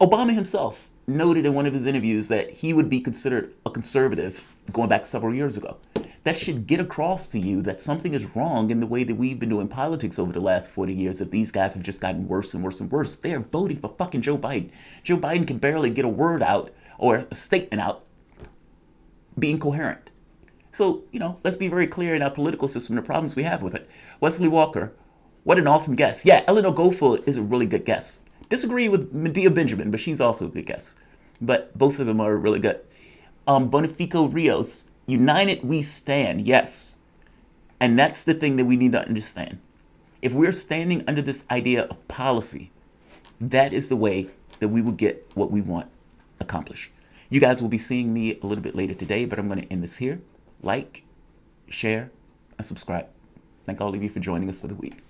Obama himself noted in one of his interviews that he would be considered a conservative going back several years ago. That should get across to you that something is wrong in the way that we've been doing politics over the last 40 years, that these guys have just gotten worse and worse and worse. They are voting for fucking Joe Biden. Joe Biden can barely get a word out or a statement out being coherent. So, let's be very clear in our political system, the problems we have with it. Wesley Walker, what an awesome guest. Yeah, Eleanor Goldfield is a really good guest. Disagree with Medea Benjamin, but she's also a good guest. But both of them are really good. Bonifico Rios, united we stand, yes. And that's the thing that we need to understand. If we're standing under this idea of policy, that is the way that we will get what we want accomplished. You guys will be seeing me a little bit later today, but I'm going to end this here. Like, share, and subscribe. Thank all of you for joining us for the week.